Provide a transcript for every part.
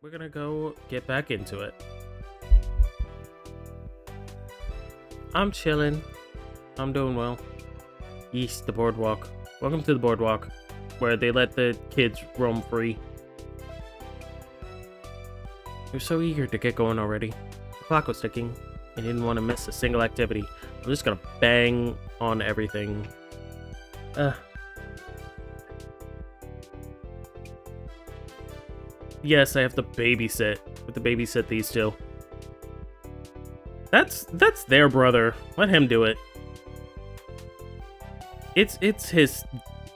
we're gonna go get back into it. I'm chilling. I'm doing well. East, the boardwalk. Welcome to the boardwalk, where they let the kids roam free. You're so eager to get going already. The clock was ticking. I didn't want to miss a single activity. I'm just gonna bang on everything. Yes, I have to babysit. I have to babysit these two. That's their brother. Let him do it. It's his.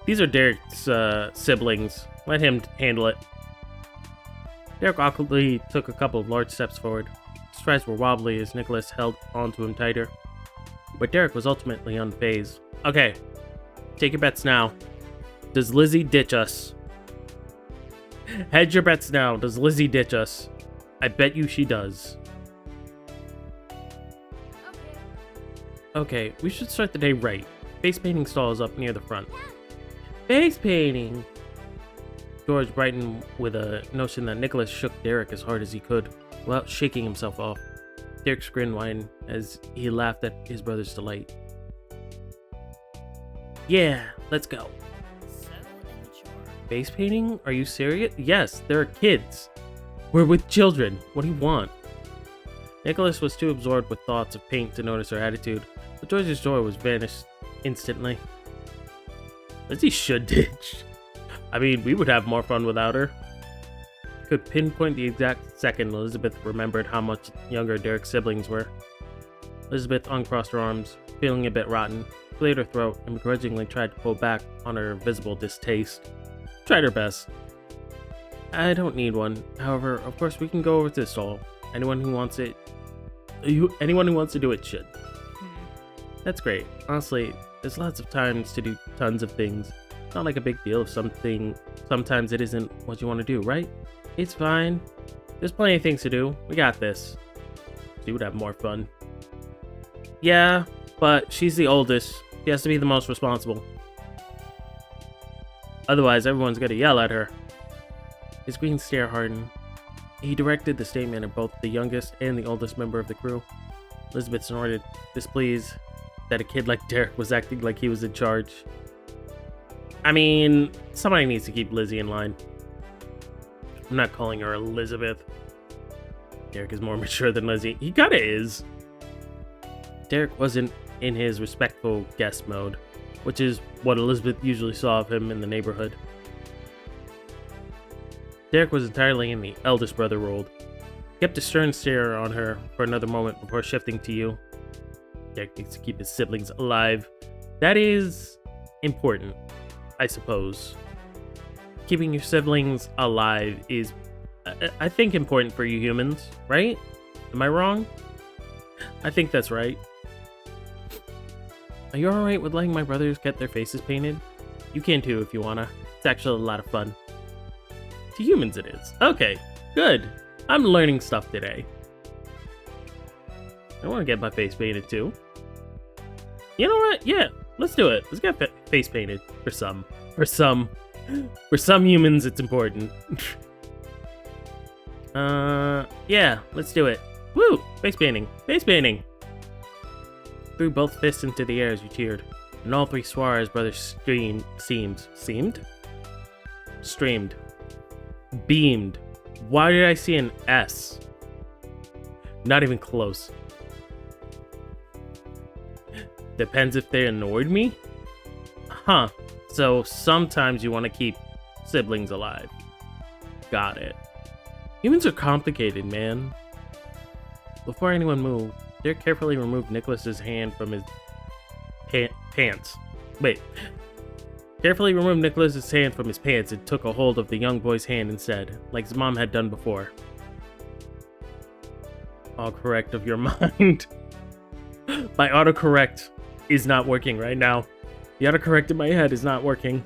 These are Derek's siblings. Let him handle it. Derek awkwardly took a couple of large steps forward. His strides were wobbly as Nicholas held onto him tighter. But Derek was ultimately unfazed. Okay, take your bets now. Does Lizzie ditch us? Hedge your bets now. Does Lizzie ditch us? I bet you she does. Okay, we should start the day right. Face painting stall is up near the front. Face painting! George brightened with a notion that Nicholas shook Derek as hard as he could, without shaking himself off. Derek's grin widened as he laughed at his brother's delight. Yeah, let's go. Face painting? Are you serious? Yes, there are kids. We're with children. What do you want? Nicholas was too absorbed with thoughts of paint to notice her attitude, but George's joy was vanished instantly. Lizzie should ditch. I mean, we would have more fun without her. Could pinpoint the exact second Elizabeth remembered how much younger Derek's siblings were. Elizabeth uncrossed her arms, feeling a bit rotten, cleared her throat, and begrudgingly tried to pull back on her visible distaste. Tried her best. I don't need one. However, of course, we can go over to the stall. Anyone who wants to do it should. That's great. Honestly, there's lots of times to do tons of things. It's not like a big deal if sometimes it isn't what you want to do, right? It's fine. There's plenty of things to do. We got this. She would have more fun. Yeah, but she's the oldest. She has to be the most responsible. Otherwise, everyone's gonna yell at her. His green stare hardened. He directed the statement at both the youngest and the oldest member of the crew. Elizabeth snorted, displeased that a kid like Derek was acting like he was in charge. I mean, somebody needs to keep Lizzie in line. I'm not calling her Elizabeth. Derek is more mature than Lizzie. He kinda is. Derek wasn't in his respectful guest mode, which is what Elizabeth usually saw of him in the neighborhood. Derek was entirely in the eldest brother role. He kept a stern stare on her for another moment before shifting to you. Derek needs to keep his siblings alive. That is important, I suppose. Keeping your siblings alive is, I think, important for you humans, right? Am I wrong? I think that's right. Are you alright with letting my brothers get their faces painted? You can too if you wanna. It's actually a lot of fun. To humans it is. Okay, good. I'm learning stuff today. I want to get my face painted too. You know what? Yeah, let's do it. Let's get face painted. For some humans it's important. Yeah, let's do it. Woo! Face painting. Face painting! Threw both fists into the air as you cheered, and all three Suarez brothers streamed. Beamed. Why did I see an S? Not even close. Depends if they annoyed me? Huh. So sometimes you want to keep siblings alive. Got it. Humans are complicated, man. Before anyone moved, Derek carefully removed Nicholas's hand from his pants. Wait. Carefully removed Nicholas's hand from his pants and took a hold of the young boy's hand instead, like his mom had done before. All correct of your mind. My autocorrect is not working right now. The autocorrect in my head is not working.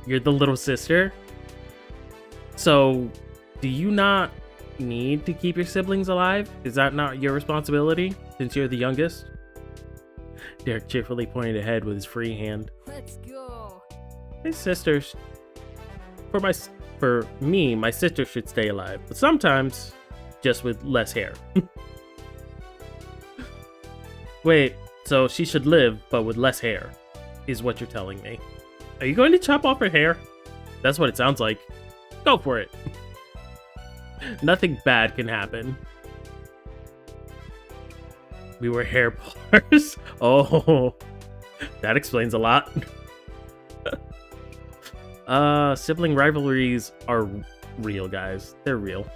You're the little sister? So, do you not need to keep your siblings alive? Is that not your responsibility, since you're the youngest? Derek cheerfully pointed ahead with his free hand. Let's go. Hey, sisters. For for me, my sister should stay alive, but sometimes just with less hair. Wait, so she should live, but with less hair, is what you're telling me. Are you going to chop off her hair? That's what it sounds like. Go for it. Nothing bad can happen. We were hair pullers. Oh, that explains a lot. Sibling rivalries are real, guys. They're real.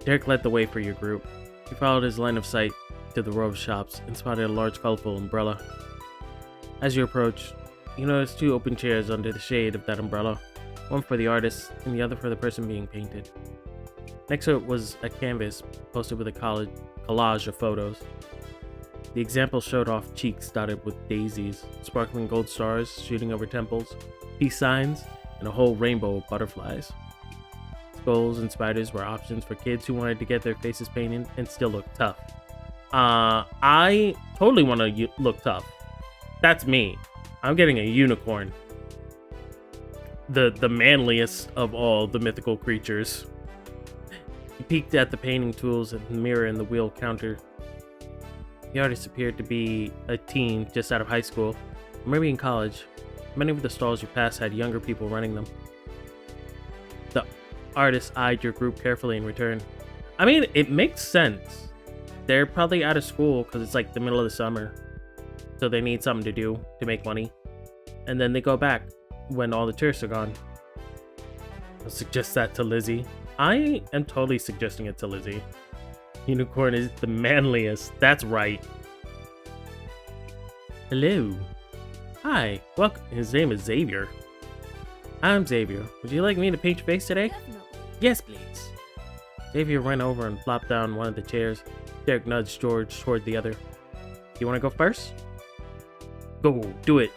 Derek led the way for your group. He followed his line of sight to the row of shops and spotted a large, colorful umbrella. As you approach, you notice 2 open chairs under the shade of that umbrella, one for the artist and the other for the person being painted. Next to it was a canvas posted with a collage of photos. The example showed off cheeks dotted with daisies, sparkling gold stars shooting over temples, peace signs, and a whole rainbow of butterflies. Skulls and spiders were options for kids who wanted to get their faces painted and still look tough. I totally want to look tough. That's me. I'm getting a unicorn. The manliest of all the mythical creatures. He peeked at the painting tools and the mirror in the wheel counter. The artist appeared to be a teen just out of high school, or maybe in college. Many of the stalls you passed had younger people running them. The artist eyed your group carefully in return. I mean, it makes sense. They're probably out of school because it's like the middle of the summer. So they need something to do to make money. And then they go back when all the tourists are gone. I'll suggest that to Lizzie. I am totally suggesting it to Lizzie. Unicorn is the manliest. That's right. Hello. Hi. Welcome. His name is Xavier. I'm Xavier. Would you like me to paint your face today? Definitely. Yes, please. Xavier went over and plopped down one of the chairs. Derek nudged George toward the other. You want to go first? Go, do it.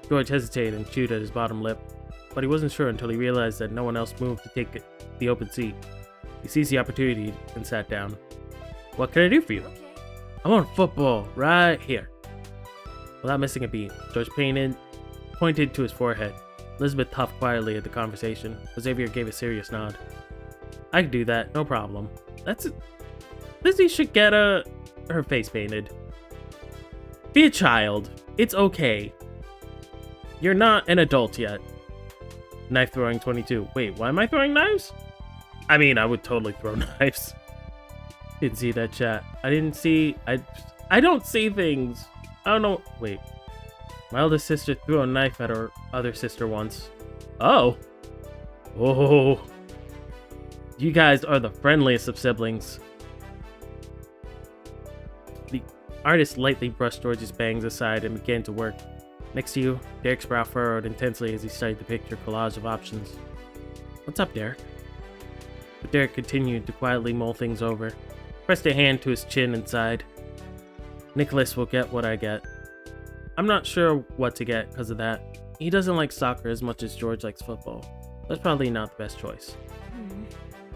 George hesitated and chewed at his bottom lip, but he wasn't sure until he realized that no one else moved to take the open seat. He seized the opportunity and sat down. What can I do for you? Okay. I want football right here. Without missing a beat, George pointed to his forehead. Elizabeth puffed quietly at the conversation, but Xavier gave a serious nod. I can do that, no problem. That's it. Lizzie should get her face painted. Be a child. It's okay. You're not an adult yet. Knife throwing 22. Wait, why am I throwing knives? I mean, I would totally throw knives. Didn't see that chat. I didn't see... I don't see things. I don't know. Wait. My eldest sister threw a knife at her other sister once. Oh. Oh. You guys are the friendliest of siblings. The artist lightly brushed George's bangs aside and began to work. Next to you, Derek's brow furrowed intensely as he studied the picture collage of options. What's up, Derek? But Derek continued to quietly mull things over, pressed a hand to his chin and sighed. Nicholas will get what I get. I'm not sure what to get because of that. He doesn't like soccer as much as George likes football. That's probably not the best choice.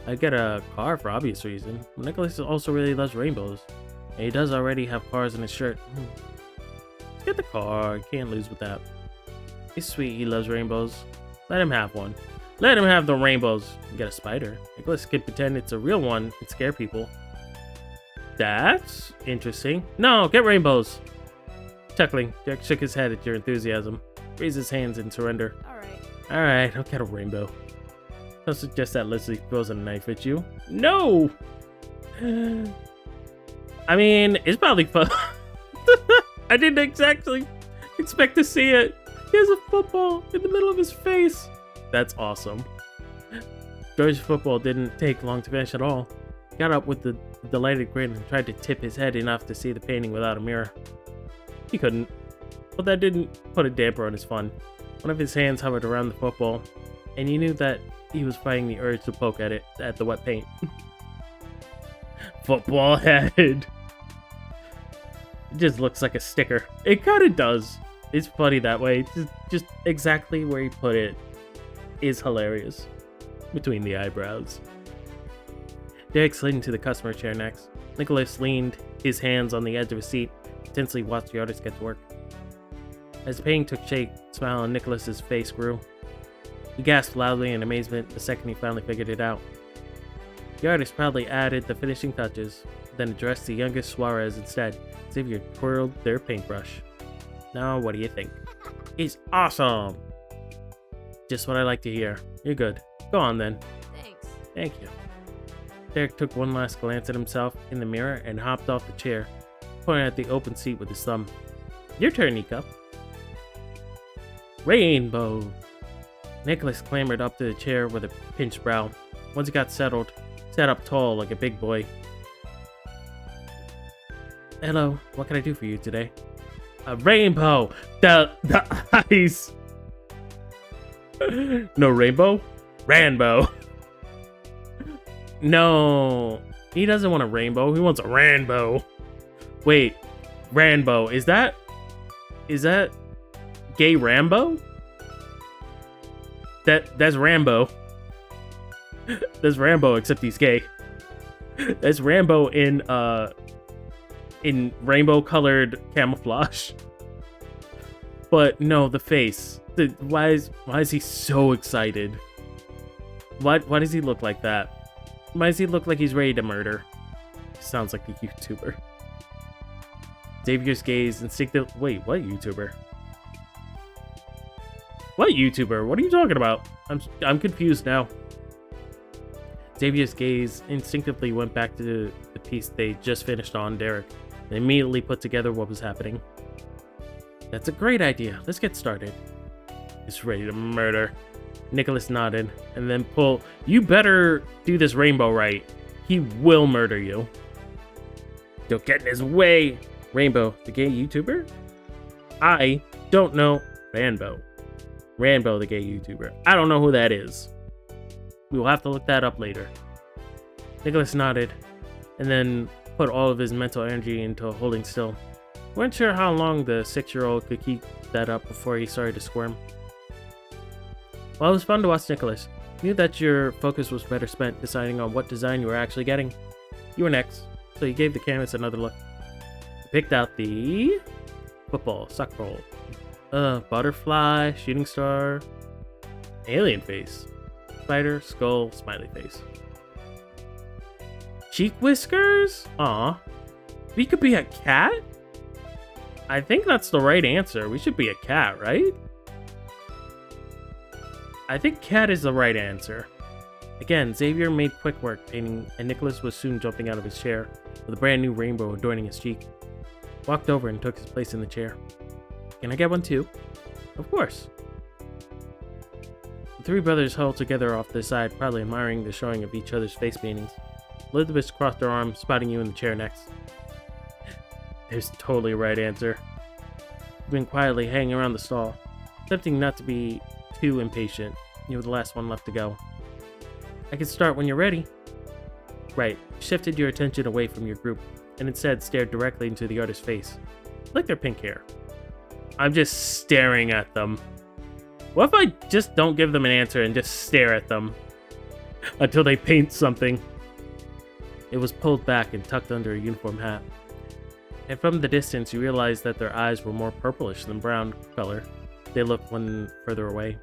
I'd get a car for obvious reason. Nicholas also really loves rainbows. And he does already have cars in his shirt. Let's get the car. Can't lose with that. He's sweet. He loves rainbows. Let him have one. Let him have the rainbows. Get a spider. Nicholas could pretend it's a real one and scare people. That's interesting. No, get rainbows. Chuckling, Derek shook his head at your enthusiasm. Raised his hands in surrender. Alright, I'll get a rainbow. Don't suggest that Leslie throws a knife at you. No! I mean, it's probably fun. I didn't exactly expect to see it. He has a football in the middle of his face. That's awesome. George's football didn't take long to finish at all. He got up with a delighted grin and tried to tip his head enough to see the painting without a mirror. He couldn't, but that didn't put a damper on his fun. One of his hands hovered around the football, and you knew that he was fighting the urge to poke at it, at the wet paint. Football head. It just looks like a sticker. It kind of does. It's funny that way. Just exactly where he put it is hilarious. Between the eyebrows. Derek slid into the customer chair next. Nicholas leaned his hands on the edge of his seat, intensely watched the artist get to work. As the painting took shape, a smile on Nicholas's face grew. He gasped loudly in amazement the second he finally figured it out. The artist proudly added the finishing touches, then addressed the youngest Suarez instead. Xavier twirled their paintbrush. Now, what do you think? He's awesome! Just what I like to hear. You're good. Go on then. Thanks. Thank you. Derek took one last glance at himself in the mirror and hopped off the chair, pointing at the open seat with his thumb. Your turn, Nico. Rainbow! Nicholas clambered up to the chair with a pinched brow. Once he got settled, sat up tall like a big boy. Hello, what can I do for you today? A rainbow! The eyes! No rainbow? Ranbo! No, he doesn't want a rainbow, he wants a Ranbo. Wait, Ranbo, is that gay Rambo? That's Rambo. That's Rambo, except he's gay. That's Rambo in rainbow colored camouflage. But no, the face. Why is he so excited? Why does he look like that? Why does he look like he's ready to murder? Sounds like a YouTuber. Xavier's gaze instinctively. Wait, what YouTuber? What YouTuber? What are you talking about? I'm confused now. Xavier's gaze instinctively went back to the piece they just finished on Derek and immediately put together what was happening. That's a great idea. Let's get started. He's ready to murder. Nicholas nodded and then pulled. You better do this rainbow right. He will murder you. Don't get in his way. Rainbow, the gay YouTuber? I don't know. Ranbo, the gay YouTuber. I don't know who that is. We will have to look that up later. Nicholas nodded and then put all of his mental energy into holding still. Weren't sure how long the 6-year-old could keep that up before he started to squirm. While it was fun to watch Nicholas, you knew that your focus was better spent deciding on what design you were actually getting. You were next, so you gave the canvas another look. You picked out the football, soccer ball, butterfly, shooting star, alien face, spider, skull, smiley face. Cheek whiskers? Aw. We could be a cat? I think that's the right answer. We should be a cat, right? I think cat is the right answer. Again, Xavier made quick work painting, and Nicholas was soon jumping out of his chair with a brand new rainbow adorning his cheek. Walked over and took his place in the chair. Can I get one too? Of course. The three brothers huddled together off to the side, proudly admiring the showing of each other's face paintings. Elizabeth crossed her arms, spotting you in the chair next. There's totally a right answer. You've been quietly hanging around the stall, attempting not to be too impatient. You were the last one left to go. I can start when you're ready. Right, shifted your attention away from your group, and instead stared directly into the artist's face. Like their pink hair. I'm just staring at them. What if I just don't give them an answer and just stare at them until they paint something? It was pulled back and tucked under a uniform hat. And from the distance, you realized that their eyes were more purplish than brown color. They looked one further away.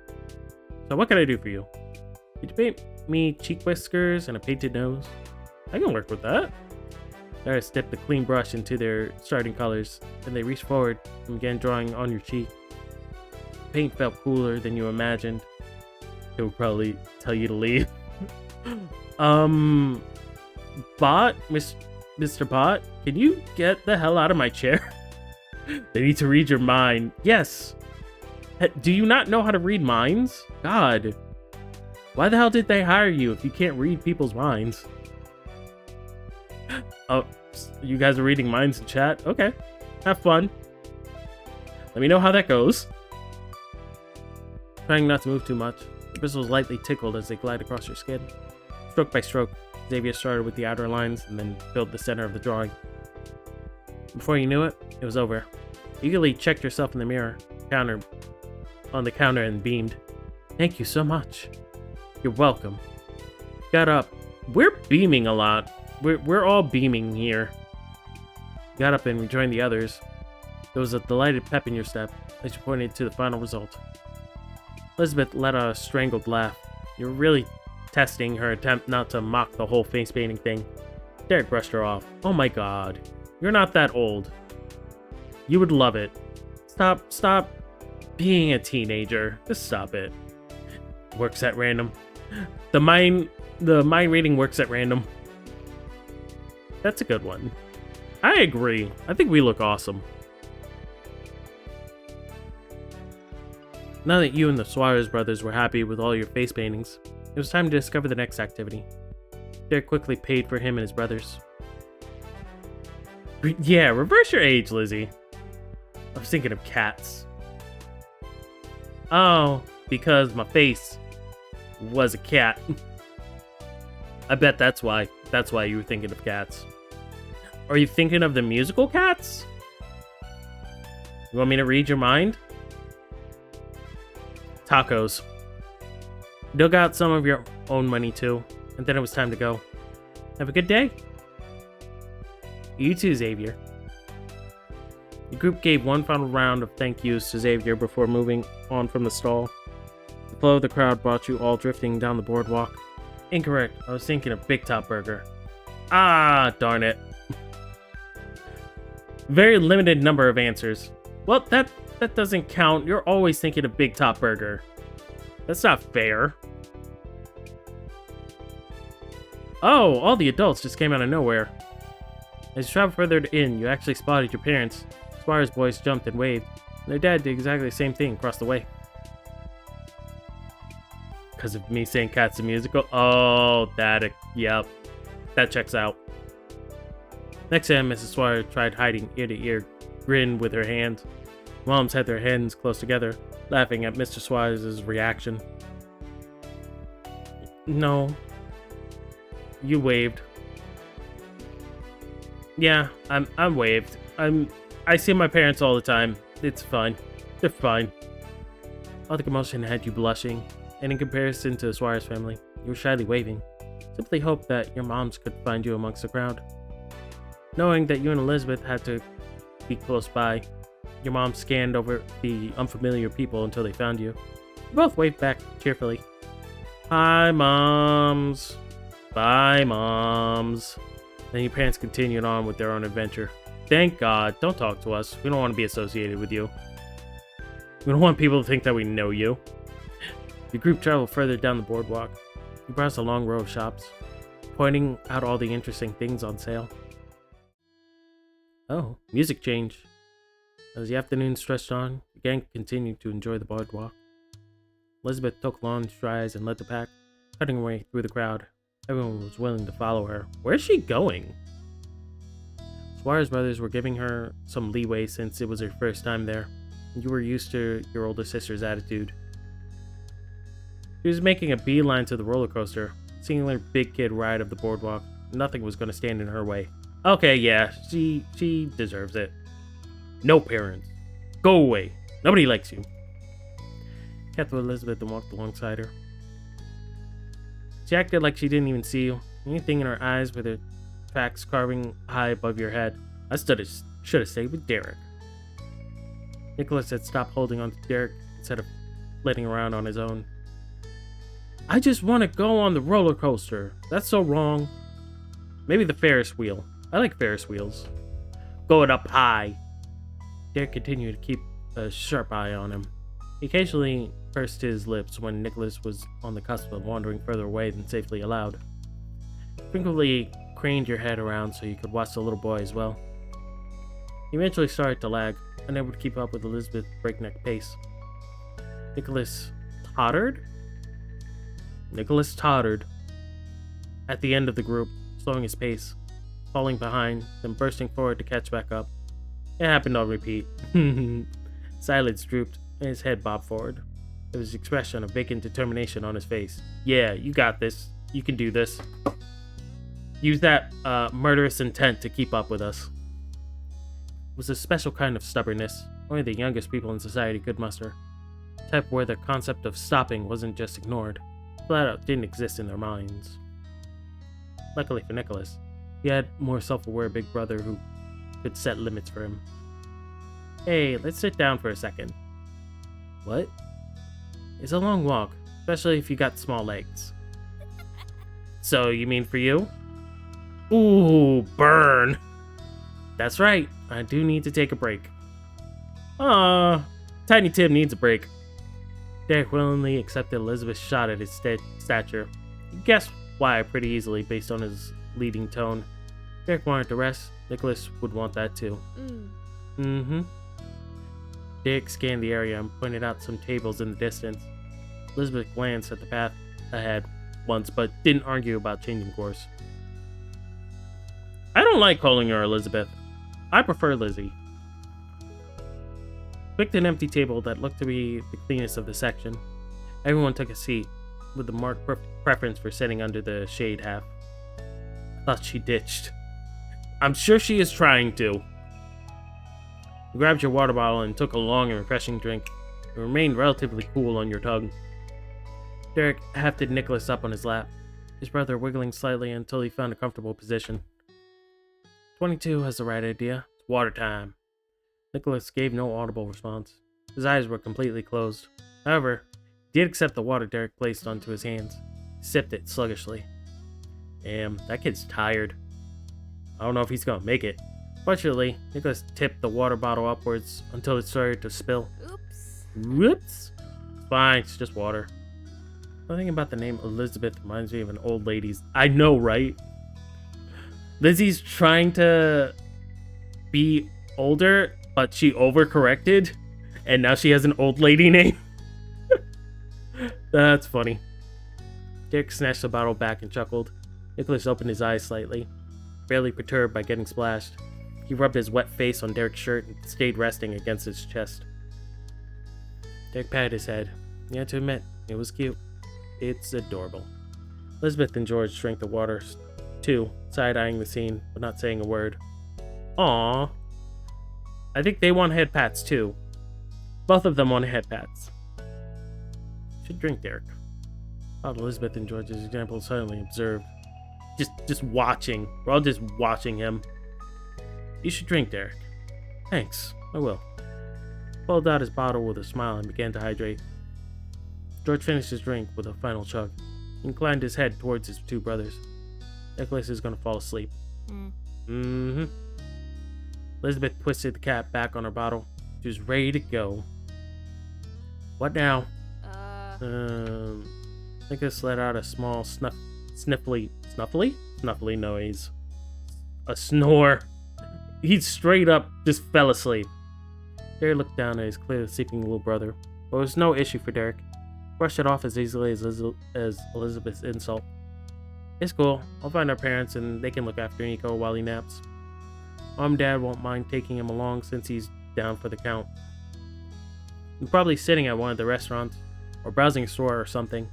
So what can I do for you? Could you paint me cheek whiskers and a painted nose? I can work with that. The artist dipped the clean brush into their starting colors, and they reached forward and began drawing on your cheek. The paint felt cooler than you imagined. It would probably tell you to leave. Bot? Mr. Bot? Can you get the hell out of my chair? They need to read your mind. Yes. Do you not know how to read minds? God. Why the hell did they hire you if you can't read people's minds? Oh, you guys are reading minds in chat? Okay. Have fun. Let me know how that goes. Trying not to move too much, the bristles lightly tickled as they glide across your skin. Stroke by stroke, Xavier started with the outer lines and then filled the center of the drawing. Before you knew it, it was over. You eagerly checked yourself in the mirror, on the counter, and beamed. Thank you so much. You're welcome. Got up. We're beaming a lot. We're all beaming here. Got up and rejoined the others. There was a delighted pep in your step as you pointed to the final result. Elizabeth let out a strangled laugh. You're really testing her attempt not to mock the whole face painting thing. Derek brushed her off. Oh my god. You're not that old. You would love it. Stop being a teenager. Just stop it. Works at random. The mind reading works at random. That's a good one. I agree. I think we look awesome. Now that you and the Suarez brothers were happy with all your face paintings, it was time to discover the next activity. Derek quickly paid for him and his brothers. Yeah, reverse your age, Lizzie. I was thinking of cats. Oh, because my face was a cat. I bet that's why. That's why you were thinking of cats. Are you thinking of the musical Cats? You want me to read your mind? Tacos. Dug out some of your own money too, and then it was time to go. Have a good day. You too, Xavier. The group gave one final round of thank yous to Xavier before moving on from the stall. The flow of the crowd brought you all drifting down the boardwalk. Incorrect. I was thinking of Big Top Burger. Ah, darn it. Very limited number of answers. Well, that doesn't count. You're always thinking of Big Top Burger. That's not fair. Oh, all the adults just came out of nowhere. As you traveled further in, you actually spotted your parents. Suarez boys jumped and waved. And their dad did exactly the same thing across the way. Because of me saying Cats the Musical? Oh, yep. That checks out. Next time, Mrs. Suarez tried hiding ear-to-ear grin with her hand. Moms had their hands close together, laughing at Mr. Suarez's reaction. No. You waved. Yeah, I'm waved. I see my parents all the time. It's fine. They're fine. All the commotion had you blushing, and in comparison to the Suarez family, you were shyly waving. Simply hoped that your moms could find you amongst the crowd. Knowing that you and Elizabeth had to be close by, your mom scanned over the unfamiliar people until they found you. You both waved back cheerfully. Hi, Moms. Bye, Moms. Then your parents continued on with their own adventure. Thank God. Don't talk to us. We don't want to be associated with you. We don't want people to think that we know you. Your group traveled further down the boardwalk. You browsed a long row of shops, pointing out all the interesting things on sale. Oh, music change. As the afternoon stretched on, the gang continued to enjoy the boardwalk. Elizabeth took long strides and led the pack, cutting her way through the crowd. Everyone was willing to follow her. Where's she going? Suarez brothers were giving her some leeway since it was her first time there, and you were used to your older sister's attitude. She was making a beeline to the roller coaster, seeing her big kid ride up the boardwalk. Nothing was going to stand in her way. Okay, yeah, she deserves it. No parents. Go away. Nobody likes you. Kept with Elizabeth and walked alongside her. She acted like she didn't even see you. Anything in her eyes with her tracks carving high above your head. I should have stayed with Derek. Nicholas had stopped holding on to Derek instead of flitting around on his own. I just want to go on the roller coaster. That's so wrong. Maybe the Ferris wheel. I like Ferris wheels. Going up high. Derek continued to keep a sharp eye on him. He occasionally pursed his lips when Nicholas was on the cusp of wandering further away than safely allowed. Frequently craned your head around so you could watch the little boy as well. He eventually started to lag, unable to keep up with Elizabeth's breakneck pace. Nicholas tottered at the end of the group, slowing his pace, falling behind, then bursting forward to catch back up. It happened on repeat. Silence drooped, and his head bobbed forward. There was an expression of vacant determination on his face. Yeah, you got this. You can do this. Use that murderous intent to keep up with us. It was a special kind of stubbornness only the youngest people in society could muster. A type where the concept of stopping wasn't just ignored, flat out didn't exist in their minds. Luckily for Nicholas, he had a more self-aware big brother who could set limits for him. Hey, let's sit down for a second. What? It's a long walk, especially if you got small legs. So, you mean for you? Ooh, burn! That's right, I do need to take a break. Tiny Tim needs a break. Derek willingly accepted Elizabeth's shot at his stature. He guessed why pretty easily based on his leading tone. Derek wanted to rest. Nicholas would want that too. Derek scanned the area and pointed out some tables in the distance. Elizabeth glanced at the path ahead once, but didn't argue about changing course. I don't like calling her Elizabeth. I prefer Lizzie. Picked an empty table that looked to be the cleanest of the section. Everyone took a seat, with the marked preference for sitting under the shade half. I thought she ditched. I'm sure she is trying to. You grabbed your water bottle and took a long and refreshing drink. It remained relatively cool on your tongue. Derek hefted Nicholas up on his lap, his brother wiggling slightly until he found a comfortable position. 22 has the right idea. It's water time. Nicholas gave no audible response. His eyes were completely closed. However, he did accept the water Derek placed onto his hands. He sipped it sluggishly. Damn, that kid's tired. I don't know if he's gonna make it. Fortunately, Nicholas tipped the water bottle upwards until it started to spill. Whoops! It's fine, it's just water. Something about the name Elizabeth reminds me of an old lady's. I know, right? Lizzie's trying to be older, but she overcorrected, and now she has an old lady name. That's funny. Derek snatched the bottle back and chuckled. Nicholas opened his eyes slightly, barely perturbed by getting splashed. He rubbed his wet face on Derek's shirt and stayed resting against his chest. Derek patted his head. He had to admit, it was cute. It's adorable. Elizabeth and George drank the water, too, side-eyeing the scene, but not saying a word. Aww. I think they want head pats, too. Both of them want head pats. Should drink, Derek. While Elizabeth and George's example silently observed. Just watching. We're all just watching him. You should drink, Derek. Thanks, I will. He pulled out his bottle with a smile and began to hydrate. George finished his drink with a final chug. He inclined his head towards his two brothers. Nicholas is going to fall asleep. Elizabeth twisted the cap back on her bottle. She was ready to go. What now? Nicholas let out a small snuffly noise. A snore. He straight up just fell asleep. Derek looked down at his clearly sleeping little brother, but it was no issue for Derek. He brushed it off as easily as Elizabeth's insult. It's cool. I'll find our parents and they can look after Nico while he naps. Mom and Dad won't mind taking him along since he's down for the count. He's probably sitting at one of the restaurants or browsing a store or something.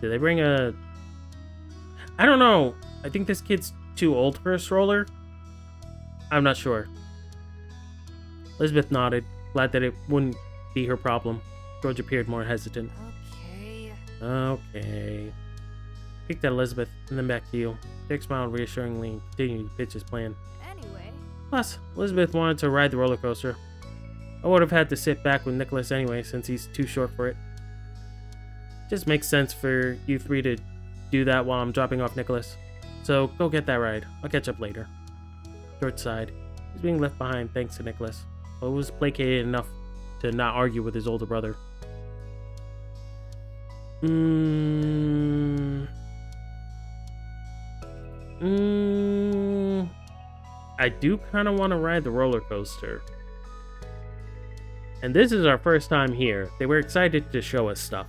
Did they bring a... I don't know. I think this kid's too old for a stroller. I'm not sure. Elizabeth nodded, glad that it wouldn't be her problem. George appeared more hesitant. Okay. Peeked at Elizabeth and then back to you. Dick smiled reassuringly and continued to pitch his plan. Plus, Elizabeth wanted to ride the roller coaster. I would have had to sit back with Nicholas anyway since he's too short for it. Just makes sense for you three to do that while I'm dropping off Nicholas. So go get that ride. I'll catch up later. George sighed. He's being left behind thanks to Nicholas, but was placated enough to not argue with his older brother. I do kind of want to ride the roller coaster. And this is our first time here. They were excited to show us stuff.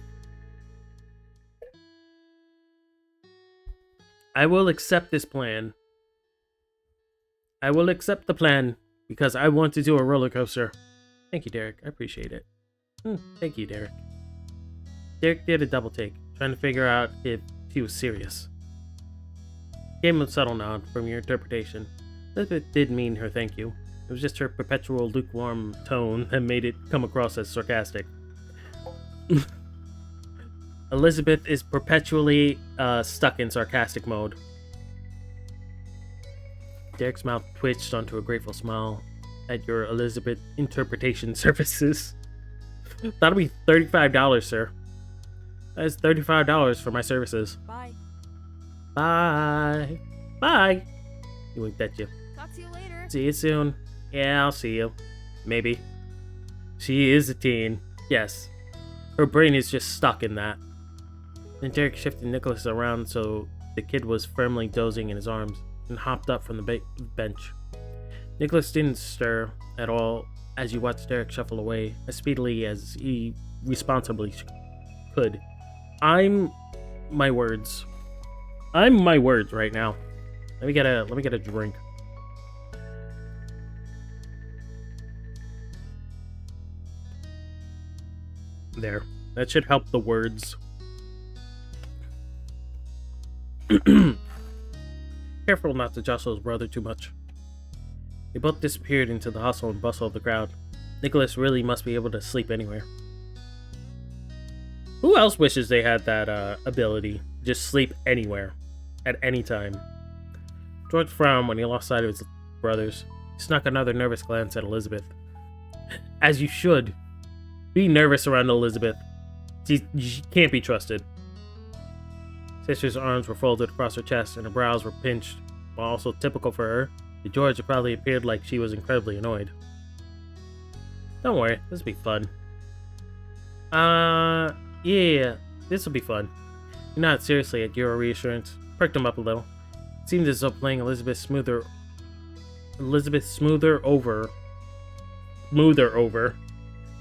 I will accept this plan. I will accept the plan because I want to do a roller coaster. Thank you, Derek. I appreciate it. Thank you, Derek. Derek did a double take, trying to figure out if she was serious. Gave him a subtle nod from your interpretation. Elizabeth did mean her thank you. It was just her perpetual lukewarm tone that made it come across as sarcastic. Elizabeth is perpetually stuck in sarcastic mode. Derek's mouth twitched onto a grateful smile at your Elizabeth interpretation services. That'll be $35, sir. That is $35 for my services. Bye. Bye. Bye. He winked at you. Talk to you later. See you soon. Yeah, I'll see you. Maybe. She is a teen. Yes. Her brain is just stuck in that. Then Derek shifted Nicholas around so the kid was firmly dozing in his arms and hopped up from the bench. Nicholas didn't stir at all as you watched Derek shuffle away as speedily as he responsibly could. I'm my words right now. Let me get a drink. There. That should help the words. Careful not to jostle his brother too much. They both disappeared into the hustle and bustle of the crowd. Nicholas really must be able to sleep anywhere. Who else wishes they had that ability? Just sleep anywhere. At any time. George frowned when he lost sight of his brothers. He snuck another nervous glance at Elizabeth. As you should. Be nervous around Elizabeth. She can't be trusted. Sister's arms were folded across her chest and her brows were pinched. While also typical for her, to George it probably appeared like she was incredibly annoyed. Don't worry, this'll be fun. Yeah, this'll be fun. He nodded seriously at your reassurance, perked him up a little. It seemed as though playing Elizabeth smoother over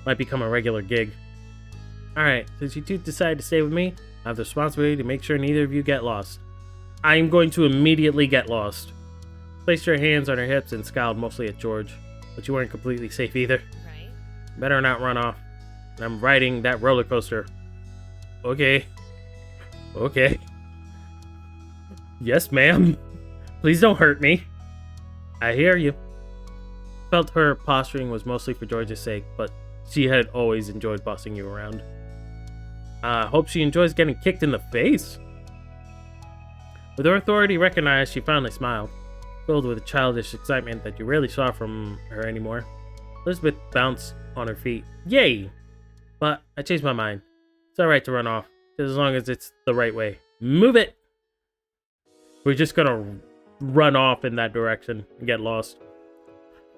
might become a regular gig. Alright, since you two decided to stay with me, I have the responsibility to make sure neither of you get lost. I am going to immediately get lost. Placed her hands on her hips and scowled mostly at George, but you weren't completely safe either. Right. Better not run off. And I'm riding that roller coaster. Okay. Okay. Yes, ma'am. Please don't hurt me. I hear you. Felt her posturing was mostly for George's sake, but she had always enjoyed bossing you around. Hope she enjoys getting kicked in the face. With her authority recognized, she finally smiled, filled with a childish excitement that you rarely saw from her anymore. Elizabeth bounced on her feet. Yay! But I changed my mind. It's alright to run off, just as long as it's the right way. Move it! We're just gonna run off in that direction and get lost.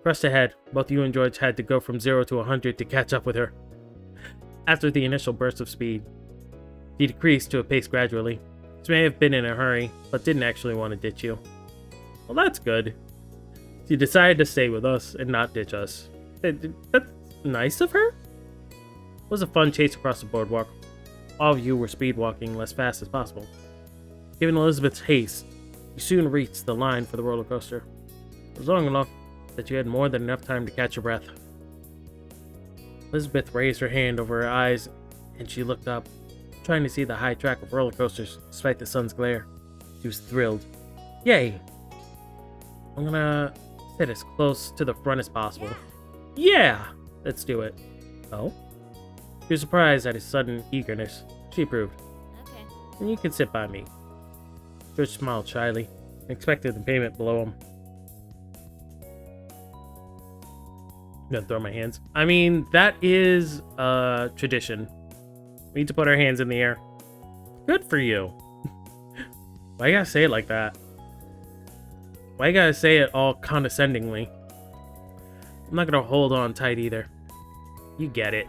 Crushed ahead, both you and George had to go from 0 to 100 to catch up with her. After the initial burst of speed, she decreased to a pace gradually. She may have been in a hurry, but didn't actually want to ditch you. Well, that's good. She decided to stay with us and not ditch us. That's nice of her? It was a fun chase across the boardwalk. All of you were speed walking as fast as possible. Given Elizabeth's haste, you soon reached the line for the roller coaster. It was long enough that you had more than enough time to catch your breath. Elizabeth raised her hand over her eyes, and she looked up, trying to see the high track of roller coasters despite the sun's glare. She was thrilled. Yay! I'm gonna sit as close to the front as possible. Yeah! Let's do it. Oh? She was surprised at his sudden eagerness. She approved. Okay. And you can sit by me. George smiled shyly and expected the payment below him. I'm gonna throw my hands. I mean, that is tradition. We need to put our hands in the air. Good for you. Why you gotta say it like that? Why you gotta say it all condescendingly? I'm not gonna hold on tight either. You get it.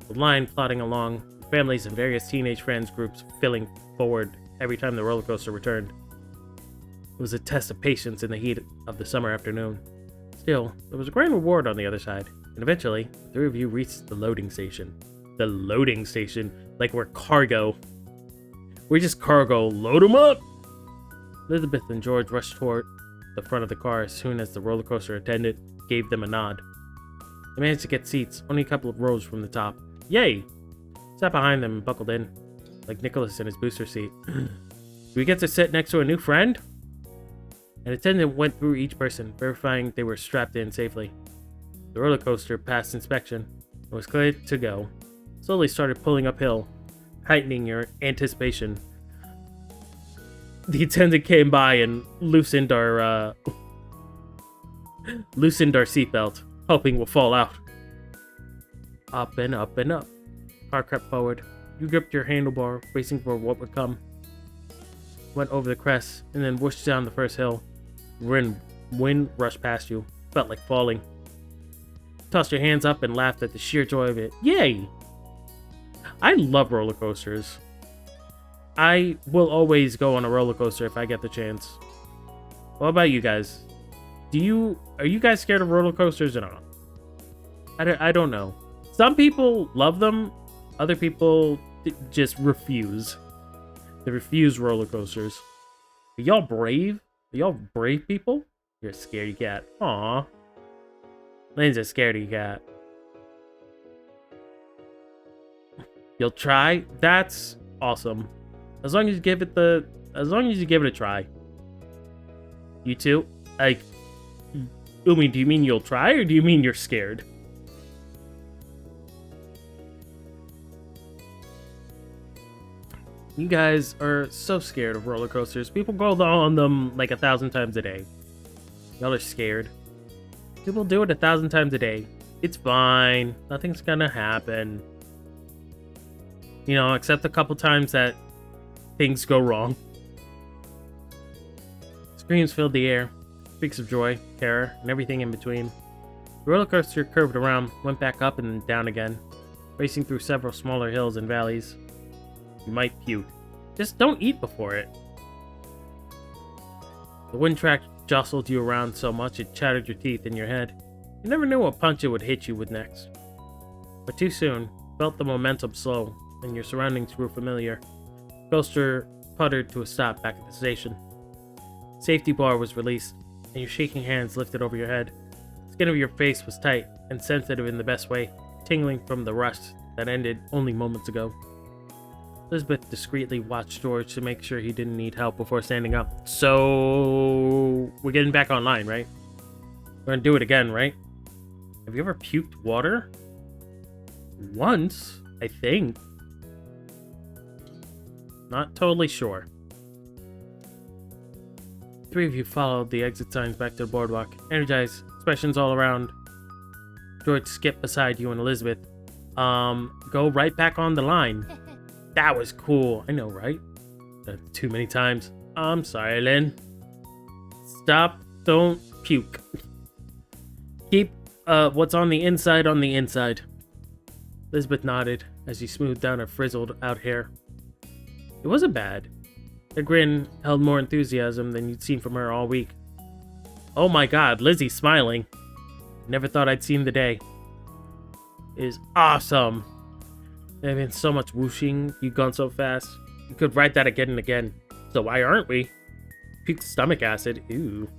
The line plodding along, families and various teenage friends groups filling forward every time the roller coaster returned. It was a test of patience in the heat of the summer afternoon. Still, there was a grand reward on the other side, and eventually, the three of you reached the loading station. The loading station, like we're cargo. We're just cargo. Load 'em up! Elizabeth and George rushed toward the front of the car as soon as the roller coaster attendant gave them a nod. They managed to get seats, only a couple of rows from the top. Yay! Sat behind them and buckled in, like Nicholas in his booster seat. Do we get to sit next to a new friend? An attendant went through each person, verifying they were strapped in safely. The roller coaster passed inspection and was cleared to go. Slowly started pulling uphill, heightening your anticipation. The attendant came by and loosened our seatbelt, hoping we'll fall out. Up and up and up. Car crept forward. You gripped your handlebar, bracing for what would come. Went over the crest, and then whooshed down the first hill. Wind rushed past you. Felt like falling. Tossed your hands up and laughed at the sheer joy of it. Yay! I love roller coasters. I will always go on a roller coaster if I get the chance. What about you guys? Are you guys scared of roller coasters or not? I don't know. Some people love them. Other people just refuse. They refuse roller coasters. Are y'all brave? Are y'all brave people? You're a scaredy cat. Aw. Lane's a scaredy cat. You'll try? That's awesome. As long as you give it a try. You too? Like, Umi, do you mean you'll try or do you mean you're scared? You guys are so scared of roller coasters. People go on them like 1,000 times a day. Y'all are scared. People do it 1,000 times a day. It's fine. Nothing's gonna happen. You know, except a couple times that things go wrong. Screams filled the air. Shrieks of joy, terror, and everything in between. The roller coaster curved around, went back up and then down again, racing through several smaller hills and valleys. You might puke. Just don't eat before it. The wind track jostled you around so much it chattered your teeth in your head. You never knew what punch it would hit you with next. But too soon, felt the momentum slow, and your surroundings grew familiar. The coaster puttered to a stop back at the station. Safety bar was released, and your shaking hands lifted over your head. The skin of your face was tight and sensitive in the best way, tingling from the rush that ended only moments ago. Elizabeth discreetly watched George to make sure he didn't need help before standing up. So, we're getting back online, right? We're gonna do it again, right? Have you ever puked water? Once, I think. Not totally sure. Three of you followed the exit signs back to the boardwalk. Energized, expressions all around. George skipped beside you and Elizabeth. Go right back on the line. That was cool. I know, right? Too many times. I'm sorry, Lynn. Stop. Don't puke. Keep what's on the inside on the inside. Elizabeth nodded as she smoothed down her frizzled out hair. It wasn't bad. Her grin held more enthusiasm than you'd seen from her all week. Oh my god, Lizzie's smiling. Never thought I'd seen the day. It is awesome. There have been so much whooshing, you've gone so fast. You could write that again and again. So why aren't we? Peaked stomach acid, ew.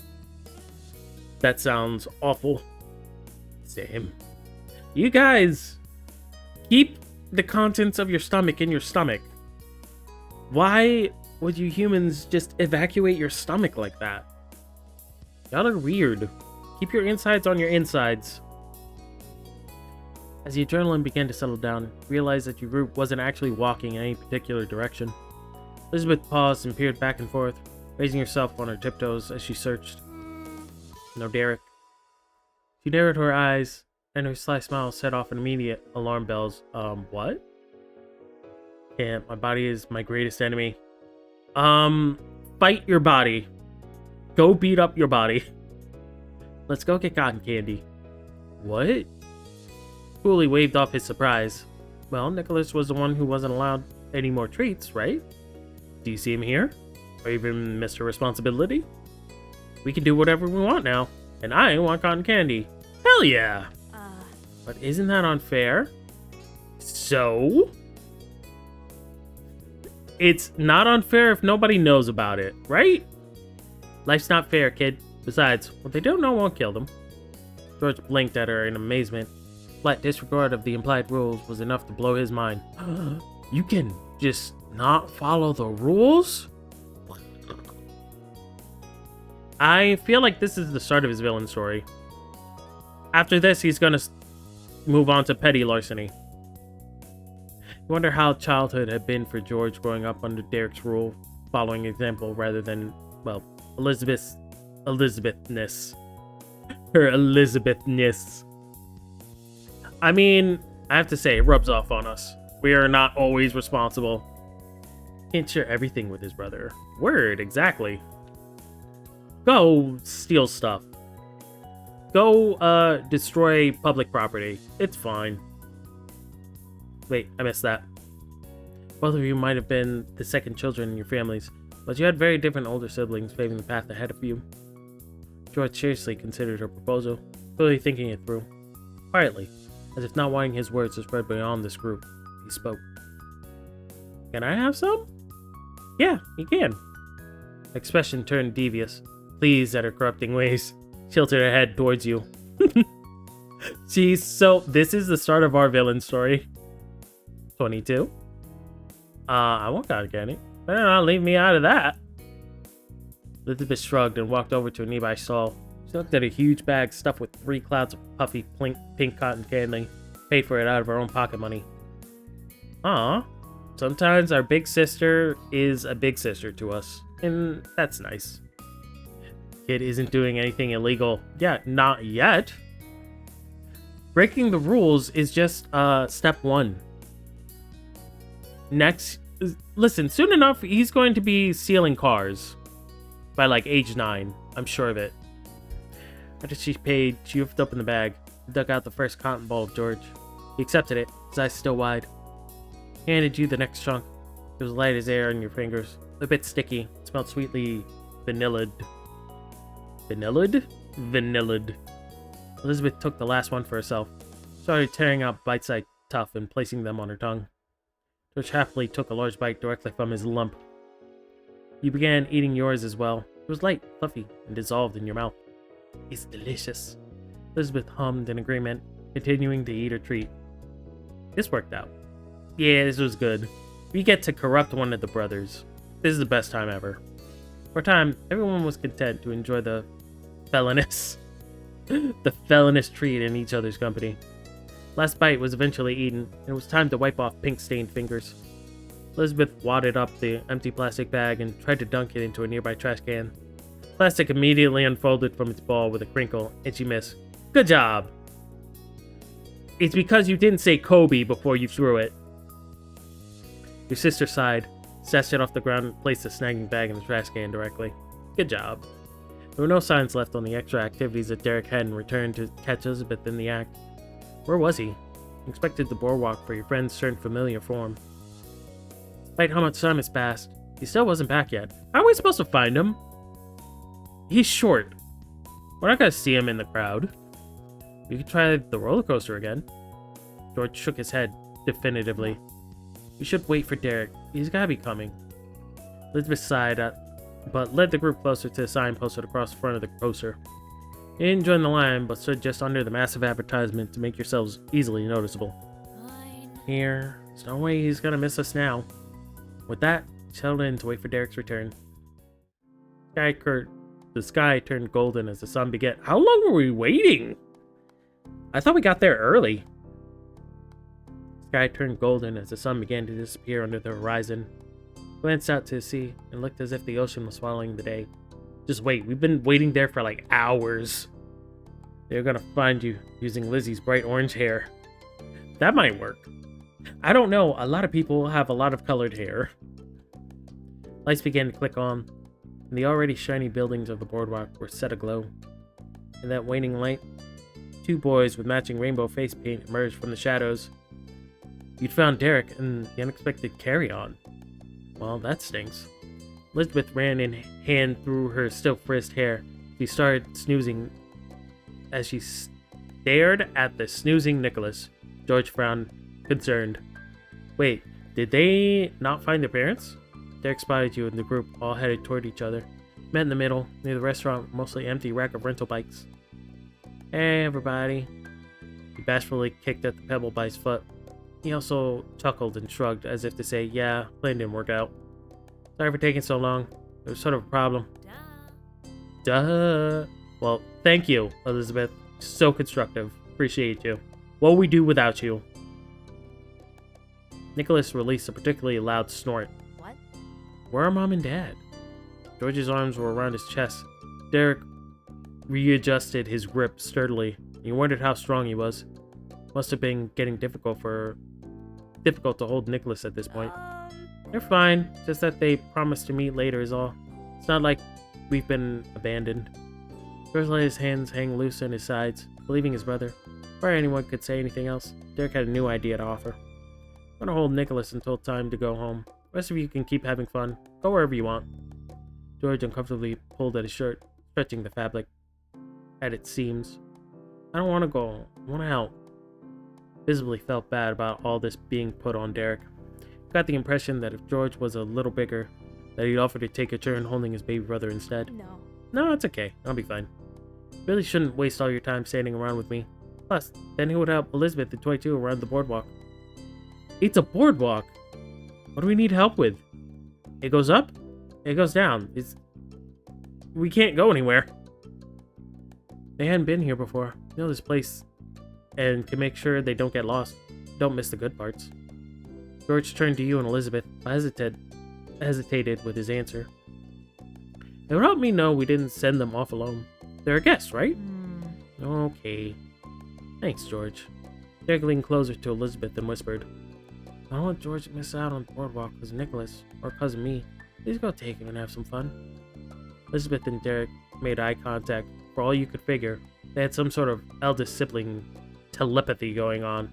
That sounds awful. Same. You guys, keep the contents of your stomach in your stomach. Why would you humans just evacuate your stomach like that? Y'all are weird. Keep your insides on your insides. As the adrenaline began to settle down, realize that your group wasn't actually walking in any particular direction. Elizabeth paused and peered back and forth, raising herself on her tiptoes as she searched. No Derek. She narrowed her eyes, and her sly smile set off an immediate alarm bells. What? Can't. My body is my greatest enemy. Fight your body. Go beat up your body. Let's go get cotton candy. What? Coolly waved off his surprise. Well, Nicholas was the one who wasn't allowed any more treats, right? Do you see him here? Or even Mr. Responsibility? We can do whatever we want now. And I want cotton candy. Hell yeah! But isn't that unfair? So? It's not unfair if nobody knows about it, right? Life's not fair, kid. Besides, what they don't know won't kill them. George blinked at her in amazement. Flat disregard of the implied rules was enough to blow his mind. You can just not follow the rules? I feel like this is the start of his villain story. After this, he's gonna move on to petty larceny. You wonder how childhood had been for George growing up under Derek's rule, following example rather than, well, Elizabethness. Her Elizabethness. I mean, I have to say, it rubs off on us. We are not always responsible. Can't share everything with his brother. Word, exactly. Go steal stuff. Go, destroy public property. It's fine. Wait, I missed that. Both of you might have been the second children in your families, but you had very different older siblings paving the path ahead of you. George seriously considered her proposal, clearly thinking it through. Quietly, as if not wanting his words to spread beyond this group, he spoke. Can I have some? Yeah, you can. Expression turned devious, pleased at her corrupting ways. Tilted her head towards you. Jeez, so this is the start of our villain story. 22? I won't cotton candy. Better not leave me out of that. Elizabeth shrugged and walked over to a nearby stall. She looked at a huge bag stuffed with 3 clouds of puffy pink cotton candy. Paid for it out of her own pocket money. Aw. Sometimes our big sister is a big sister to us. And that's nice. Kid isn't doing anything illegal. Yeah, not yet. Breaking the rules is just step 1. Next, listen, soon enough he's going to be stealing cars. By like age 9, I'm sure of it. After she paid, she opened up in the bag and dug out the first cotton ball of George. He accepted it, his eyes still wide. He handed you the next chunk. It was light as air on your fingers, a bit sticky. It smelled sweetly vanilla'd. Vanilla'd? Vanilla'd. Elizabeth took the last one for herself, started tearing out bite-sized tough and placing them on her tongue. George happily took a large bite directly from his lump. You began eating yours as well. It was light, fluffy, and dissolved in your mouth. It's delicious. Elizabeth hummed in agreement, continuing to eat her treat. This worked out. Yeah, this was good. We get to corrupt one of the brothers. This is the best time ever. For a time, everyone was content to enjoy the felonious treat in each other's company. Last bite was eventually eaten, and it was time to wipe off pink-stained fingers. Elizabeth wadded up the empty plastic bag and tried to dunk it into a nearby trash can. Plastic immediately unfolded from its ball with a crinkle, and she missed. Good job! It's because you didn't say Kobe before you threw it. Your sister sighed, snatched it off the ground, and placed the snagging bag in the trash can directly. Good job. There were no signs left on the extra activities that Derek hadn't returned to catch Elizabeth in the act. Where was he? Expected the boardwalk for your friend's turned familiar form. Despite how much time has passed, he still wasn't back yet. How are we supposed to find him? He's short. We're not gonna see him in the crowd. We could try the roller coaster again. George shook his head definitively. We should wait for Derek. He's gotta be coming. Elizabeth sighed, but led the group closer to the sign posted across the front of the coaster. He didn't join the line, but stood just under the massive advertisement to make yourselves easily noticeable. Here. There's no way he's gonna miss us now. With that, settled in to wait for Derek's return. The sky turned golden as the sun began. How long were we waiting? I thought we got there early. The sky turned golden as the sun began to disappear under the horizon. Glanced out to the sea and looked as if the ocean was swallowing the day. Just wait, we've been waiting there for like hours. They're gonna find you using Lizzie's bright orange hair. That might work. I don't know, a lot of people have a lot of colored hair. Lights began to click on, and the already shiny buildings of the boardwalk were set aglow. In that waning light, 2 boys with matching rainbow face paint emerged from the shadows. You'd found Derek and the unexpected carry-on. Well, that stinks. Elizabeth ran in hand through her still frizzed hair. She started snoozing as she stared at the snoozing Nicholas. George frowned, concerned. Wait, did they not find their parents? Derek spotted you and the group all headed toward each other. Met in the middle, near the restaurant, mostly empty rack of rental bikes. Hey, everybody. He bashfully kicked at the pebble by his foot. He also chuckled and shrugged, as if to say, yeah, plan didn't work out. Sorry for taking so long. There was sort of a problem. Duh. Well, thank you, Elizabeth. So constructive. Appreciate you. What would we do without you? Nicholas released a particularly loud snort. What? Where are Mom and Dad? George's arms were around his chest. Derek readjusted his grip sturdily. He wondered how strong he was. Must have been getting difficult to hold Nicholas at this point. They're fine, just that they promised to meet later is all. It's not like we've been abandoned. George let his hands hang loose on his sides, believing his brother. Before anyone could say anything else, Derek had a new idea to offer. I'm gonna hold Nicholas until time to go home. The rest of you can keep having fun. Go wherever you want. George uncomfortably pulled at his shirt, stretching the fabric at its seams. I don't want to go. I want to help. Visibly felt bad about all this being put on Derek. Got the impression that if George was a little bigger, that he'd offer to take a turn holding his baby brother instead. No, it's okay. I'll be fine. Really shouldn't waste all your time standing around with me. Plus, then who would help Elizabeth and 22 around the boardwalk? It's a boardwalk! What do we need help with? It goes up? It goes down. We can't go anywhere. They hadn't been here before. You know this place and can make sure they don't get lost. Don't miss the good parts. George turned to you and Elizabeth, hesitated with his answer. It would help me know we didn't send them off alone. They're a guest, right? Okay. Thanks, George. Derek leaned closer to Elizabeth and whispered, I don't want George to miss out on the boardwalk because Nicholas, or cousin me. Please go take him and have some fun. Elizabeth and Derek made eye contact. For all you could figure, they had some sort of eldest sibling telepathy going on.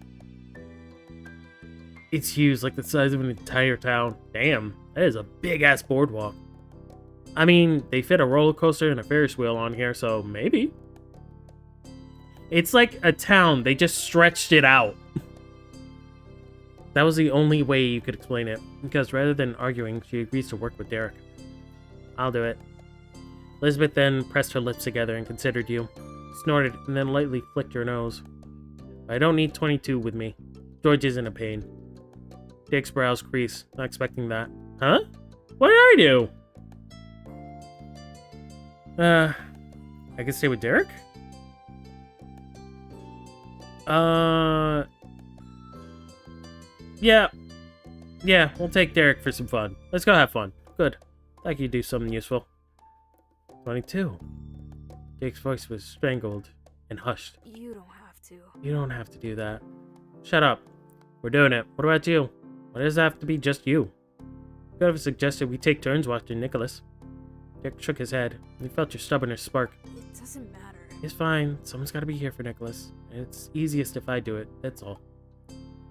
It's huge, like the size of an entire town. Damn, that is a big-ass boardwalk. I mean, they fit a roller coaster and a Ferris wheel on here, so maybe. It's like a town. They just stretched it out. That was the only way you could explain it, because rather than arguing, she agrees to work with Derek. I'll do it. Elizabeth then pressed her lips together and considered you, snorted, and then lightly flicked her nose. I don't need 22 with me. George isn't a pain. Dick's brows creased, not expecting that. Huh? What did I do? I can stay with Derek? Yeah, we'll take Derek for some fun. Let's go have fun. Good. Like you do something useful. 22. Jake's voice was strangled and hushed. You don't have to. You don't have to do that. Shut up. We're doing it. What about you? Why does it have to be just you? You could have suggested we take turns watching Nicholas. Jake shook his head. He felt your stubbornness spark. It doesn't matter. It's fine. Someone's got to be here for Nicholas. And it's easiest if I do it. That's all.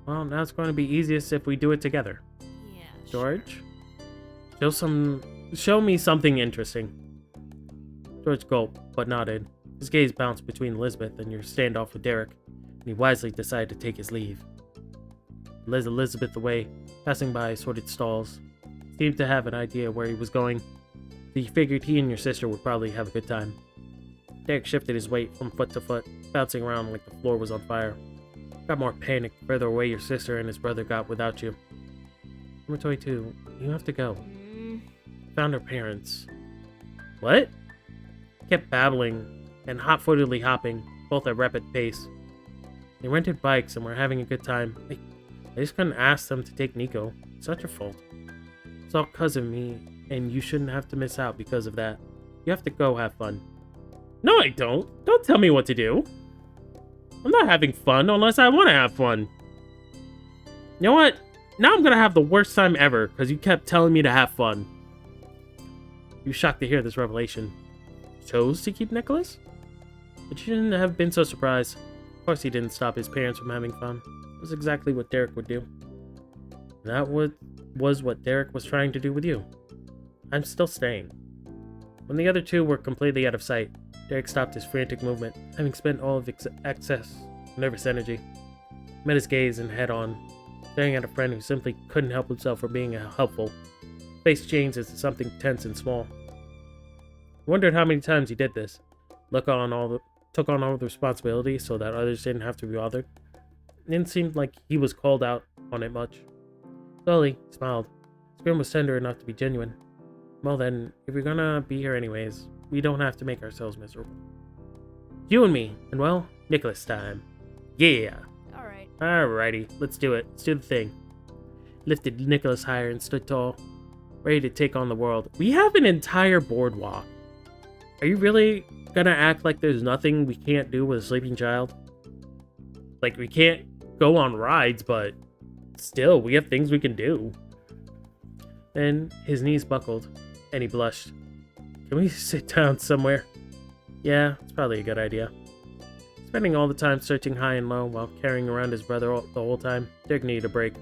Well, now it's going to be easiest if we do it together. Yeah, George? Sure. Show me something interesting. George gulped, but nodded. His gaze bounced between Elizabeth and your standoff with Derek, and he wisely decided to take his leave. He led Elizabeth away, passing by assorted stalls. He seemed to have an idea where he was going, so he figured he and your sister would probably have a good time. Derek shifted his weight from foot to foot, bouncing around like the floor was on fire. Got more panicked the further away your sister and his brother got without you. Number 22, you have to go. Found her parents. What? Kept babbling and hot-footedly hopping, both at rapid pace. They rented bikes and were having a good time. I just couldn't ask them to take Nico. It's not your fault. It's all because of me, and you shouldn't have to miss out because of that. You have to go have fun. No, I don't. Don't tell me what to do. I'm not having fun unless I want to have fun. You know what? Now I'm going to have the worst time ever because you kept telling me to have fun. You were shocked to hear this revelation. Chose to keep Nicholas? But you shouldn't have been so surprised. Of course he didn't stop his parents from having fun. It was exactly what Derek would do. And that was what Derek was trying to do with you. I'm still staying. When the other two were completely out of sight, Derek stopped his frantic movement, having spent all of his excess nervous energy. Met his gaze and head on, staring at a friend who simply couldn't help himself from being helpful. Face changed into something tense and small. He wondered how many times he did this. Took on all the responsibility so that others didn't have to be bothered. It didn't seem like he was called out on it much. Slowly, he smiled. His grin was tender enough to be genuine. Well then, if we're gonna be here anyways, we don't have to make ourselves miserable. You and me, and well, Nicholas time. Yeah. Alright. Alrighty, let's do it. Let's do the thing. Lifted Nicholas higher and stood tall, ready to take on the world. We have an entire boardwalk. Are you really gonna act like there's nothing we can't do with a sleeping child? Like, we can't go on rides, but still, we have things we can do. Then his knees buckled, and he blushed. Can we sit down somewhere? Yeah, it's probably a good idea. Spending all the time searching high and low while carrying around his brother the whole time, Derek needed a break.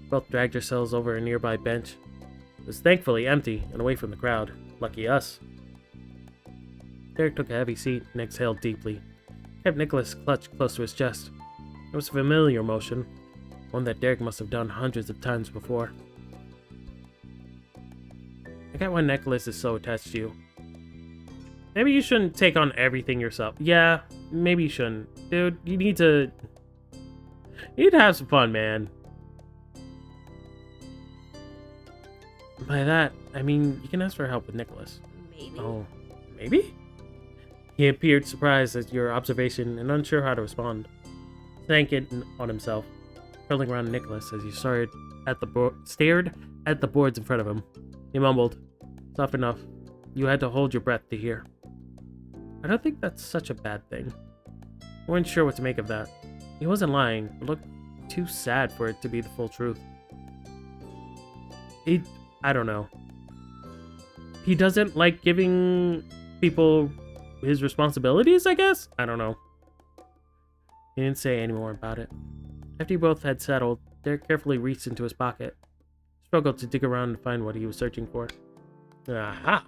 Both dragged yourselves over a nearby bench. It was thankfully empty and away from the crowd. Lucky us. Derek took a heavy seat and exhaled deeply. He kept Nicholas clutched close to his chest. It was a familiar motion, one that Derek must have done hundreds of times before. I get why Nicholas is so attached to you. Maybe you shouldn't take on everything yourself. Yeah, maybe you shouldn't. Dude, you need to have some fun, man. By that, I mean, you can ask for help with Nicholas. Maybe. Oh, maybe? He appeared surprised at your observation and unsure how to respond. Sank in on himself, curling around Nicholas as he stared at the boards in front of him. He mumbled, "Tough enough. You had to hold your breath to hear." I don't think that's such a bad thing. I wasn't sure what to make of that. He wasn't lying, but looked too sad for it to be the full truth. I don't know. He doesn't like giving people his responsibilities, I guess? I don't know. He didn't say any more about it. After you both had settled, Derek carefully reached into his pocket. Struggled to dig around to find what he was searching for. Aha!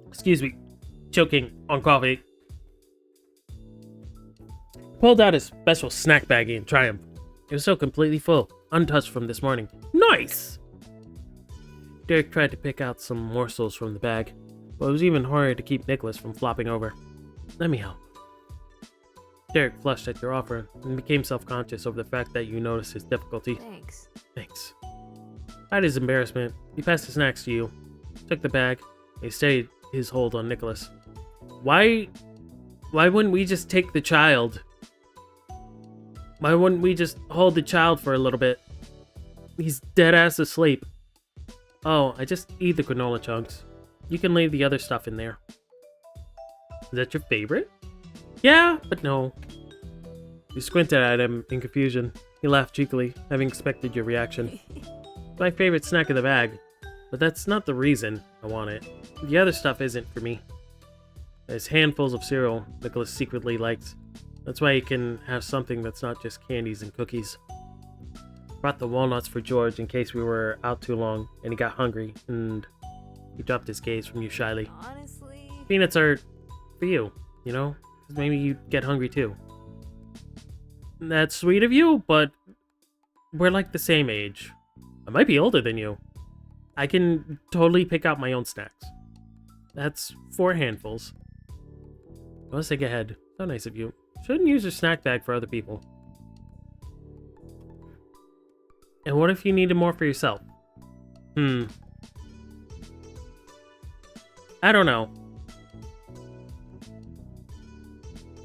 Excuse me. Choking on coffee. He pulled out his special snack baggie in triumph. It was so completely full, untouched from this morning. Nice! Derek tried to pick out some morsels from the bag, but it was even harder to keep Nicholas from flopping over. Let me help. Derek flushed at your offer and became self-conscious over the fact that you noticed his difficulty. Thanks. At his embarrassment, he passed the snacks to you, took the bag, and he steadied his hold on Nicholas. Why wouldn't we just take the child? Why wouldn't we just hold the child for a little bit? He's dead-ass asleep. Oh, I just eat the granola chunks. You can leave the other stuff in there. Is that your favorite? Yeah, but no. You squinted at him in confusion. He laughed cheekily, having expected your reaction. It's my favorite snack in the bag, but that's not the reason I want it. The other stuff isn't for me. There's handfuls of cereal Nicholas secretly likes. That's why he can have something that's not just candies and cookies. Brought the walnuts for George in case we were out too long and he got hungry, and he dropped his gaze from you shyly. Honestly, Peanuts are for you, you know? Because maybe you get hungry too. That's sweet of you, but we're like the same age. I might be older than you. I can totally pick out my own snacks. That's 4 handfuls. Let's take ahead. So nice of you. Shouldn't use your snack bag for other people. And what if you needed more for yourself? I don't know.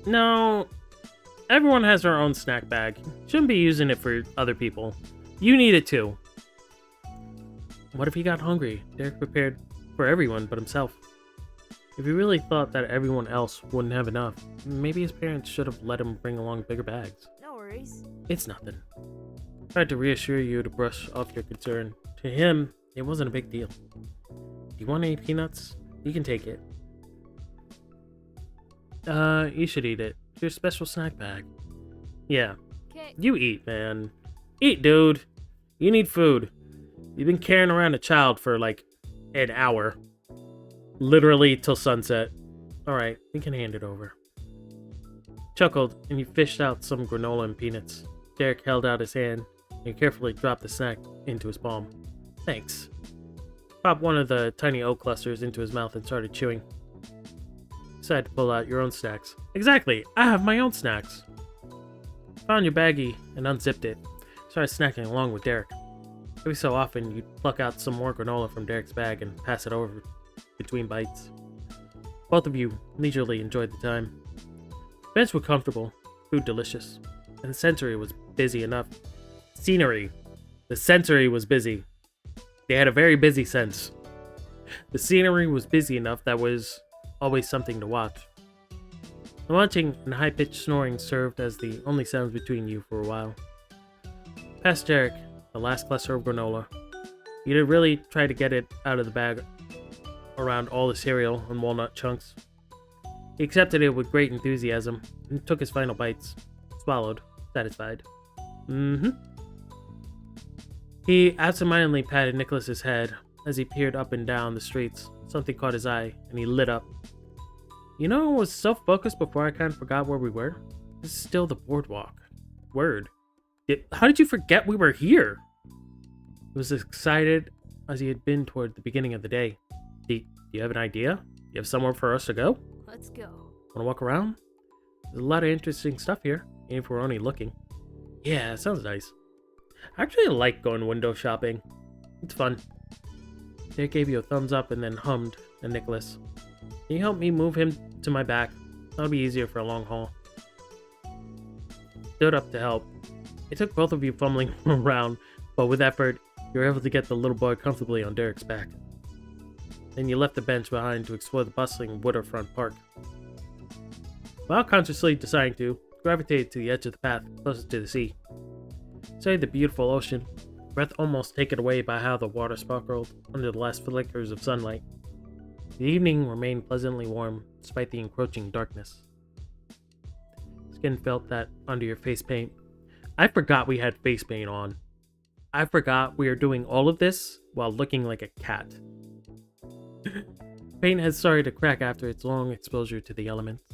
No. Everyone has their own snack bag. Shouldn't be using it for other people. You need it too. What if he got hungry? Derek prepared for everyone but himself. If he really thought that everyone else wouldn't have enough, maybe his parents should have let him bring along bigger bags. no worries. It's nothing. Tried to reassure you to brush off your concern. To him, it wasn't a big deal. Do you want any peanuts? You can take it. You should eat it. It's your special snack bag. Yeah. Okay. You eat, man. Eat, dude. You need food. You've been carrying around a child for like an hour. Literally till sunset. Alright, you can hand it over. Chuckled, and you fished out some granola and peanuts. Derek held out his hand and carefully dropped the snack into his palm. Thanks. Popped one of the tiny oat clusters into his mouth and started chewing. Decided to pull out your own snacks. Exactly, I have my own snacks. Found your baggie and unzipped it. Started snacking along with Derek. Every so often, you'd pluck out some more granola from Derek's bag and pass it over between bites. Both of you leisurely enjoyed the time. Beds were comfortable, food delicious, and the sensory was busy enough. Scenery. The sensory was busy. They had a very busy sense. The scenery was busy enough that was always something to watch. The munching and high-pitched snoring served as the only sounds between you for a while. Past Derek, the last cluster of granola. He didn't really try to get it out of the bag around all the cereal and walnut chunks. He accepted it with great enthusiasm and took his final bites. Swallowed, satisfied. He absentmindedly patted Nicholas's head as he peered up and down the streets. Something caught his eye, and he lit up. You know, I was so focused before I kind of forgot where we were. This is still the boardwalk. Word. How did you forget we were here? He was as excited as he had been toward the beginning of the day. Do you have an idea? You have somewhere for us to go? Let's go. Want to walk around? There's a lot of interesting stuff here, even if we're only looking. Yeah, it sounds nice. I actually like going window shopping. It's fun. Derek gave you a thumbs up and then hummed at Nicholas. Can you help me move him to my back? That'll be easier for a long haul. Stood up to help. It took both of you fumbling around, but with effort, you were able to get the little boy comfortably on Derek's back. Then you left the bench behind to explore the bustling waterfront park. While consciously deciding to, gravitated to the edge of the path closest to the sea. Studied the beautiful ocean, breath almost taken away by how the water sparkled under the last flickers of sunlight. The evening remained pleasantly warm, despite the encroaching darkness. Skin felt that under your face paint. I forgot we had face paint on. I forgot we were doing all of this while looking like a cat. Paint had started to crack after its long exposure to the elements.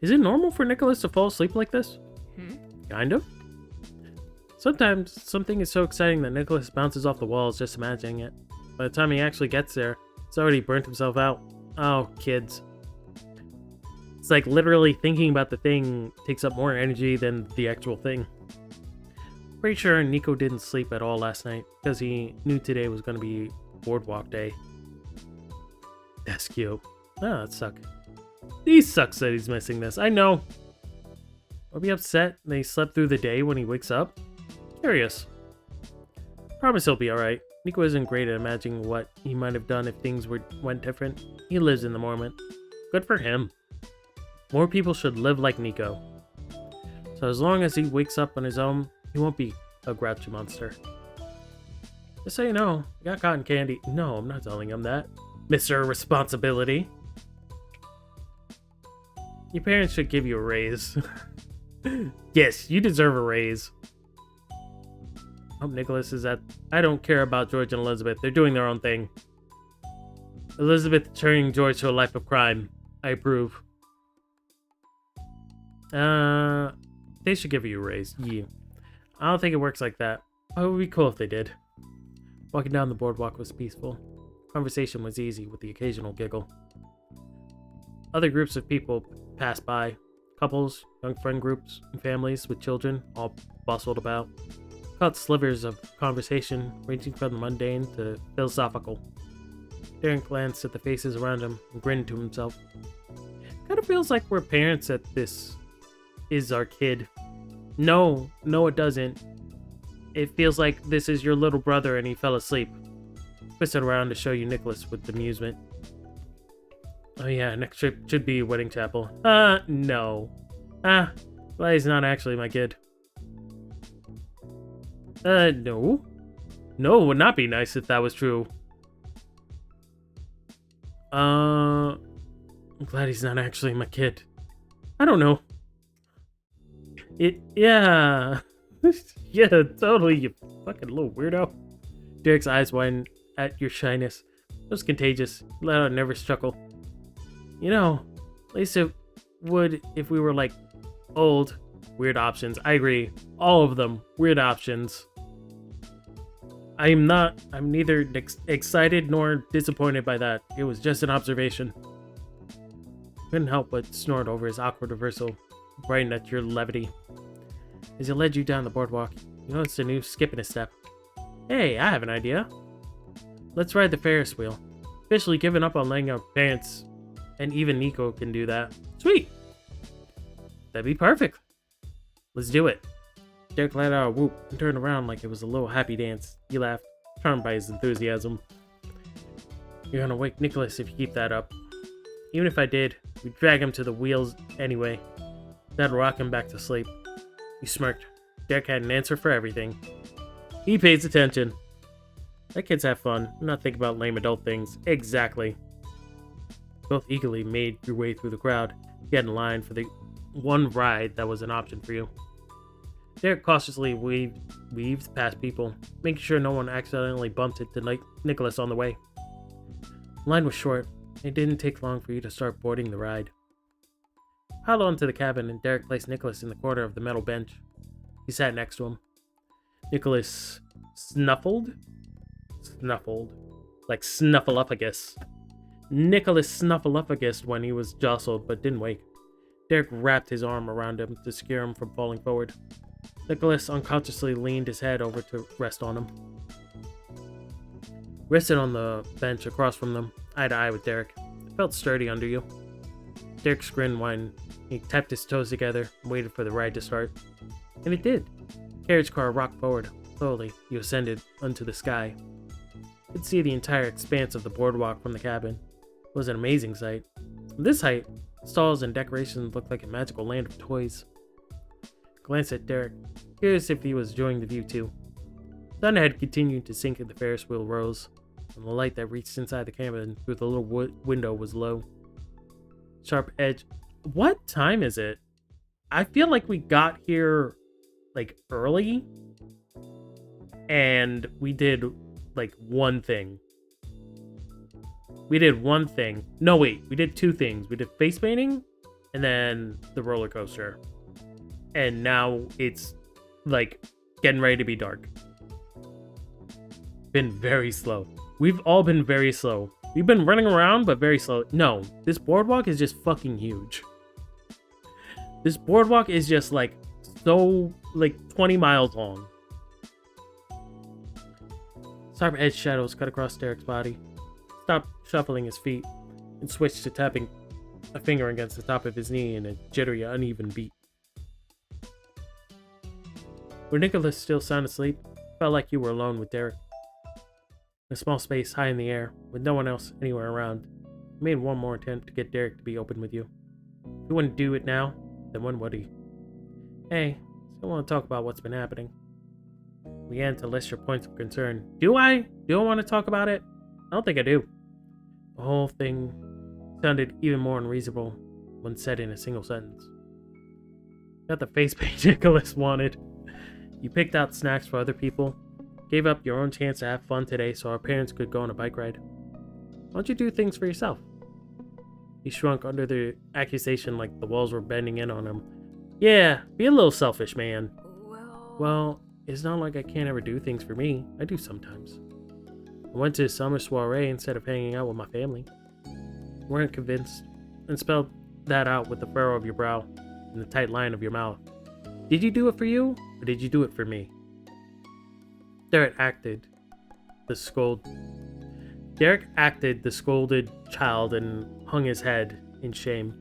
Is it normal for Nicholas to fall asleep like this? Kind of. Sometimes something is so exciting that Nicholas bounces off the walls just imagining it. By the time he actually gets there, he's already burnt himself out. Oh, kids. It's like literally thinking about the thing takes up more energy than the actual thing. Pretty sure Nico didn't sleep at all last night because he knew today was going to be boardwalk day. That's cute. Oh, that sucks. He sucks that he's missing this. I know. Or be upset that he slept through the day when he wakes up? Curious. Promise he'll be alright. Nico isn't great at imagining what he might have done if things went different. He lives in the moment. Good for him. More people should live like Nico. So as long as he wakes up on his own, he won't be a grouchy monster. Just so you know, I got cotton candy. No, I'm not telling him that. Mr. Responsibility. Your parents should give you a raise. Yes, you deserve a raise. Hope Nicholas is at... I don't care about George and Elizabeth. They're doing their own thing. Elizabeth turning George to a life of crime. I approve. They should give you a raise. Yeah. I don't think it works like that. Oh, it would be cool if they did. Walking down the boardwalk was peaceful. Conversation was easy with the occasional giggle. Other groups of people passed by. Couples, young friend groups, and families with children all bustled about. Caught slivers of conversation ranging from the mundane to philosophical. Derek glanced at the faces around him and grinned to himself. Kind of feels like we're parents at this is our kid. No, it doesn't. It feels like this is your little brother and he fell asleep. Twisted around to show you Nicholas with amusement. Oh yeah, next trip should be wedding chapel. No. Well, he's not actually my kid. No. No, it would not be nice if that was true. I'm glad he's not actually my kid. I don't know. Yeah. Yeah, totally, you fucking little weirdo. Derek's eyes widened at your shyness. It was contagious. He let out a nervous chuckle. You know, at least it would if we were like old. Weird options. I agree. All of them. Weird options. I'm neither excited nor disappointed by that. It was just an observation. Couldn't help but snort over his awkward reversal, brightened at your levity. As he led you down the boardwalk, you noticed a new skip in his step. Hey, I have an idea. Let's ride the Ferris wheel. Officially given up on laying out parents, and even Nico can do that. Sweet! That'd be perfect. Let's do it. Derek let out a whoop and turned around like it was a little happy dance. He laughed. charmed by his enthusiasm. You're gonna wake Nicholas if you keep that up. Even if I did, we'd drag him to the wheels anyway. That'd rock him back to sleep. He smirked. Derek had an answer for everything. He pays attention. Let kids have fun, not think about lame adult things. Exactly. Both eagerly made your way through the crowd, get in line for the one ride that was an option for you. Derek cautiously weaved past people, making sure no one accidentally bumped into Nicholas on the way. The line was short. It didn't take long for you to start boarding the ride. Piled onto the cabin, and Derek placed Nicholas in the corner of the metal bench. He sat next to him. Nicholas snuffled? Like Snuffleupagus. Nicholas Snuffleupagus when he was jostled, but didn't wake. Derek wrapped his arm around him to secure him from falling forward. Nicholas unconsciously leaned his head over to rest on him. Rested on the bench across from them, eye to eye with Derek. It felt sturdy under you. Derek grinned when he tapped his toes together and waited for the ride to start. And it did. The carriage car rocked forward. Slowly, you ascended unto the sky. You could see the entire expanse of the boardwalk from the cabin. It was an amazing sight. From this height, stalls and decorations looked like a magical land of toys. Glanced at Derek, curious if he was enjoying the view too. The sun had continued to sink and the Ferris wheel rose, and the light that reached inside the cabin through the little window was low. Sharp edge. What time is it? I feel like we got here, like, early, and we did, like, one thing. We did one thing. No, wait, we did two things. We did face painting, and then the roller coaster. And now it's, like, getting ready to be dark. Been very slow. We've all been very slow. We've been running around, but very slow. No, this boardwalk is just fucking huge. This boardwalk is just, like, so, like, 20 miles long. Sharp edge shadows cut across Derek's body. Stopped shuffling his feet and switched to tapping a finger against the top of his knee in a jittery, uneven beat. Where Nicholas still sound asleep, felt like you were alone with Derek. In a small space high in the air, with no one else anywhere around, you made one more attempt to get Derek to be open with you. If he wouldn't do it now, then when would he? Hey, still want to talk about what's been happening. You began to list your points of concern. Do I? Do I want to talk about it? I don't think I do. The whole thing sounded even more unreasonable when said in a single sentence. Got the face paint Nicholas wanted. You picked out snacks for other people, gave up your own chance to have fun today so our parents could go on a bike ride. Why don't you do things for yourself? He shrunk under the accusation like the walls were bending in on him. Yeah, be a little selfish, man. Well, it's not like I can't ever do things for me. I do sometimes. I went to a summer soiree instead of hanging out with my family. You weren't convinced, and spelled that out with the furrow of your brow and the tight line of your mouth. Did you do it for you, or did you do it for me? Derek acted the scolded child and hung his head in shame,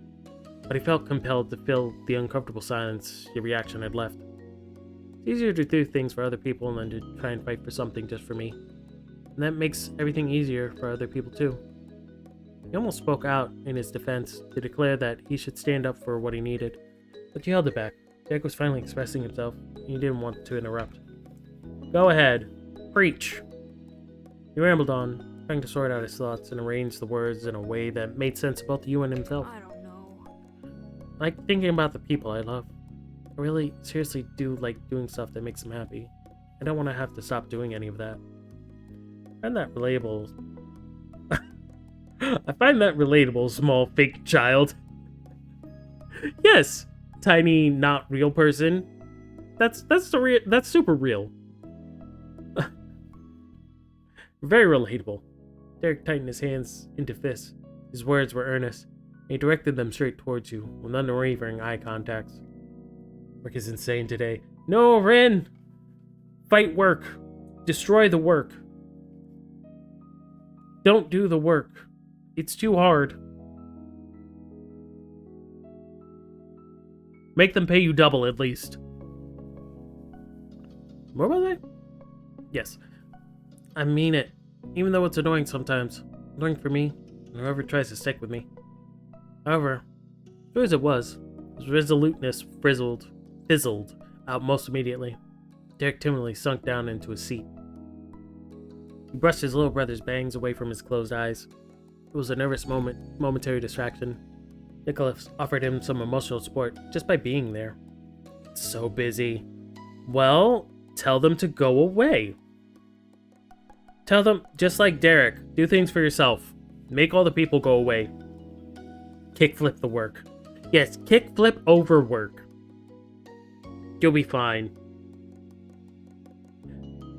but he felt compelled to fill the uncomfortable silence your reaction had left. It's easier to do things for other people than to try and fight for something just for me, and that makes everything easier for other people too. He almost spoke out in his defense to declare that he should stand up for what he needed, but you held it back. Derek was finally expressing himself, and you didn't want to interrupt. Go ahead. Preach. He rambled on, trying to sort out his thoughts and arrange the words in a way that made sense to both you and himself. I don't know. I like thinking about the people I love. I really, seriously do like doing stuff that makes them happy. I don't want to have to stop doing any of that. I find that relatable. I find that relatable, small fake child. Yes, tiny, not real person. That's super real. Very relatable. Derek tightened his hands into fists. His words were earnest, and he directed them straight towards you, with unwavering eye contact. Work is insane today. No, Ren! Fight work. Destroy the work. Don't do the work. It's too hard. Make them pay you double, at least. Where was I? Yes. I mean it. Even though it's annoying sometimes. Annoying for me, and whoever tries to stick with me. However, sure as it was, his resoluteness fizzled out most immediately. Derek timidly sunk down into his seat. He brushed his little brother's bangs away from his closed eyes. It was a nervous momentary distraction. Nicholas offered him some emotional support just by being there. So busy. Well, tell them to go away. Tell them, just like Derek, do things for yourself. Make all the people go away. Kickflip the work. Yes, kickflip over work. You'll be fine.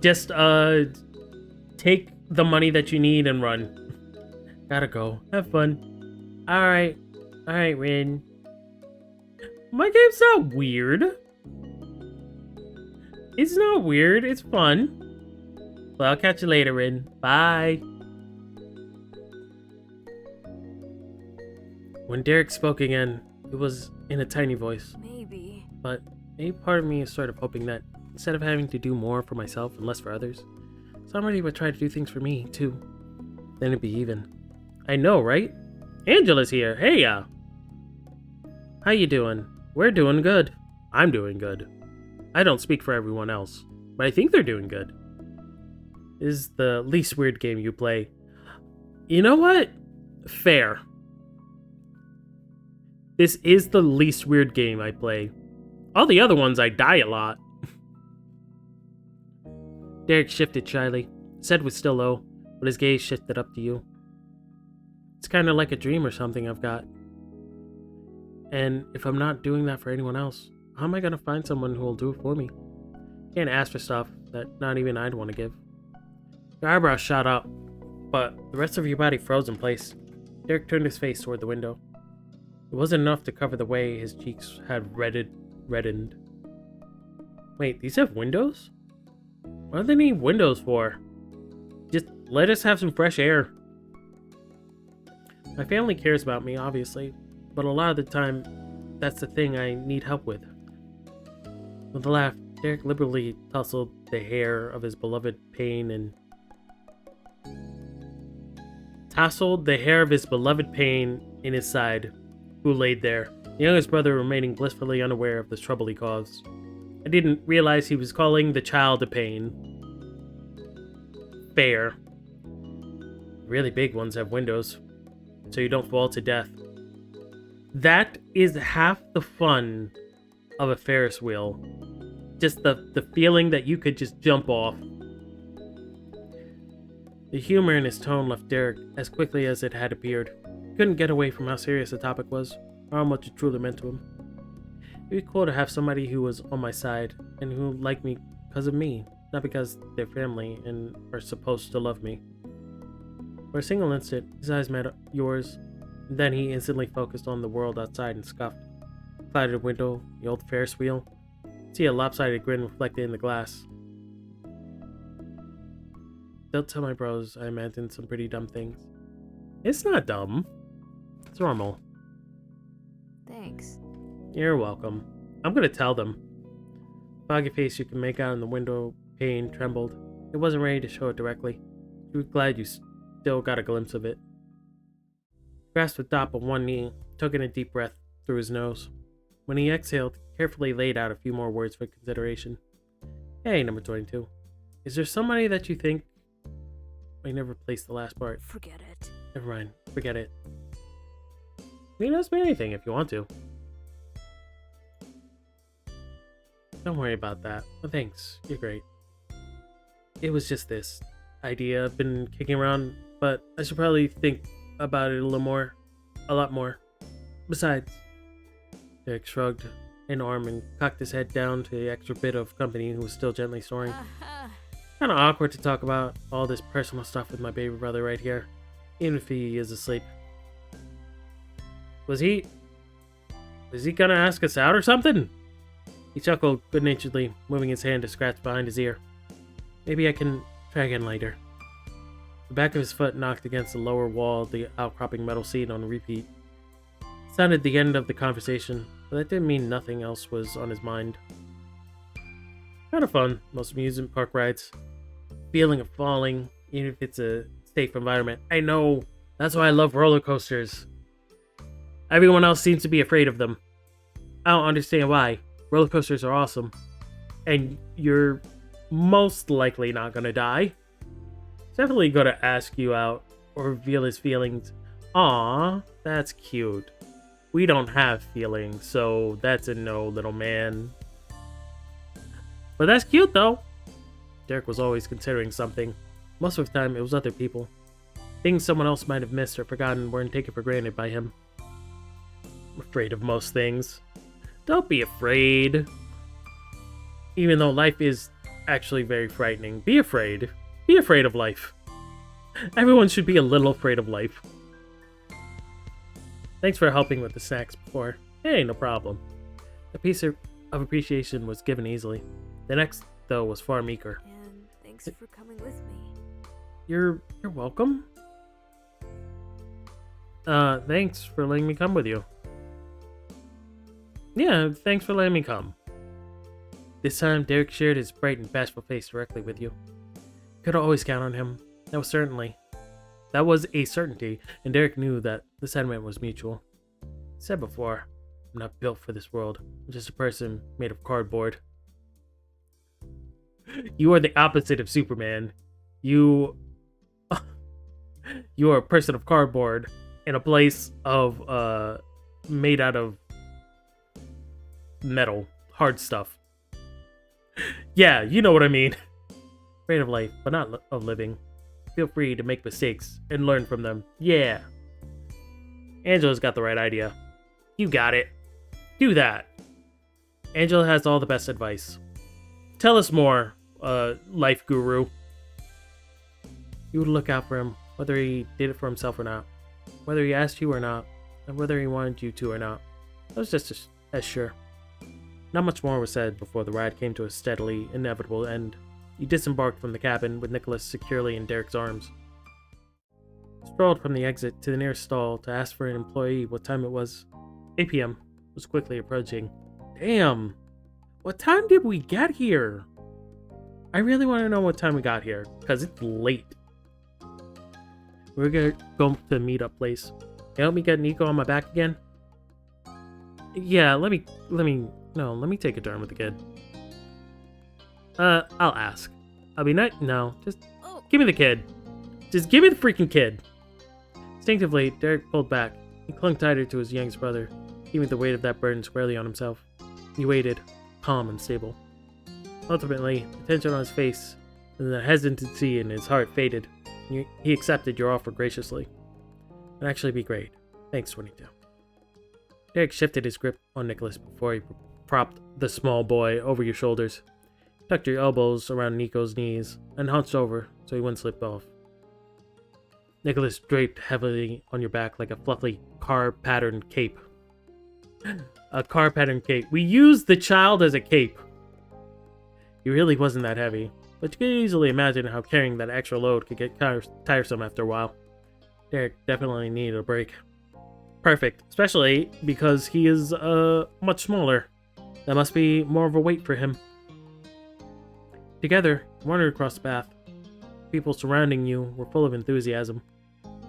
Just, take the money that you need and run. Gotta go. Have fun. Alright, Rin. My game's not weird. It's not weird, it's fun. Well, I'll catch you later, Rin. Bye. When Derek spoke again, it was in a tiny voice. Maybe. But maybe part of me is sort of hoping that instead of having to do more for myself and less for others, somebody would try to do things for me, too. Then it'd be even. I know, right? Angela's here. Hey, How you doing? We're doing good. I'm doing good. I don't speak for everyone else, but I think they're doing good. This is the least weird game you play. You know what? Fair. This is the least weird game I play. All the other ones I die a lot. Derek shifted shyly. His head was still low, but his gaze shifted up to you. It's kind of like a dream or something I've got. And if I'm not doing that for anyone else, how am I going to find someone who will do it for me? Can't ask for stuff that not even I'd want to give. Your eyebrows shot up, but the rest of your body froze in place. Derek turned his face toward the window. It wasn't enough to cover the way his cheeks had reddened. Wait, these have windows? What do they need windows for? Just let us have some fresh air. My family cares about me, obviously, but a lot of the time, that's the thing I need help with. With a laugh, Derek liberally tousled the hair of his beloved Pain in his side, who laid there, the youngest brother remaining blissfully unaware of the trouble he caused. I didn't realize he was calling the child a pain. Fair. Really big ones have windows, so you don't fall to death. That is half the fun of a Ferris wheel. Just the feeling that you could just jump off. The humor in his tone left Derek as quickly as it had appeared. He couldn't get away from how serious the topic was, or how much it truly meant to him. It'd be cool to have somebody who was on my side, and who liked me because of me, not because they're family and are supposed to love me. For a single instant, his eyes met yours, and then he instantly focused on the world outside and scoffed. Clouded window, the old Ferris wheel. See a lopsided grin reflected in the glass. Don't tell my bros I imagined some pretty dumb things. It's not dumb. It's normal. Thanks. You're welcome. I'm gonna tell them. Foggy face you can make out in the window pane trembled. It wasn't ready to show it directly. You were glad you still got a glimpse of it. He grasped the top on one knee, took in a deep breath through his nose. When he exhaled, he carefully laid out a few more words for consideration. Hey, number 22. Is there somebody that you think... I never placed the last part. Forget it. Never mind. Forget it. You can ask me anything if you want to. Don't worry about that. Well, thanks. You're great. It was just this idea I've been kicking around, but I should probably think about it a lot more. Besides, Derek shrugged an arm and cocked his head down to the extra bit of company who was still gently snoring. Kind of awkward to talk about all this personal stuff with my baby brother right here, even if he is asleep. Was he gonna ask us out or something? He chuckled good-naturedly, moving his hand to scratch behind his ear. Maybe I can try again later. The back of his foot knocked against the lower wall of the outcropping metal seat on repeat. It sounded the end of the conversation, but that didn't mean nothing else was on his mind. Kind of fun, most amusement park rides. feeling of falling, even if it's a safe environment. I know. That's why I love roller coasters. Everyone else seems to be afraid of them. I don't understand why. Roller coasters are awesome. And you're most likely not gonna die. He's definitely gonna ask you out or reveal his feelings. Aw, that's cute. We don't have feelings, so that's a no, little man. But that's cute, though. Derek was always considering something. Most of the time, it was other people. Things someone else might have missed or forgotten weren't taken for granted by him. I'm afraid of most things. Don't be afraid. Even though life is actually very frightening. Be afraid. Be afraid of life. Everyone should be a little afraid of life. Thanks for helping with the snacks before. Hey, no problem. A piece of appreciation was given easily. The next, though, was far meeker. And thanks for coming with me. You're welcome. Thanks for letting me come with you. Yeah, thanks for letting me come. This time, Derek shared his bright and bashful face directly with you. Could always count on him. That was a certainty, and Derek knew that the sentiment was mutual. I said before, I'm not built for this world. I'm just a person made of cardboard. You are the opposite of Superman. You are a person of cardboard in a place of made out of metal, hard stuff. Yeah, you know what I mean. Afraid of life, but not of living. Feel free to make mistakes and learn from them. Yeah. Angela's got the right idea. You got it. Do that. Angela has all the best advice. Tell us more, life guru. You would look out for him, whether he did it for himself or not. Whether he asked you or not, and whether he wanted you to or not. I was just as sure. Not much more was said before the ride came to a steadily inevitable end. You disembarked from the cabin with Nicholas securely in Derek's arms. Strolled from the exit to the nearest stall to ask for an employee what time it was. 8 p.m. was quickly approaching. Damn! What time did we get here? I really want to know what time we got here, because it's late. We're gonna go to the meetup place. Can you help me get Nico on my back again? Yeah, let me take a turn with the kid. I'll ask. I'll be nice. No, just give me the kid. Just give me the freaking kid. Instinctively, Derek pulled back. He clung tighter to his youngest brother, keeping the weight of that burden squarely on himself. He waited, calm and stable. Ultimately, the tension on his face and the hesitancy in his heart faded. He accepted your offer graciously. It'd actually be great. Thanks, 22. Derek shifted his grip on Nicholas before he propped the small boy over your shoulders. Tucked your elbows around Nico's knees and hunched over so he wouldn't slip off. Nicholas draped heavily on your back like a fluffy car-patterned cape. A car-patterned cape. We used the child as a cape. He really wasn't that heavy, but you could easily imagine how carrying that extra load could get tiresome after a while. Derek definitely needed a break. Perfect, especially because he is much smaller. That must be more of a weight for him. Together, you wandered across the path. People surrounding you were full of enthusiasm,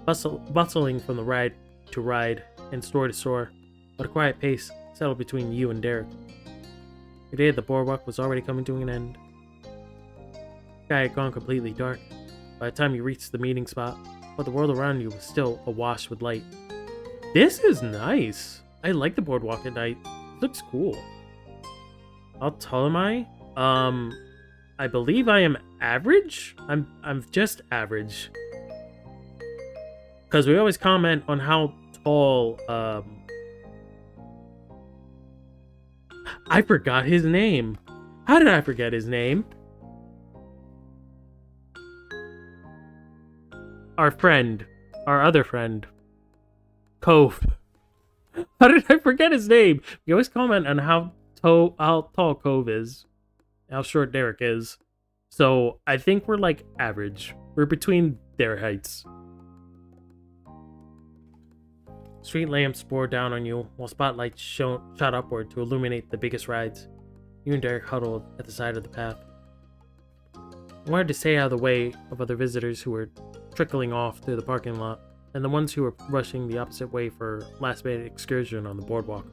bustling from the ride to ride and store to store, but a quiet pace settled between you and Derek. Your day at the boardwalk was already coming to an end. The sky had gone completely dark by the time you reached the meeting spot, but the world around you was still awash with light. This is nice. I like the boardwalk at night. It looks cool. How tall am I? I believe I am average? I'm just average. Because we always comment on how tall, I forgot his name. How did I forget his name? Our friend. Our other friend. Cove. How did I forget his name? We always comment on how tall Cove is. How short Derek is. So I think we're like average. We're between their heights. Street lamps bore down on you while spotlights shot upward to illuminate the biggest rides. You and Derek huddled at the side of the path. I wanted to stay out of the way of other visitors who were trickling off through the parking lot, and the ones who were rushing the opposite way for last-minute excursion on the boardwalk.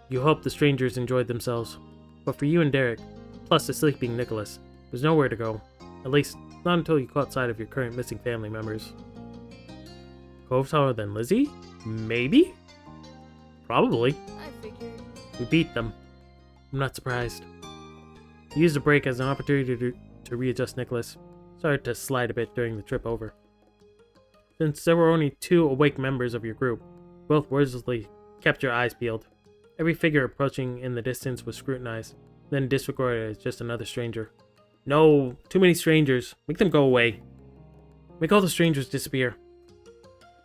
You hoped the strangers enjoyed themselves, but for you and Derek, plus the sleeping Nicholas, there's nowhere to go. At least, not until you caught sight of your current missing family members. Cove taller than Lizzie? Maybe? Probably. I figured. We beat them. I'm not surprised. You used the break as an opportunity to readjust Nicholas. Started to slide a bit during the trip over. Since there were only 2 awake members of your group, both wordlessly kept your eyes peeled. Every figure approaching in the distance was scrutinized, then disregarded as just another stranger. No, too many strangers. Make them go away. Make all the strangers disappear.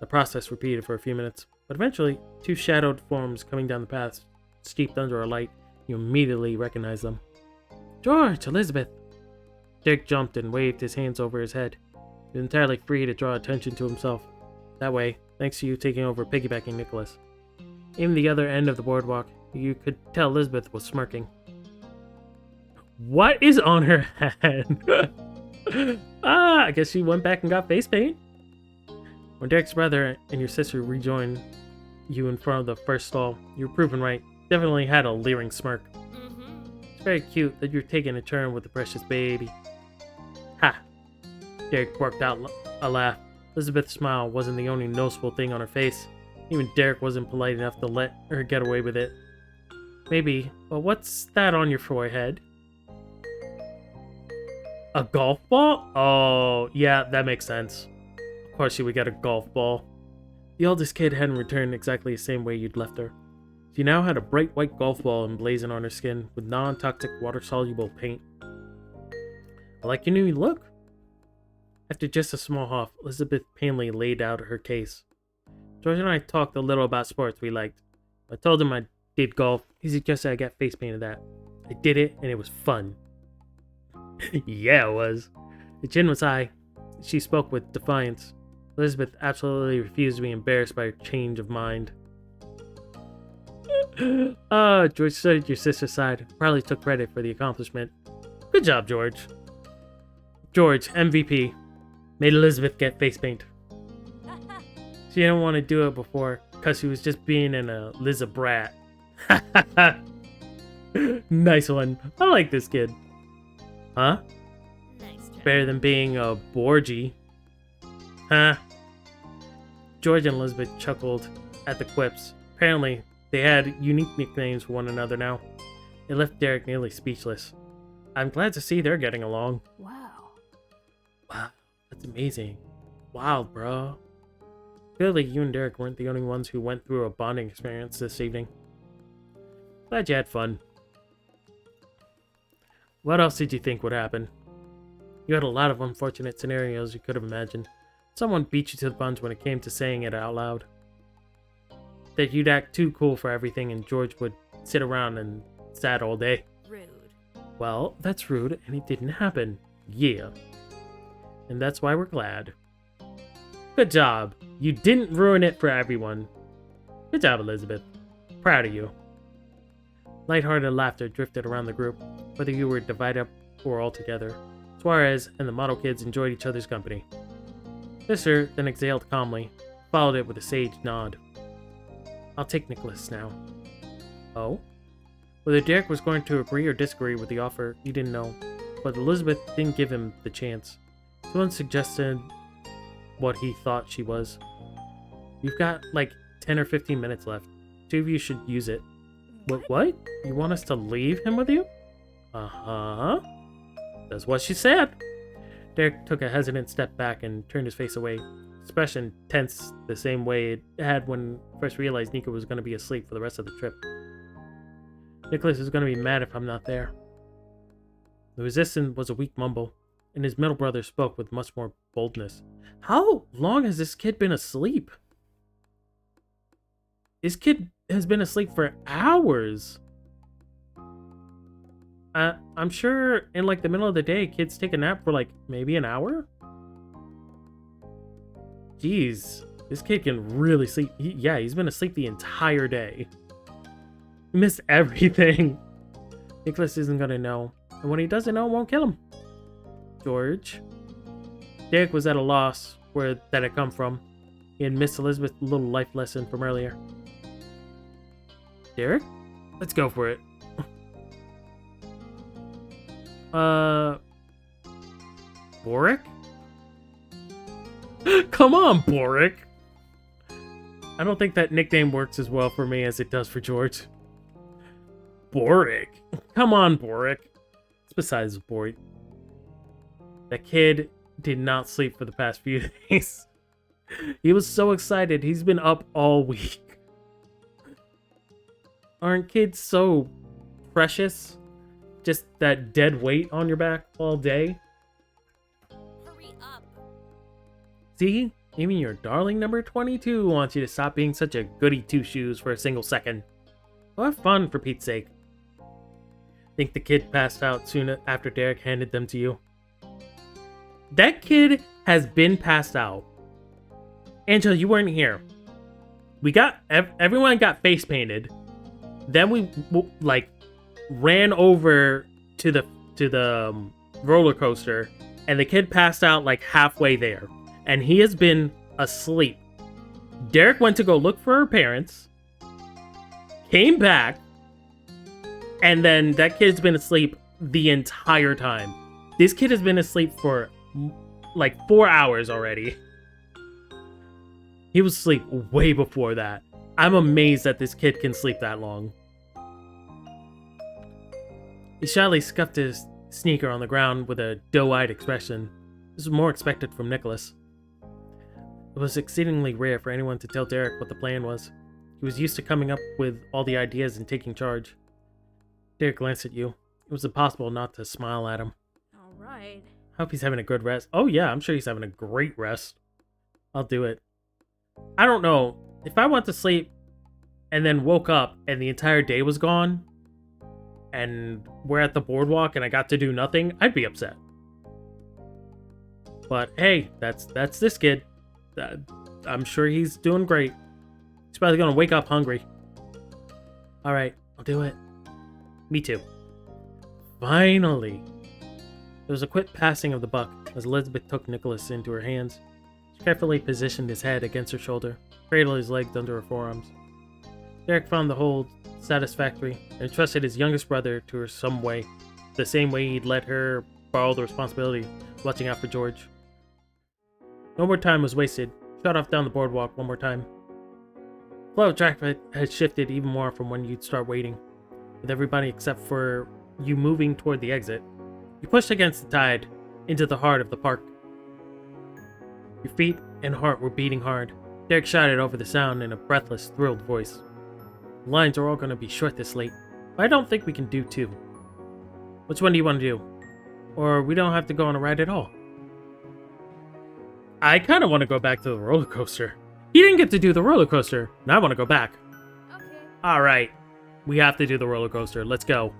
The process repeated for a few minutes, but eventually, 2 shadowed forms coming down the path, steeped under a light. You immediately recognized them. George, Elizabeth! Dick jumped and waved his hands over his head. He was entirely free to draw attention to himself. That way, thanks to you taking over piggybacking Nicholas. Even the other end of the boardwalk, you could tell Elizabeth was smirking. What is on her head? I guess she went back and got face paint. When Derek's brother and your sister rejoined you in front of the first stall, you were proven right. Definitely had a leering smirk. It's very cute that you're taking a turn with the precious baby. Ha! Derek worked out a laugh. Elizabeth's smile wasn't the only noticeable thing on her face. Even Derek wasn't polite enough to let her get away with it. Maybe, but what's that on your forehead? A golf ball? Oh, yeah, that makes sense. Of course she would get a golf ball. The oldest kid hadn't returned exactly the same way you'd left her. She now had a bright white golf ball emblazoned on her skin with non-toxic water-soluble paint. I like your new look. After just a small huff, Elizabeth painfully laid out her case. George and I talked a little about sports we liked. I told him I did golf. He suggested I get face painted that. I did it, and it was fun. Yeah, it was. The chin was high. She spoke with defiance. Elizabeth absolutely refused to be embarrassed by her change of mind. George stood at your sister's side. Probably took credit for the accomplishment. Good job, George. George, MVP. Made Elizabeth get face paint. She didn't want to do it before, because she was just being an Liza brat. Nice one. I like this kid. Huh? Nice try. Better than being a Borgie. Huh? George and Elizabeth chuckled at the quips. Apparently, they had unique nicknames for one another now. It left Derek nearly speechless. I'm glad to see they're getting along. Wow. Wow, that's amazing. Wow, bro. Clearly, you and Derek weren't the only ones who went through a bonding experience this evening. Glad you had fun. What else did you think would happen? You had a lot of unfortunate scenarios you could have imagined. Someone beat you to the punch when it came to saying it out loud. That you'd act too cool for everything and George would sit around and sad all day. Rude. Well, that's rude and it didn't happen. Yeah. And that's why we're glad. Good job. You didn't ruin it for everyone. Good job, Elizabeth. Proud of you. Lighthearted laughter drifted around the group, whether you were divided up or all together. Suarez and the model kids enjoyed each other's company. Sister then exhaled calmly, followed it with a sage nod. I'll take Nicholas now. Oh? Whether Derek was going to agree or disagree with the offer, you didn't know, but Elizabeth didn't give him the chance. Someone suggested what he thought she was. You've got like 10 or 15 minutes left. 2 of you should use it. What? You want us to leave him with you? Uh-huh. That's what she said. Derek took a hesitant step back and turned his face away. Expression tense the same way it had when first realized Nico was going to be asleep for the rest of the trip. Nicholas is going to be mad if I'm not there. The resistance was a weak mumble, and his middle brother spoke with much more boldness. How long has this kid been asleep? This kid has been asleep for hours. I'm sure in like the middle of the day, kids take a nap for like maybe an hour. Jeez, this kid can really sleep. He's been asleep the entire day. He missed everything. Nicholas isn't gonna know. And when he doesn't know, it won't kill him. George. Derek was at a loss where that had come from. He had missed Elizabeth's little life lesson from earlier. Derek? Let's go for it. Boric? Come on, Boric! I don't think that nickname works as well for me as it does for George. Boric? Come on, Boric. It's besides the point. That kid did not sleep for the past few days. He was so excited. He's been up all week. Aren't kids so precious? Just that dead weight on your back all day? Hurry up. See? Even your darling number 22 wants you to stop being such a goody two-shoes for a single second. Well, have fun, for Pete's sake. Think the kid passed out soon after Derek handed them to you? That kid has been passed out. Angela, you weren't here. Everyone got face painted. Then we ran over to the roller coaster, and the kid passed out like halfway there, and he has been asleep. Derek went to go look for her parents, came back, and then that kid's been asleep the entire time. This kid has been asleep for like 4 hours already. He was asleep way before that. I'm amazed that this kid can sleep that long. He shyly scuffed his sneaker on the ground with a doe-eyed expression. This was more expected from Nicholas. It was exceedingly rare for anyone to tell Derek what the plan was. He was used to coming up with all the ideas and taking charge. Derek glanced at you. It was impossible not to smile at him. All right. I hope he's having a good rest. Oh yeah, I'm sure he's having a great rest. I'll do it. I don't know. If I went to sleep and then woke up and the entire day was gone and we're at the boardwalk and I got to do nothing, I'd be upset. But hey, that's this kid. I'm sure he's doing great. He's probably gonna wake up hungry. Alright, I'll do it. Me too. Finally. There was a quick passing of the buck as Elizabeth took Nicholas into her hands. She carefully positioned his head against her shoulder, cradled his legs under her forearms. Derek found the hold satisfactory and entrusted his youngest brother to her the same way he'd let her borrow the responsibility of watching out for George. No more time was wasted. Shot off down the boardwalk one more time. The flow of traffic had shifted even more from when you'd start waiting, with everybody except for you moving toward the exit. You pushed against the tide into the heart of the park. Your feet and heart were beating hard. Derek shouted over the sound in a breathless, thrilled voice. The lines are all going to be short this late, but I don't think we can do two. Which one do you want to do? Or we don't have to go on a ride at all. I kind of want to go back to the roller coaster. He didn't get to do the roller coaster, and I want to go back. Okay. Alright, we have to do the roller coaster. Let's go.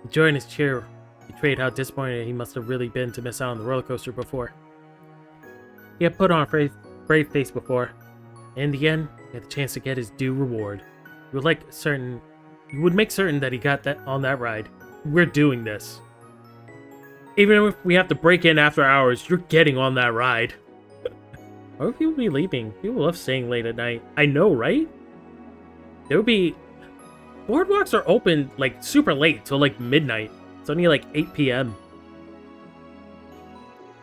The joy in his cheer betrayed how disappointed he must have really been to miss out on the roller coaster before. He had put on a brave face before. In the end, he had the chance to get his due reward. You would make certain that he got that on that ride. We're doing this. Even if we have to break in after hours, you're getting on that ride. Why would people be leaving? People love staying late at night. I know, right? There would be... Boardwalks are open, like, super late, till, like, midnight. It's only, like, 8 p.m.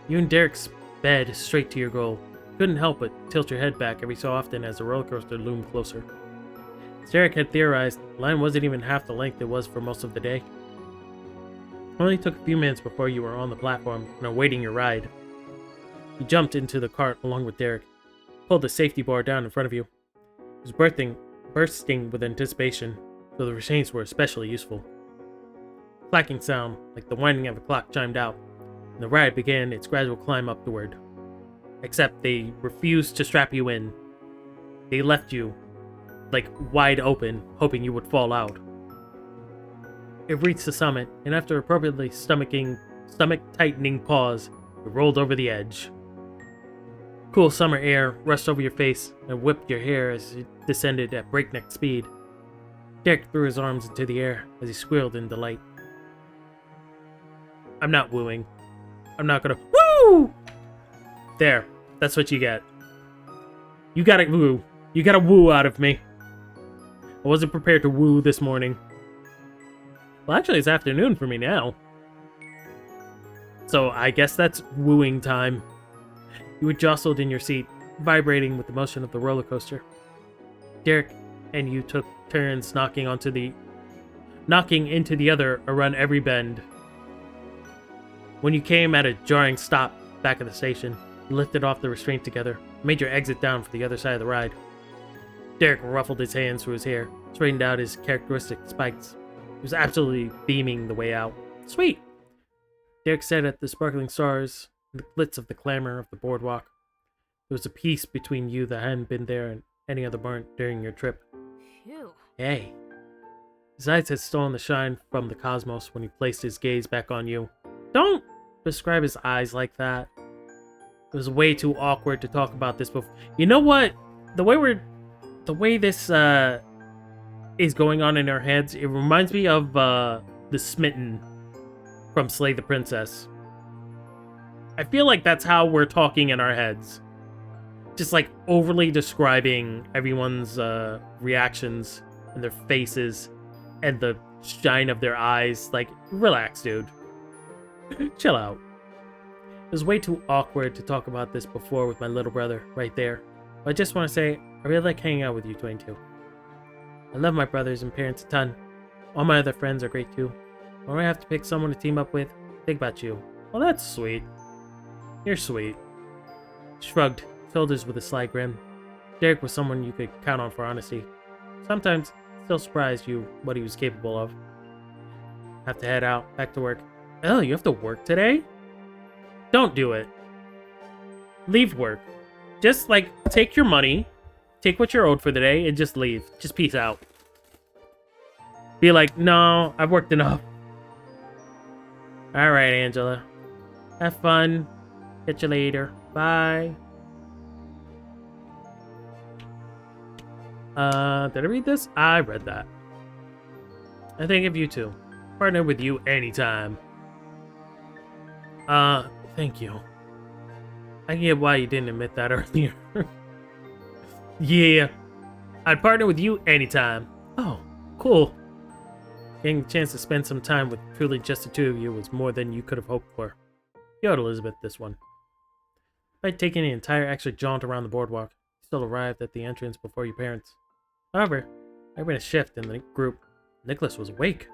You and Derek sped straight to your goal. Couldn't help but tilt your head back every so often as the roller coaster loomed closer. As Derek had theorized, the line wasn't even half the length it was for most of the day. It only took a few minutes before you were on the platform and awaiting your ride. You jumped into the cart along with Derek, pulled the safety bar down in front of you. It was bursting with anticipation, so the restraints were especially useful. A clacking sound, like the winding of a clock, chimed out, and the ride began its gradual climb upward. Except they refused to strap you in. They left you, like, wide open, hoping you would fall out. It reached the summit, and after appropriately stomach-tightening pause, it rolled over the edge. Cool summer air rushed over your face and whipped your hair as it descended at breakneck speed. Derek threw his arms into the air as he squealed in delight. I'm not wooing. I'm not gonna woo! There. That's what you get. You gotta woo. You gotta woo out of me. I wasn't prepared to woo this morning. Well, actually, it's afternoon for me now. So I guess that's wooing time. You were jostled in your seat, vibrating with the motion of the roller coaster. Derek and you took turns knocking into the other around every bend. When you came at a jarring stop back at the station, you lifted off the restraint together, made your exit down for the other side of the ride. Derek ruffled his hands through his hair, straightened out his characteristic spikes. He was absolutely beaming the way out. Sweet! Derek stared at the sparkling stars and the glitz of the clamor of the boardwalk. There was a peace between you that hadn't been there in any other moment during your trip. Phew. Hey. His eyes had stolen the shine from the cosmos when he placed his gaze back on you. Don't describe his eyes like that. It was way too awkward to talk about this before. You know what? The way this is going on in our heads, it reminds me of the Smitten from Slay the Princess. I feel like that's how we're talking in our heads. Just like overly describing everyone's reactions and their faces and the shine of their eyes. Like, relax, dude. Chill out. It was way too awkward to talk about this before with my little brother right there. But I just want to say, I really like hanging out with you 22. I love my brothers and parents a ton. All my other friends are great too. When I have to pick someone to team up with, think about you. Well, that's sweet. You're sweet. Shrugged, shoulders with a sly grin. Derek was someone you could count on for honesty. Sometimes, it still surprised you what he was capable of. Have to head out, back to work. Oh, you have to work today? Don't do it. Leave work. Just, like, take your money, take what you're owed for the day, and just leave. Just peace out. Be like, no, I've worked enough. Alright, Angela. Have fun. Catch you later. Bye. Did I read this? I read that. I think of you too. Partner with you anytime. Thank you. I can get why you didn't admit that earlier. Yeah. I'd partner with you anytime. Oh, cool. Getting a chance to spend some time with truly just the two of you was more than you could have hoped for. You owed Elizabeth this one. Despite taking the entire extra jaunt around the boardwalk, you still arrived at the entrance before your parents. However, there had been a shift in the group. Nicholas was awake.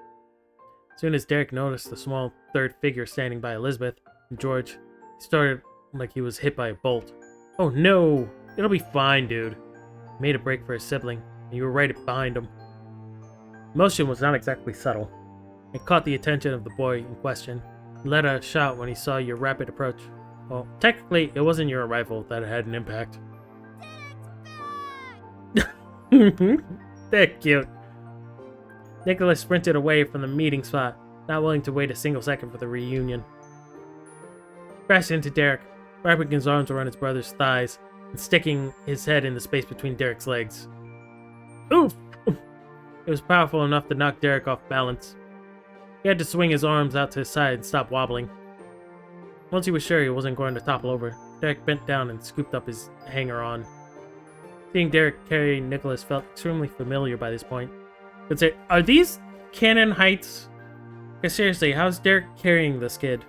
As soon as Derek noticed the small third figure standing by Elizabeth and George, he started like he was hit by a bolt. Oh no! It'll be fine, dude. He made a break for his sibling, and you were right behind him. Motion was not exactly subtle. It caught the attention of the boy in question. He let out a shout when he saw your rapid approach. Well, technically, it wasn't your arrival that had an impact. They're cute. Nicholas sprinted away from the meeting spot, not willing to wait a single second for the reunion. Crashed into Derek, wrapping his arms around his brother's thighs and sticking his head in the space between Derek's legs. Oof! It was powerful enough to knock Derek off balance. He had to swing his arms out to his side and stop wobbling. Once he was sure he wasn't going to topple over, Derek bent down and scooped up his hanger-on. Seeing Derek carry Nicholas felt extremely familiar by this point. Are these canon heights? Because seriously, how's Derek carrying this kid?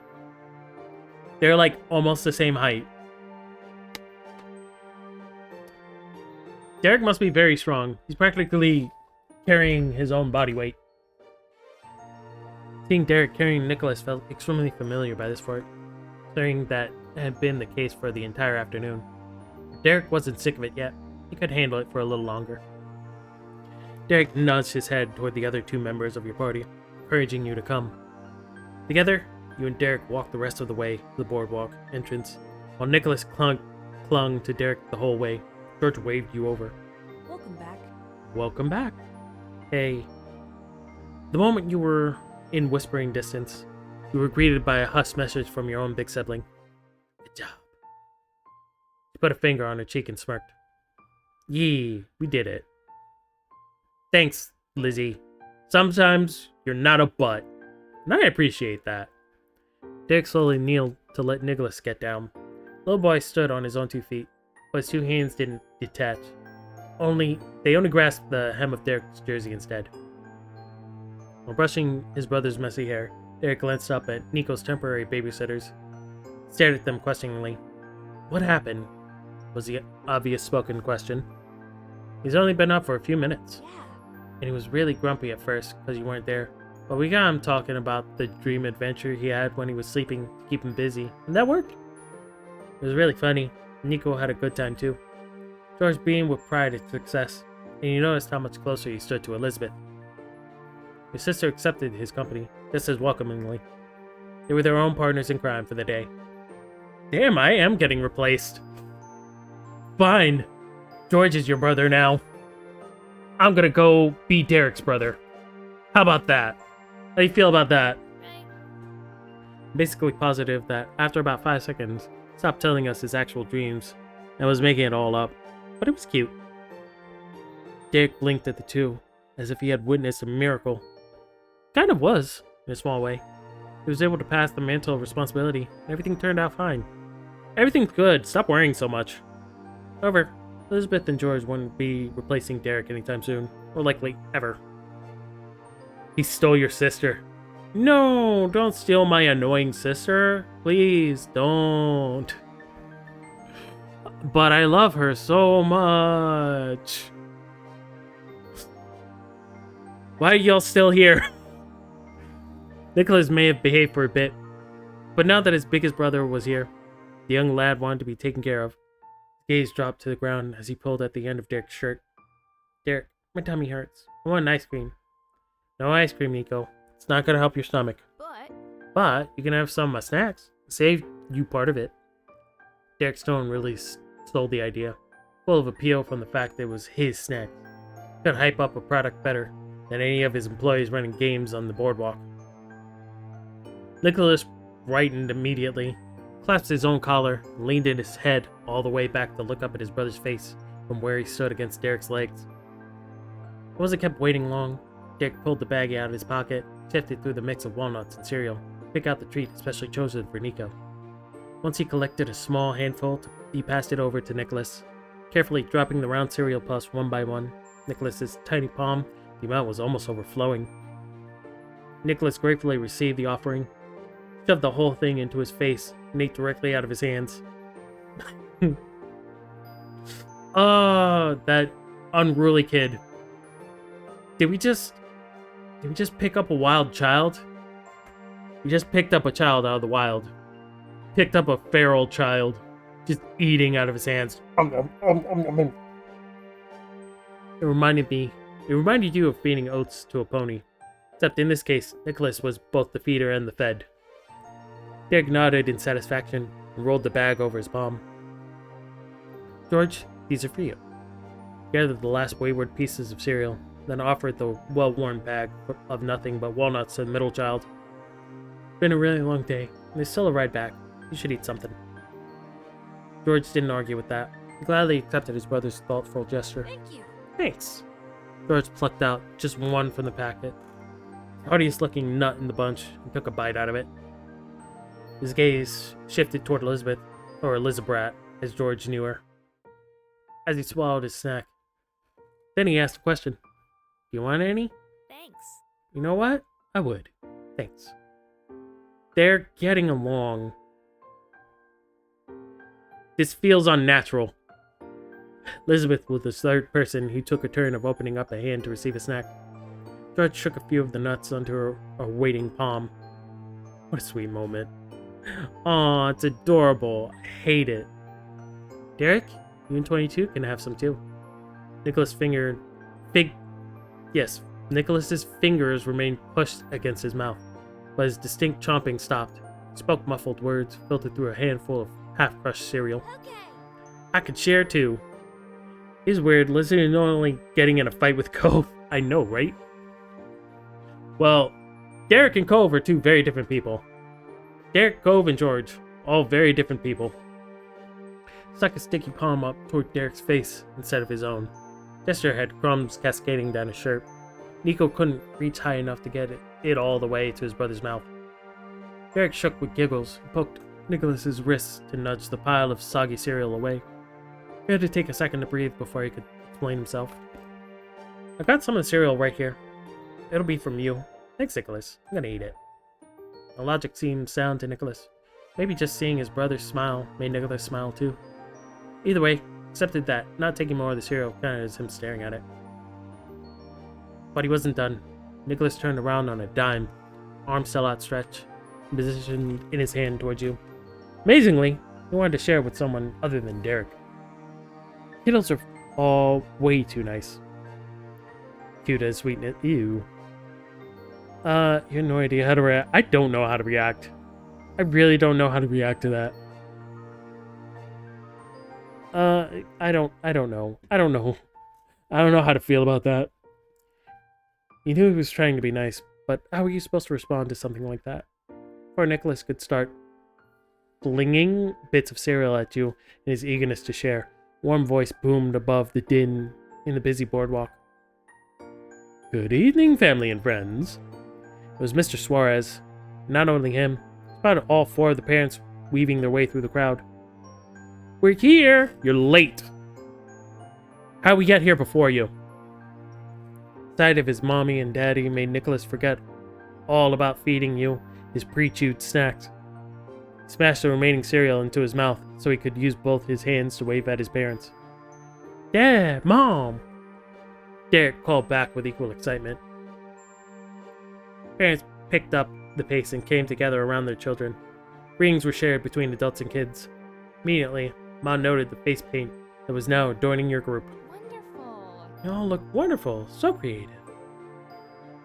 They're like almost the same height. Derek must be very strong. He's practically carrying his own body weight. Seeing Derek carrying Nicholas felt extremely familiar by this point, considering that had been the case for the entire afternoon. Derek wasn't sick of it yet. He could handle it for a little longer. Derek nudged his head toward the other two members of your party, encouraging you to come. Together, you and Derek walked the rest of the way to the boardwalk entrance, while Nicholas clung to Derek the whole way. George waved you over. Welcome back. Welcome back. Hey. The moment you were in whispering distance, you were greeted by a hushed message from your own big sibling. Good job. She put a finger on her cheek and smirked. Yee, we did it. Thanks, Lizzie. Sometimes you're not a butt, and I appreciate that. Derek slowly kneeled to let Nicholas get down. The little boy stood on his own 2 feet, but his 2 hands didn't detach. They only grasped the hem of Derek's jersey instead. While brushing his brother's messy hair, Derek glanced up at Nico's temporary babysitters, stared at them questioningly. What happened? Was the obvious spoken question. He's only been up for a few minutes. Yeah. And he was really grumpy at first because you weren't there. But we got him talking about the dream adventure he had when he was sleeping to keep him busy, and that worked. It was really funny. Nico had a good time too. George beamed with pride at success, and you noticed how much closer he stood to Elizabeth. His sister accepted his company just as welcomingly. They were their own partners in crime for the day. Damn, I am getting replaced. Fine. George is your brother now. I'm gonna go be Derek's brother. How about that? How do you feel about that? Right. Basically positive that after about 5 seconds, he stopped telling us his actual dreams and was making it all up. But it was cute. Derek blinked at the two, as if he had witnessed a miracle. Kind of was, in a small way. He was able to pass the mantle of responsibility, and everything turned out fine. Everything's good, stop worrying so much. However, Elizabeth and George wouldn't be replacing Derek anytime soon, or likely ever. He stole your sister. No, don't steal my annoying sister. Please don't. But I love her so much. Why are y'all still here? Nicholas may have behaved for a bit, but now that his biggest brother was here, the young lad wanted to be taken care of. His gaze dropped to the ground as he pulled at the end of Derek's shirt. Derek, my tummy hurts. I want an ice cream. No ice cream, Nico. It's not gonna help your stomach. But you can have some of my snacks. Save you part of it. Derek's tone really stole the idea, full of appeal from the fact that it was his snack. Could hype up a product better than any of his employees running games on the boardwalk. Nicholas brightened immediately, clasped his own collar, and leaned in his head all the way back to look up at his brother's face from where he stood against Derek's legs. He wasn't kept waiting long. Derek pulled the baggie out of his pocket, sifted through the mix of walnuts and cereal, to pick out the treat especially chosen for Nico. Once he collected a small handful, he passed it over to Nicholas, carefully dropping the round cereal puffs one by one. Nicholas's tiny palm, the amount was almost overflowing. Nicholas gratefully received the offering, shoved the whole thing into his face, and ate directly out of his hands. Oh, that unruly kid. Did we just pick up a wild child? We just picked up a child out of the wild. Picked up a feral child, just eating out of his hands. It reminded you of feeding oats to a pony. Except in this case, Nicholas was both the feeder and the fed. Derek nodded in satisfaction and rolled the bag over his palm. George, these are for you. He gathered the last wayward pieces of cereal, then offered the well-worn bag of nothing but walnuts to the middle child. It's been a really long day, and there's still a ride back. You should eat something. George didn't argue with that. He gladly accepted his brother's thoughtful gesture. Thank you. Thanks. George plucked out just one from the packet, the hardiest-looking nut in the bunch, and took a bite out of it. His gaze shifted toward Elizabeth, or Elizabeth, as George knew her, as he swallowed his snack. Then he asked a question. Do you want any? Thanks. You know what? I would. Thanks. They're getting along. This feels unnatural. Elizabeth was the third person who took a turn of opening up a hand to receive a snack. George shook a few of the nuts onto her waiting palm. What a sweet moment. Aw, it's adorable. I hate it. Derek, you and 22 can have some too. Nicholas's fingers remained pushed against his mouth, but his distinct chomping stopped. He spoke muffled words, filtered through a handful of half-crushed cereal. Okay. I could share too. It's weird listening to only getting in a fight with Cove. I know, right? Well, Derek and Cove are two very different people. Derek, Cove, and George, all very different people. Stuck a sticky palm up toward Derek's face instead of his own. Gesture had crumbs cascading down his shirt. Nico couldn't reach high enough to get it all the way to his brother's mouth. Derek shook with giggles and poked Nicholas's wrist to nudge the pile of soggy cereal away. He had to take a second to breathe before he could explain himself. I've got some of the cereal right here. It'll be from you. Thanks, Nicholas. I'm gonna eat it. The logic seemed sound to Nicholas. Maybe just seeing his brother smile made Nicholas smile too. Either way, accepted that not taking more of the cereal counted as him staring at it. But he wasn't done. Nicholas turned around on a dime, arm still outstretched, and positioned in his hand towards you. Amazingly, he wanted to share with someone other than Derek. Kiddos are all way too nice. Cute as sweetness. Ew. You have no idea how to react. I don't know how to react. I really don't know how to react to that. I don't know. I don't know how to feel about that. You knew he was trying to be nice, but how were you supposed to respond to something like that? Before Nicholas could start flinging bits of cereal at you in his eagerness to share, a warm voice boomed above the din in the busy boardwalk. Good evening, family and friends. It was Mr. Suarez. Not only him, about all four of the parents weaving their way through the crowd. We're here! You're late! How'd we get here before you? The sight of his mommy and daddy made Nicholas forget all about feeding you his pre-chewed snacks. He smashed the remaining cereal into his mouth so he could use both his hands to wave at his parents. Dad! Mom! Derek called back with equal excitement. Parents picked up the pace and came together around their children. Greetings were shared between adults and kids. Immediately, Mom noted the face paint that was now adorning your group. Wonderful. You all look wonderful, so creative.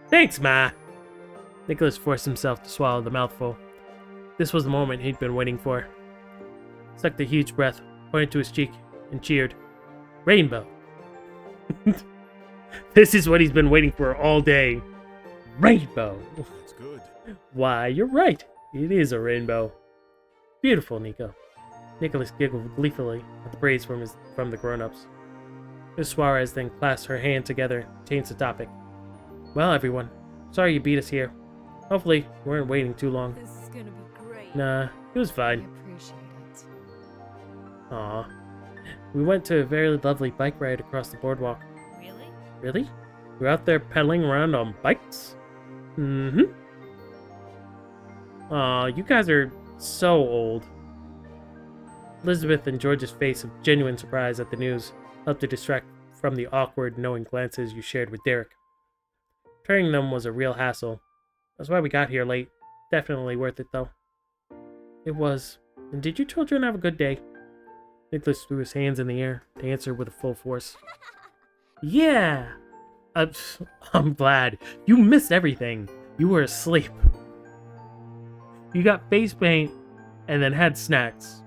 Thanks, Ma! Nicholas forced himself to swallow the mouthful. This was the moment he'd been waiting for. He sucked a huge breath, pointed to his cheek, and cheered. Rainbow! This is what he's been waiting for all day. Rainbow! That's good. Why, you're right. It is a rainbow. Beautiful, Nico. Nicholas giggled gleefully at the praise from the grown-ups. Miss Suarez then clasped her hand together and changed the topic. Well, everyone, sorry you beat us here. Hopefully, you weren't waiting too long. This is gonna be great. Nah, it was I fine. appreciate it. Aw. We went to a very lovely bike ride across the boardwalk. Really? Really? We're out there pedaling around on bikes? Mm-hmm. Aw, you guys are so old. Elizabeth and George's face of genuine surprise at the news helped to distract from the awkward, knowing glances you shared with Derek. Turning them was a real hassle. That's why we got here late. Definitely worth it, though. It was. And did you children have a good day? Nicholas threw his hands in the air to answer with a full force. Yeah! I'm glad. You missed everything. You were asleep. You got face paint and then had snacks.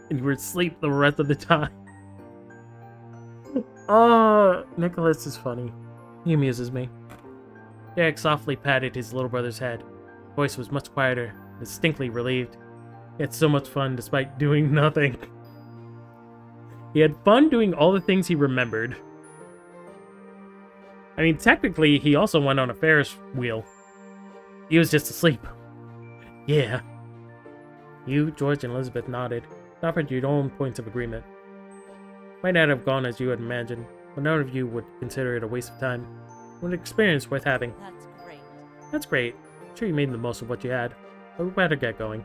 And you were asleep the rest of the time. Oh, Nicholas is funny. He amuses me. Derek softly patted his little brother's head. His voice was much quieter, distinctly relieved. He had so much fun despite doing nothing. He had fun doing all the things he remembered. I mean, technically, he also went on a Ferris wheel. He was just asleep. Yeah. You, George, and Elizabeth nodded, and offered your own points of agreement. Might not have gone as you had imagined, but none of you would consider it a waste of time. An experience worth having. That's great. That's great. I'm sure you made the most of what you had, but we better get going.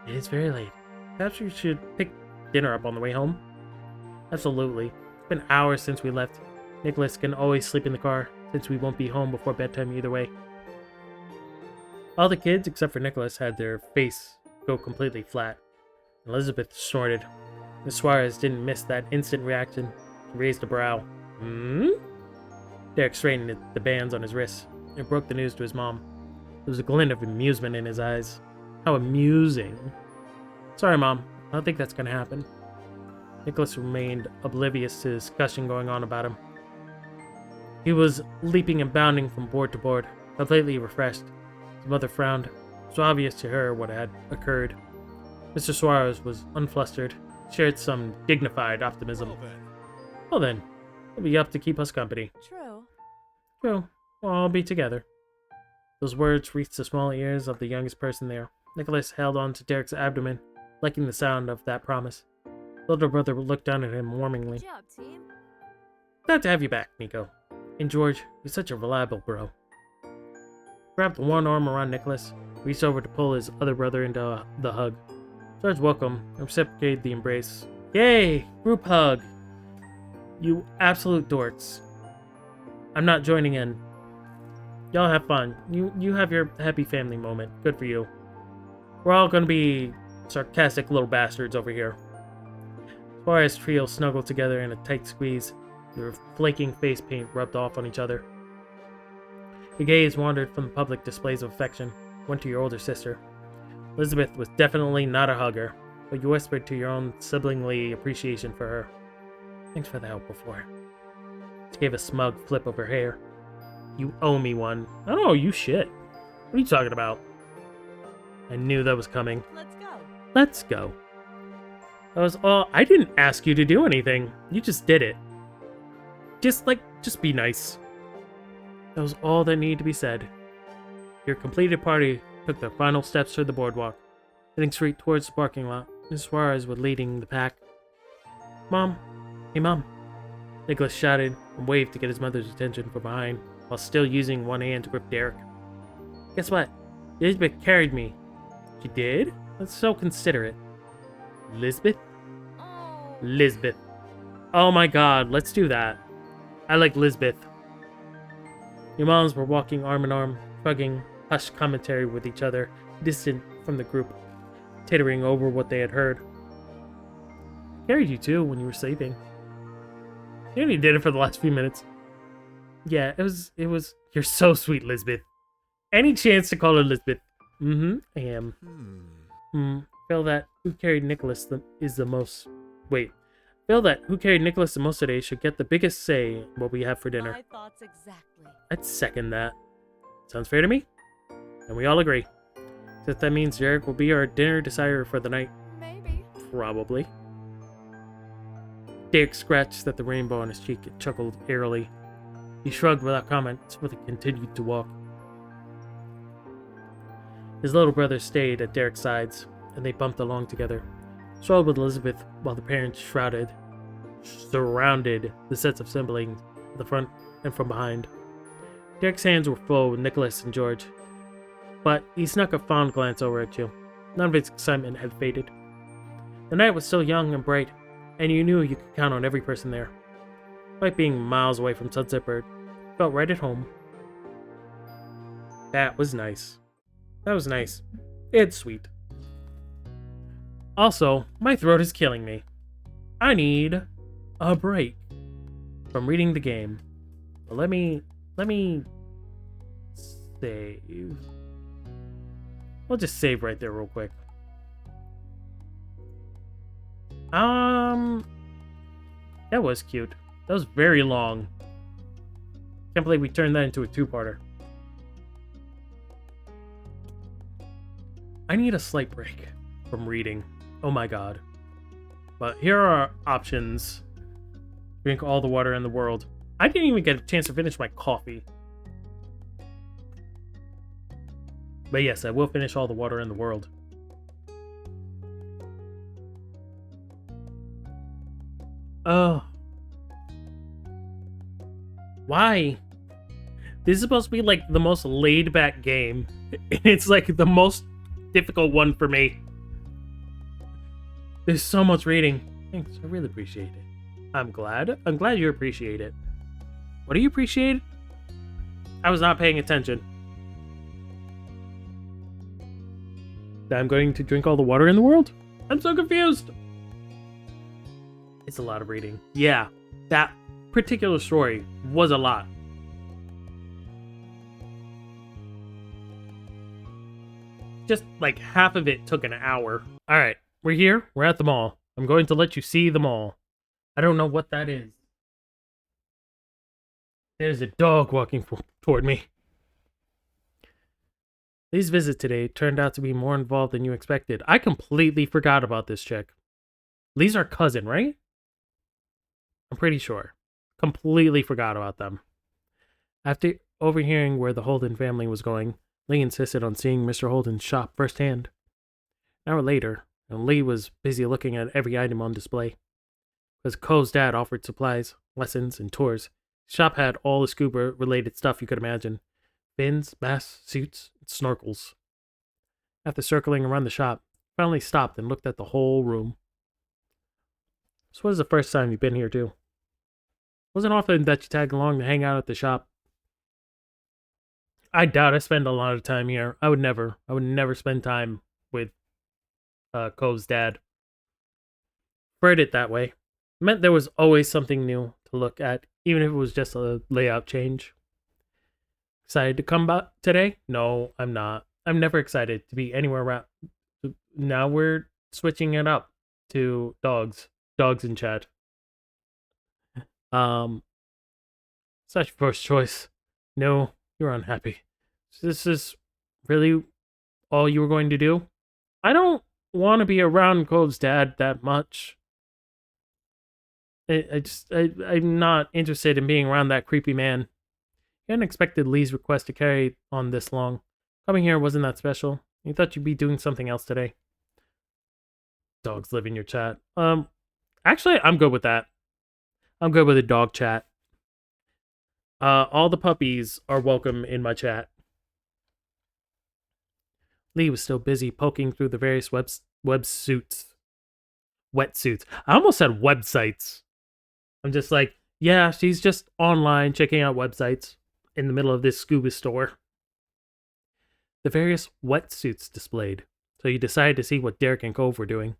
It is very late. Perhaps we should pick dinner up on the way home? Absolutely. It's been hours since we left. Nicholas can always sleep in the car, since we won't be home before bedtime either way. All the kids, except for Nicholas, had their face go completely flat. Elizabeth snorted. Miss Suarez didn't miss that instant reaction. She raised a brow. Hmm? Derek straightened the bands on his wrists and broke the news to his mom. There was a glint of amusement in his eyes. How amusing. Sorry, Mom. I don't think that's gonna happen. Nicholas remained oblivious to the discussion going on about him. He was leaping and bounding from board to board, completely refreshed. His mother frowned. It was obvious to her what had occurred. Mr. Suarez was unflustered, shared some dignified optimism. Well then, he'll be up to keep us company. True. True. We'll all be together. Those words reached the small ears of the youngest person there. Nicholas held on to Derek's abdomen, liking the sound of that promise. The older brother looked down at him warmingly. Good job, team. Glad to have you back, Nico. And George, you're such a reliable bro. Grabbed one arm around Nicholas, reached over to pull his other brother into the hug. George welcomed and reciprocated the embrace. Yay! Group hug! You absolute dorks. I'm not joining in. Y'all have fun. You have your happy family moment. Good for you. We're all gonna be sarcastic little bastards over here. Suarez trio snuggled together in a tight squeeze, their flaking face paint rubbed off on each other. Your gaze wandered from the public displays of affection, went to your older sister. Elizabeth was definitely not a hugger, but you whispered to your own siblingly appreciation for her. Thanks for the help before. She gave a smug flip of her hair. You owe me one. I don't owe you shit. What are you talking about? I knew that was coming. Let's go. Let's go. That was all. I didn't ask you to do anything. You just did it. Just be nice. That was all that needed to be said. Your completed party took their final steps toward the boardwalk, heading straight towards the parking lot. Miss Suarez was leading the pack. Mom. Hey, Mom. Nicholas shouted and waved to get his mother's attention from behind, while still using one hand to grip Derek. Guess what? Elizabeth carried me. She did? That's so considerate. Lisbeth? Oh. Lisbeth. Oh my god, let's do that. I like Lisbeth. Your moms were walking arm in arm, shrugging hushed commentary with each other, distant from the group, tittering over what they had heard. I carried you too when you were sleeping. You only did it for the last few minutes. Yeah, it was, you're so sweet, Lisbeth. Any chance to call her Lisbeth? I am. Feel that who carried Nicholas is the most... Wait. Feel that who carried Nicholas the most today should get the biggest say in what we have for dinner. My thoughts exactly. I'd second that. Sounds fair to me? And we all agree. Except that means Derek will be our dinner decider for the night. Maybe. Probably. Derek scratched at the rainbow on his cheek and chuckled airily. He shrugged without comment, but he continued to walk. His little brother stayed at Derek's sides, and they bumped along together, strolled with Elizabeth while the parents surrounded the sets of siblings at the front and from behind. Derek's hands were full with Nicholas and George, but he snuck a fond glance over at you. None of his excitement had faded. The night was still young and bright, and you knew you could count on every person there. Despite being miles away from Sunset Bird, you felt right at home. That was nice. That was nice. It's sweet. Also, my throat is killing me. I need a break from reading the game. But let me save. I'll just save right there real quick. That was cute. That was very long. Can't believe we turned that into a two-parter. I need a slight break from reading. Oh my god. But here are our options. Drink all the water in the world. I didn't even get a chance to finish my coffee. But yes, I will finish all the water in the world. Why? This is supposed to be like the most laid back game. It's like the most difficult one for me. There's so much reading. Thanks, I really appreciate it. I'm glad you appreciate it. What do you appreciate? I was not paying attention. That I'm going to drink all the water in the world? I'm so confused. It's a lot of reading. Yeah, that particular story was a lot. Just like half of it took an hour. Alright, we're here. We're at the mall. I'm going to let you see the mall. I don't know what that is. There's a dog walking toward me. Lee's visit today turned out to be more involved than you expected. I completely forgot about this chick. Lee's our cousin, right? I'm pretty sure. Completely forgot about them. After overhearing where the Holden family was going, Lee insisted on seeing Mr. Holden's shop firsthand. An hour later, and Lee was busy looking at every item on display. Because Cove's dad offered supplies, lessons, and tours, his shop had all the scuba-related stuff you could imagine. Fins, masks, suits, and snorkels. After circling around the shop, he finally stopped and looked at the whole room. This was the first time you've been here, too. Wasn't often that you tag along to hang out at the shop. I doubt I spend a lot of time here. I would never spend time with Cove's dad. Read it that way. It meant there was always something new to look at, even if it was just a layout change. Excited to come back today? No, I'm not. I'm never excited to be anywhere around. Now we're switching it up to dogs. Dogs in chat. Such first choice. No, you're unhappy. This is really all you were going to do? I don't want to be around Cove's dad that much. I'm not interested in being around that creepy man. He hadn't expected Lee's request to carry on this long. Coming here wasn't that special. He thought you'd be doing something else today. Dogs live in your chat. Actually, I'm good with that. I'm good with a dog chat. All the puppies are welcome in my chat. Lee was still busy poking through the various wetsuits. I almost said websites. I'm just like, yeah, she's just online checking out websites in the middle of this scuba store. The various wetsuits displayed, so you decided to see what Derek and Cove were doing.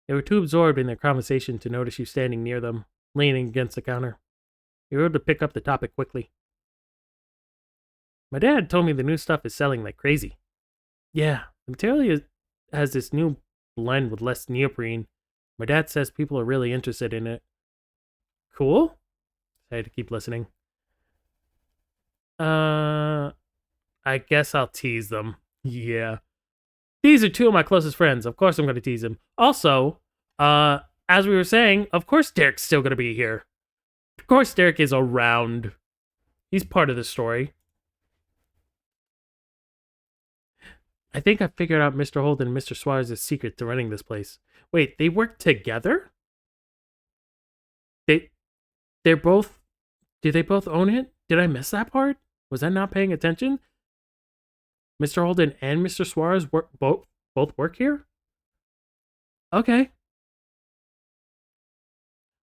They were too absorbed in their conversation to notice you standing near them, leaning against the counter. You were able to pick up the topic quickly. My dad told me the new stuff is selling like crazy. Yeah, the material has this new blend with less neoprene. My dad says people are really interested in it. Cool? I had to keep listening. I guess I'll tease them. Yeah. These are two of my closest friends. Of course I'm going to tease them. Also, as we were saying, of course Derek's still going to be here. Of course Derek is around. He's part of the story. I think I figured out Mr. Holden and Mr. Suarez's secret to running this place. Wait, they work together? They're both... Do they both own it? Did I miss that part? Was I not paying attention? Mr. Holden and Mr. Suarez both work here? Okay. I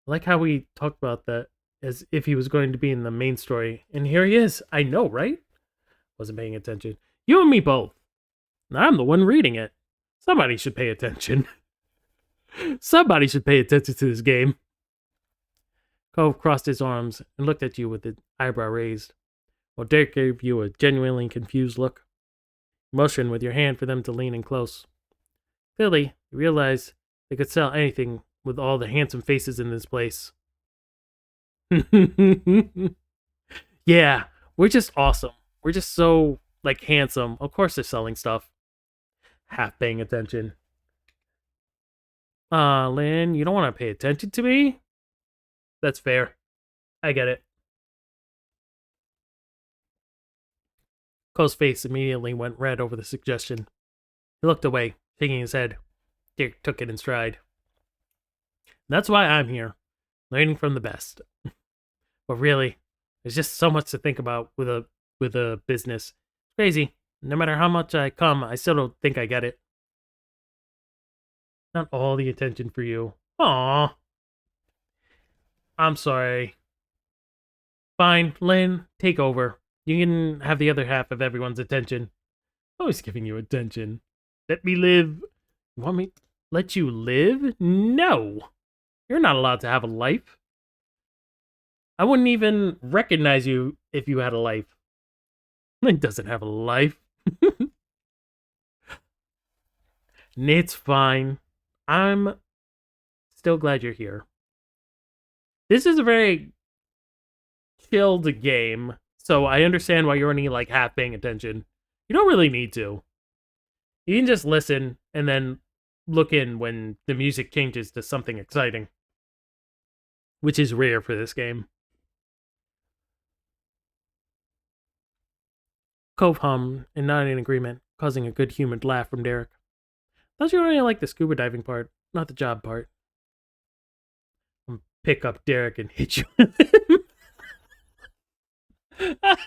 like how we talked about that as if he was going to be in the main story. And here he is. I know, right? Wasn't paying attention. You and me both. I'm the one reading it. Somebody should pay attention. Somebody should pay attention to this game. Cove crossed his arms and looked at you with his eyebrow raised, while Derek gave you a genuinely confused look. Motion with your hand for them to lean in close. Clearly, you realized they could sell anything with all the handsome faces in this place. Yeah, we're just awesome. We're just so, handsome. Of course they're selling stuff. Half paying attention. Lynn, you don't want to pay attention to me? That's fair. I get it. Cole's face immediately went red over the suggestion. He looked away, shaking his head. Dick took it in stride. That's why I'm here, learning from the best. But really, there's just so much to think about with a business. It's crazy. No matter how much I come, I still don't think I get it. Not all the attention for you. Aww. I'm sorry. Fine, Lynn, take over. You can have the other half of everyone's attention. Always giving you attention. Let me live. You want me to let you live? No. You're not allowed to have a life. I wouldn't even recognize you if you had a life. Lynn doesn't have a life. It's fine. I'm still glad you're here. This is a very chilled game, so I understand why you're only half paying attention. You don't really need to. You can just listen and then look in when the music changes to something exciting, which is rare for this game. Cove hummed and nodded in agreement, causing a good-humored laugh from Derek. Thought you only liked the scuba diving part, not the job part. I'm pick up Derek and hit you with him.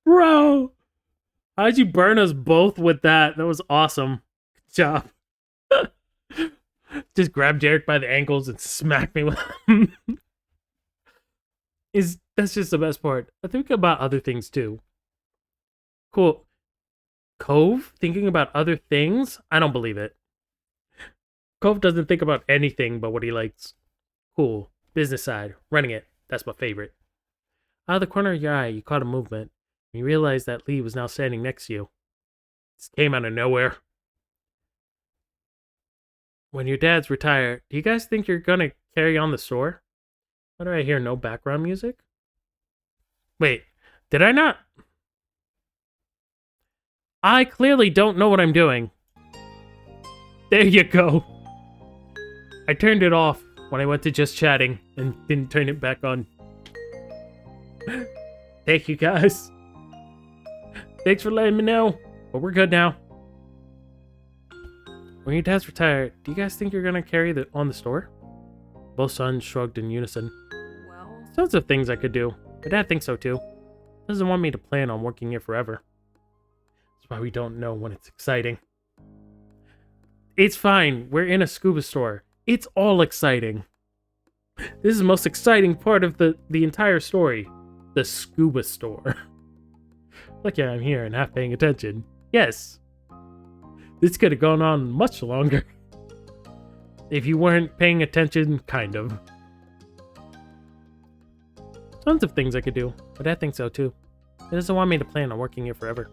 Bro! How'd you burn us both with that? That was awesome. Good job. Just grab Derek by the ankles and smack me with him. That's just the best part. I think about other things too. Cool. Cove thinking about other things? I don't believe it. Cove doesn't think about anything but what he likes. Cool. Business side. Running it. That's my favorite. Out of the corner of your eye, you caught a movement. And you realized that Lee was now standing next to you. This came out of nowhere. When your dad's retired, do you guys think you're gonna carry on the store? Why do I hear no background music? Wait, did I not? I clearly don't know what I'm doing. There you go. I turned it off when I went to just chatting and didn't turn it back on. Thank you guys. Thanks for letting me know, but we're good now. When your dad's retired, do you guys think you're gonna carry on the store? Both sons shrugged in unison. Well, Tons of things I could do. My dad thinks so too. Doesn't want me to plan on working here forever. That's why we don't know when it's exciting. It's fine. We're in a scuba store. It's all exciting. This is the most exciting part of the entire story. The scuba store. Lucky I'm here and half paying attention. Yes. This could have gone on much longer. If you weren't paying attention, kind of. Tons of things I could do, but Dad thinks so too. He doesn't want me to plan on working here forever.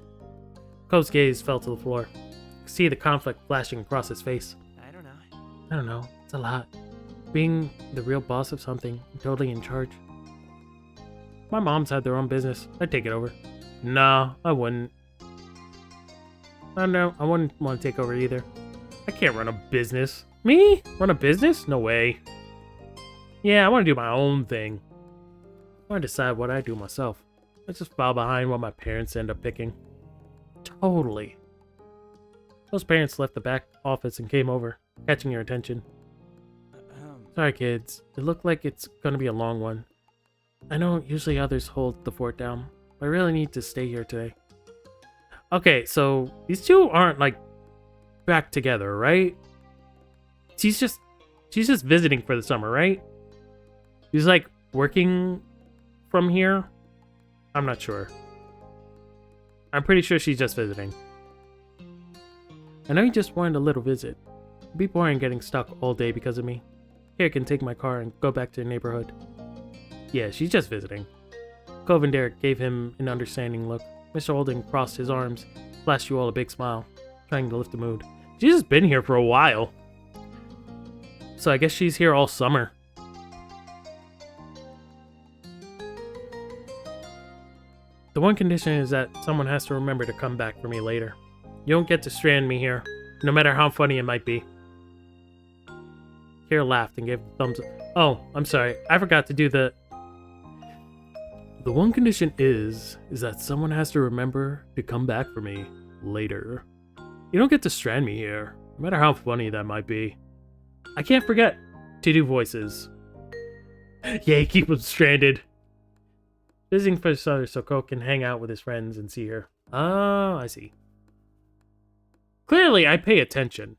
Cove's gaze fell to the floor. I could see the conflict flashing across his face. I don't know. I don't know, it's a lot. Being the real boss of something, totally in charge. My mom's had their own business. I'd take it over. No, I wouldn't. I don't know, I wouldn't want to take over either. I can't run a business. Me? Run a business? No way. Yeah, I want to do my own thing. I want to decide what I do myself. I just fall behind what my parents end up picking. Totally. Those parents left the back office and came over, catching your attention. Sorry, kids. It looked like it's gonna be a long one. I know usually others hold the fort down, but I really need to stay here today. Okay, so these two aren't, like, back together, right? She's just visiting for the summer, right? She's, like, working from here? I'm not sure. I'm pretty sure she's just visiting. I know you just wanted a little visit. It'd be boring getting stuck all day because of me. Here, I can take my car and go back to the neighborhood. Yeah, she's just visiting. Cove and Derek gave him an understanding look. Mr. Holden crossed his arms, flashed you all a big smile, trying to lift the mood. She's just been here for a while. So I guess she's here all summer. The one condition is that someone has to remember to come back for me later. You don't get to strand me here, no matter how funny it might be. Kira laughed and gave a thumbs up. Oh, I'm sorry. I forgot to do the one condition is that someone has to remember to come back for me later. You don't get to strand me here, no matter how funny that might be. I can't forget to do voices. Yay, keep him stranded. Visiting for his son so Cole can hang out with his friends and see her. Oh, I see. Clearly, I pay attention.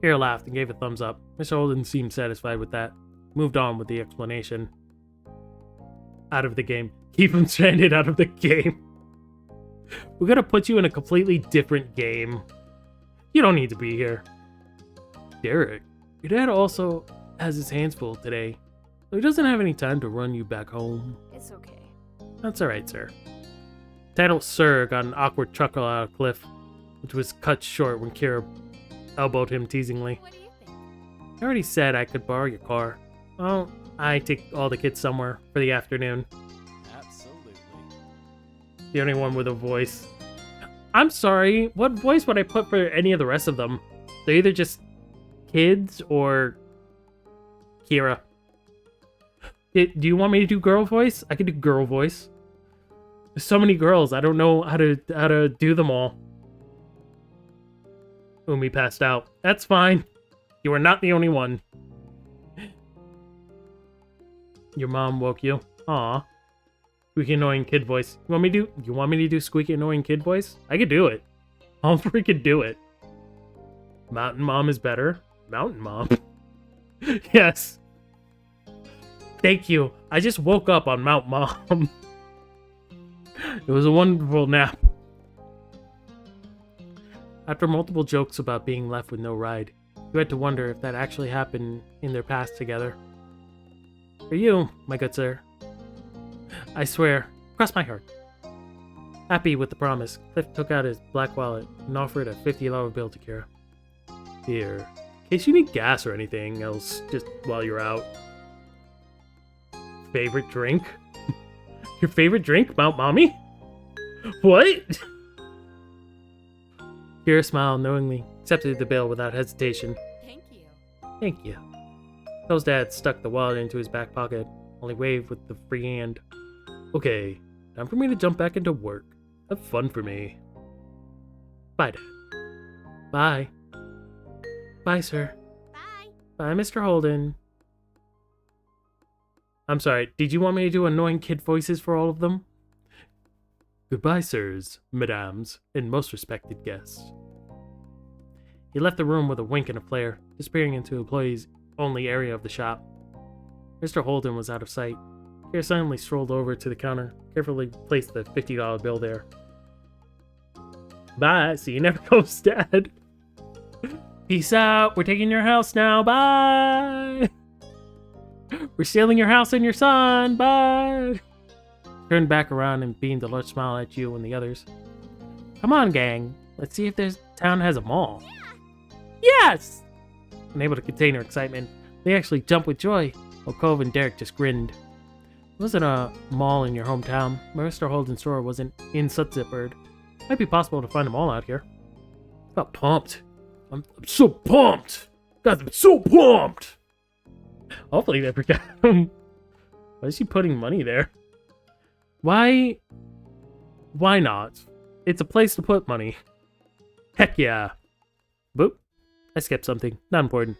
Kira laughed and gave a thumbs up. Mr. Holden seemed satisfied with that. Moved on with the explanation. Out of the game. Keep him stranded out of the game. We're gonna put you in a completely different game. You don't need to be here. Derek, your dad also has his hands full today. So he doesn't have any time to run you back home. it's okay. That's alright, sir. Title Sir got an awkward chuckle out of Cliff, which was cut short when Kira elbowed him teasingly. What do you think? I already said I could borrow your car. Well, I take all the kids somewhere for the afternoon. Absolutely. The only one with a voice. I'm sorry, what voice would I put for any of the rest of them? They're either just kids or Kira. Do you want me to do girl voice? I can do girl voice. There's so many girls. I don't know how to do them all. Umi passed out. That's fine. You are not the only one. Your mom woke you. Aw. Squeaky annoying kid voice. You want me to do squeaky annoying kid voice? I could do it. I'll freaking do it. Mountain Mom is better. Mountain Mom. Yes. Thank you. I just woke up on Mount Mom. It was a wonderful nap. After multiple jokes about being left with no ride, you had to wonder if that actually happened in their past together. For you, my good sir. I swear, cross my heart. Happy with the promise, Cliff took out his black wallet and offered a $50 bill to Kira. Here, in case you need gas or anything else just while you're out. Favorite drink? Your favorite drink, Mount Mommy? What? Kira smiled knowingly, accepted the bill without hesitation. Thank you. Thank you. Cove's dad stuck the wallet into his back pocket, only waved with the free hand. Okay, time for me to jump back into work. Have fun for me. Bye, Dad. Bye. Bye, sir. Bye. Bye, Mr. Holden. I'm sorry, did you want me to do annoying kid voices for all of them? Goodbye, sirs, madams, and most respected guests. He left the room with a wink and a flare, disappearing into employees' only area of the shop. Mr. Holden was out of sight. Kira silently strolled over to the counter, carefully placed the $50 bill there. Bye, see you never, Ghost Dad. Peace out, we're taking your house now, bye! We're stealing your house and your son, bye! Turned back around and beamed a large smile at you and the others. Come on, gang, let's see if this town has a mall. Yes! Unable to contain her excitement, they actually jumped with joy, while Cove and Derek just grinned. There wasn't a mall in your hometown, but Mr. Holden's store wasn't in Sutzipford. Might be possible to find a mall out here. I got pumped. I'm so pumped! Guys, I'm so pumped! Hopefully they forgot him. Why is she putting money there? Why not? It's a place to put money. Heck yeah. Boop. I skipped something. Not important.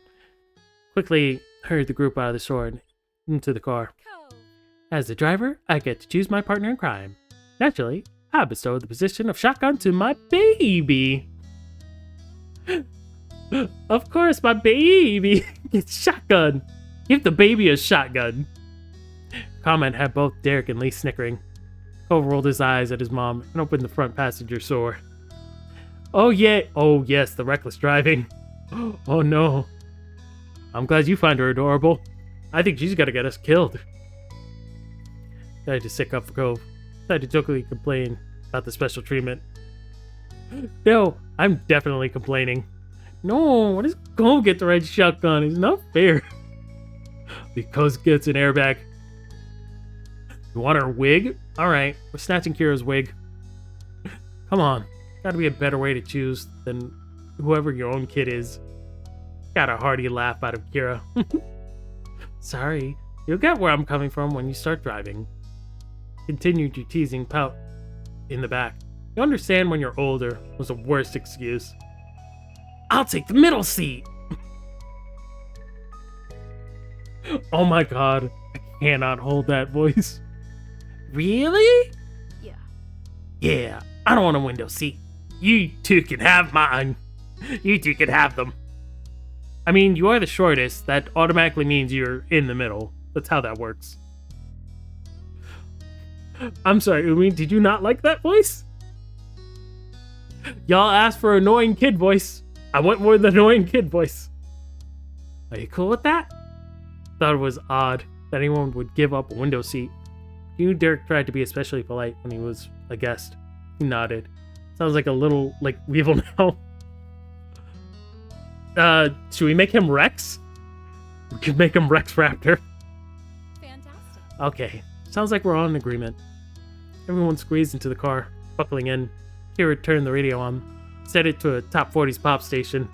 Quickly hurried the group out of the store and into the car. Cove. As the driver, I get to choose my partner in crime. Naturally, I bestow the position of shotgun to my baby. Of course, my baby gets shotgun. Give the baby a shotgun. Comment had both Derek and Lee snickering. Cove rolled his eyes at his mom and opened the front passenger door. Oh yeah, oh yes, the reckless driving. Oh no. I'm glad you find her adorable. I think she's gonna get us killed. I had to stick up for Cove. I had to jokingly complain about the special treatment. No, I'm definitely complaining. No, why does Cove get the right shotgun? It's not fair. Because gets an airbag. You want her wig? Alright, we're snatching Kira's wig. Come on, gotta be a better way to choose than whoever your own kid is. Got a hearty laugh out of Kira. Sorry, you'll get where I'm coming from when you start driving. Continued your teasing pout in the back. You understand when you're older was the worst excuse. I'll take the middle seat! Oh my god, I cannot hold that voice. Really? Yeah. Yeah, I don't want a window seat. You two can have mine. You two can have them. I mean, you are the shortest. That automatically means you're in the middle. That's how that works. I'm sorry, Umi, did you not like that voice? Y'all asked for annoying kid voice. I went with the annoying kid voice. Are you cool with that? Thought it was odd that anyone would give up a window seat. You knew Derek tried to be especially polite when he was a guest. He nodded. Sounds like a little, Weevil now. Should we make him Rex? We could make him Rex Raptor. Fantastic. Okay, sounds like we're all in agreement. Everyone squeezed into the car, buckling in. Kira turned the radio on, set it to a top 40s pop station.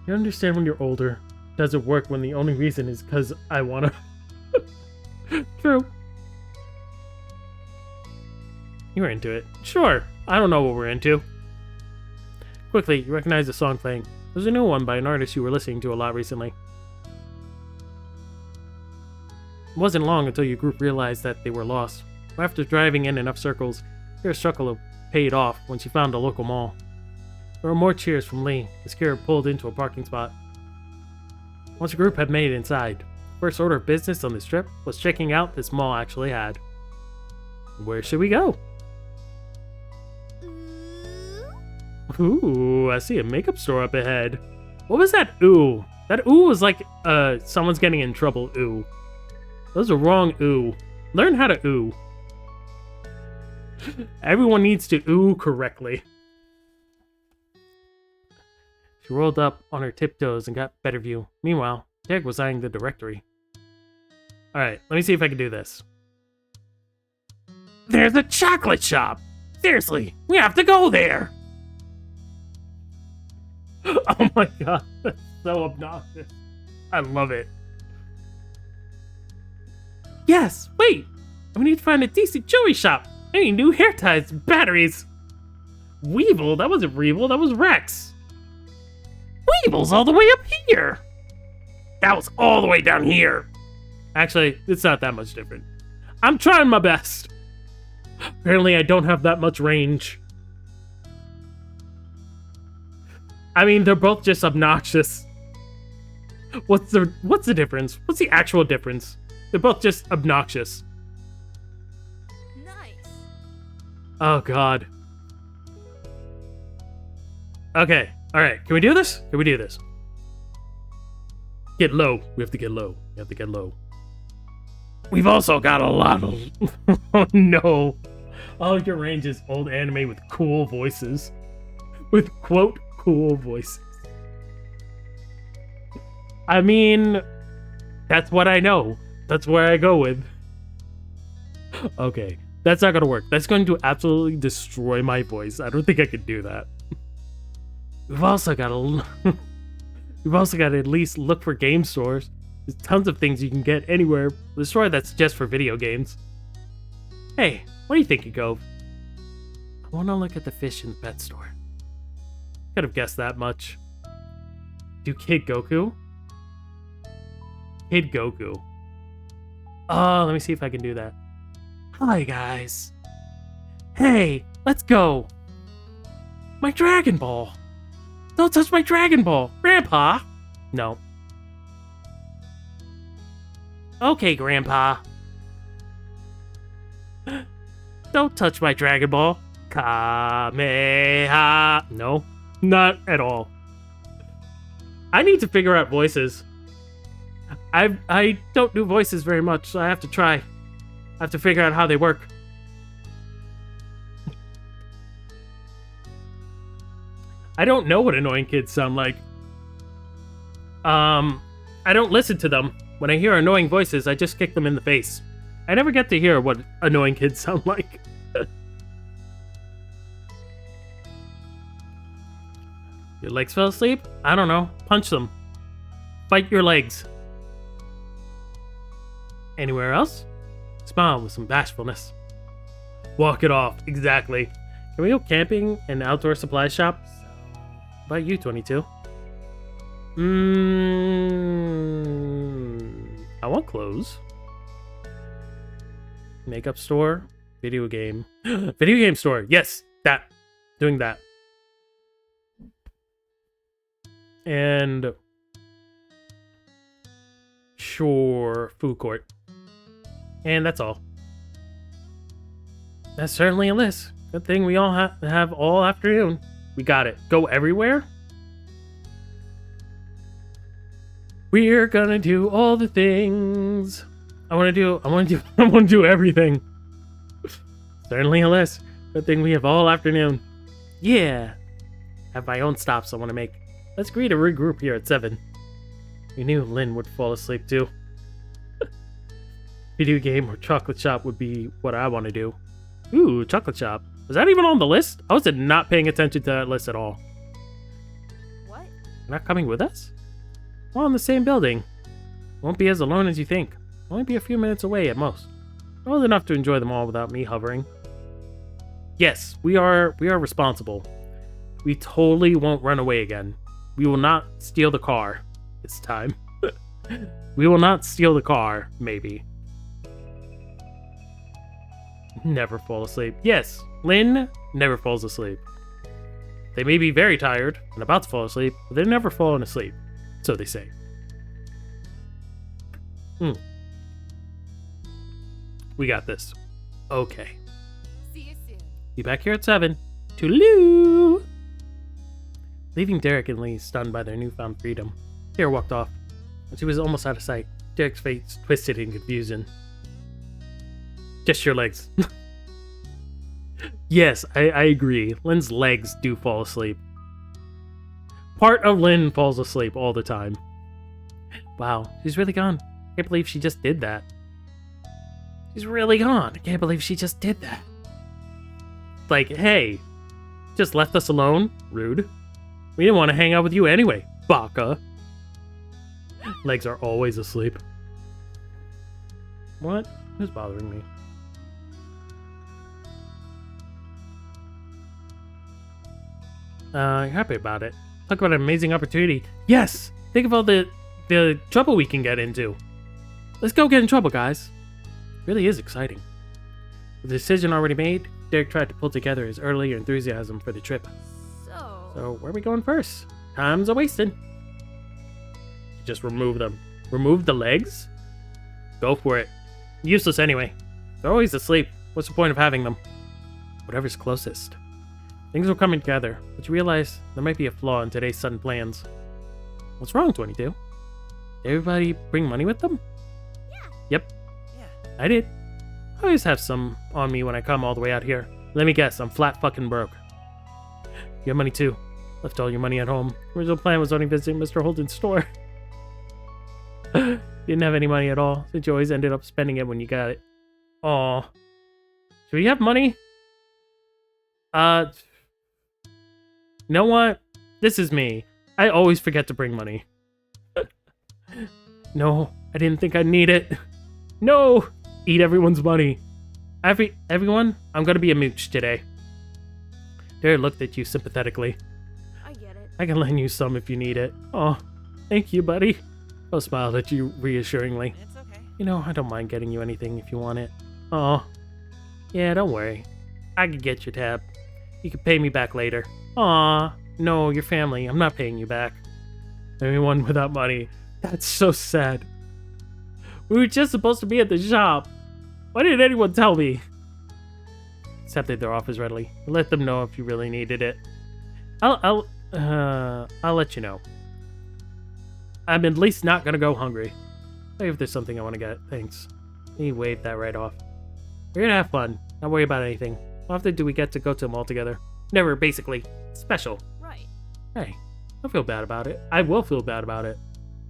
You understand when you're older. Doesn't work when the only reason is because I wanna. True. You're into it. Sure. I don't know what we're into. Quickly, you recognize the song playing. There's a new one by an artist you were listening to a lot recently. It wasn't long until your group realized that they were lost. After driving in enough circles, your struggle paid off when she found a local mall. There were more cheers from Lee as Kira pulled into a parking spot. Once the group had made it inside, the first order of business on this trip was checking out this mall actually had. Where should we go? Ooh, I see a makeup store up ahead. What was that ooh? That ooh was like, someone's getting in trouble ooh. That was a wrong ooh. Learn how to ooh. Everyone needs to ooh correctly. She rolled up on her tiptoes and got better view. Meanwhile, Jag was eyeing the directory. Alright, let me see if I can do this. There's a chocolate shop! Seriously, we have to go there! Oh my god, that's so obnoxious. I love it. Yes, wait! We need to find a decent jewelry shop. I need new hair ties and batteries. Weevil? That wasn't Weevil, that was Rex. Weevil's all the way up here. That was all the way down here. Actually, it's not that much different. I'm trying my best. Apparently, I don't have that much range. I mean, they're both just obnoxious. What's the difference? What's the actual difference? They're both just obnoxious. Nice. Oh, God. Okay. All right. Can we do this? Can we do this? Get low. We have to get low. We have to get low. We've also got a lot of... Oh, no. All your range is old anime with cool voices. With, quote, cool voices. I mean, that's what I know. That's where I go with. Okay, that's not gonna work. That's going to absolutely destroy my voice. I don't think I can do that. We've also got to... We've also got to at least look for game stores. There's tons of things you can get anywhere. The store that's just for video games. Hey, what do you think, Cove? I want to look at the fish in the pet store. Could have guessed that much. Do Kid Goku? Kid Goku. Oh, let me see if I can do that. Hi, guys. Hey, let's go. My Dragon Ball. Don't touch my Dragon Ball, Grandpa. No. Okay, Grandpa. Don't touch my Dragon Ball. Kameha. No, not at all. I need to figure out voices. I don't do voices very much, so I have to try. I have to figure out how they work. I don't know what annoying kids sound like. I don't listen to them. When I hear annoying voices, I just kick them in the face. I never get to hear what annoying kids sound like. Your legs fell asleep? I don't know. Punch them. Fight your legs. Anywhere else? Smile with some bashfulness. Walk it off. Exactly. Can we go camping in an outdoor supply shop? How about you, 22? I want clothes. Makeup store. Video game. Video game store. Yes, that. Doing that. And... sure, food court. And that's all. That's certainly a list. Good thing we all have all afternoon. We got it. Go everywhere? We're gonna do all the things. I wanna do everything. Certainly a list. Good thing we have all afternoon. Yeah. Have my own stops I wanna make. Let's agree to regroup here at 7. We knew Lynn would fall asleep too. Video game or chocolate shop would be what I want to do. Ooh, chocolate shop. Was that even on the list? I was not paying attention to that list at all. What? You're not coming with us? We're all in the same building. Won't be as alone as you think. Only be a few minutes away at most. Well enough to enjoy them all without me hovering. Yes, we are responsible. We totally won't run away again. We will not steal the car this time. We will not steal the car, maybe. Never fall asleep. Yes, Lynn never falls asleep. They may be very tired and about to fall asleep, but they're never falling asleep. So they say. We got this. Okay. See you soon. Be back here at 7. Toodaloo! Leaving Derek and Lee stunned by their newfound freedom, Tara walked off. When she was almost out of sight, Derek's face twisted in confusion. Just your legs. Yes, I agree. Lynn's legs do fall asleep. Part of Lynn falls asleep all the time. Wow, she's really gone. I can't believe she just did that. She's really gone. I can't believe she just did that. Like, hey, just left us alone? Rude. We didn't want to hang out with you anyway, baka. Legs are always asleep. What? Who's bothering me? You're happy about it. Talk about an amazing opportunity. Yes! Think of all the trouble we can get into. Let's go get in trouble, guys. It really is exciting. With the decision already made, Derek tried to pull together his early enthusiasm for the trip. So where are we going first? Time's a wasting. Just remove them. Remove the legs? Go for it. Useless anyway. They're always asleep. What's the point of having them? Whatever's closest. Things were coming together, but you realize there might be a flaw in today's sudden plans. What's wrong, 22? Did everybody bring money with them? Yeah. Yep. Yeah. I did. I always have some on me when I come all the way out here. Let me guess, I'm flat fucking broke. You have money too. Left all your money at home. Original plan was only visiting Mr. Holden's store. Didn't have any money at all, since you always ended up spending it when you got it. Aw. Should we have money? You know what? This is me. I always forget to bring money. No, I didn't think I'd need it. No! Eat everyone's money. Everyone, I'm gonna be a mooch today. Derek looked at you sympathetically. I get it. I can lend you some if you need it. Oh, thank you, buddy. I smiled at you reassuringly. It's okay. You know, I don't mind getting you anything if you want it. Oh, yeah, don't worry. I could get your tab. You can pay me back later. Aw, no, your family. I'm not paying you back. Everyone without money. That's so sad. We were just supposed to be at the shop. Why didn't anyone tell me? Accepted their offers readily. Let them know if you really needed it. I'll let you know. I'm at least not gonna go hungry. Maybe if there's something I want to get. Thanks. He waved that right off. We're gonna have fun. Not worry about anything. How often do we get to go to them all together? Never, basically. Special. Right. Hey, don't feel bad about it. I will feel bad about it.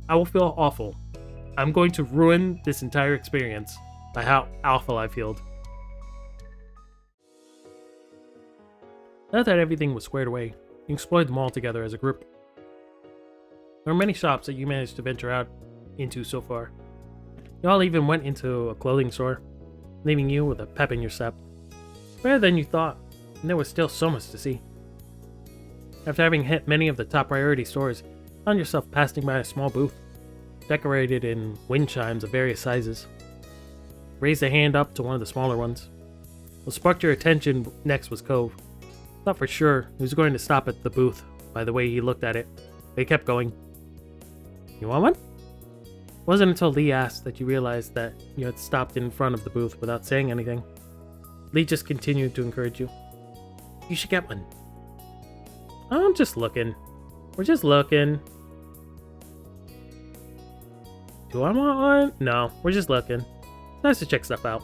I will feel awful. I'm going to ruin this entire experience by how awful I feel. Now that everything was squared away, you explored the mall together as a group. There were many shops that you managed to venture out into so far. You all even went into a clothing store, leaving you with a pep in your step. Better than you thought, and there was still so much to see. After having hit many of the top priority stores, you found yourself passing by a small booth, decorated in wind chimes of various sizes. Raised a hand up to one of the smaller ones. What sparked your attention next was Cove. Thought for sure he was going to stop at the booth by the way he looked at it, but he kept going. You want one? It wasn't until Lee asked that you realized that you had stopped in front of the booth without saying anything. Lee just continued to encourage you. You should get one. I'm just looking. We're just looking. Do I want one? No, we're just looking. It's nice to check stuff out.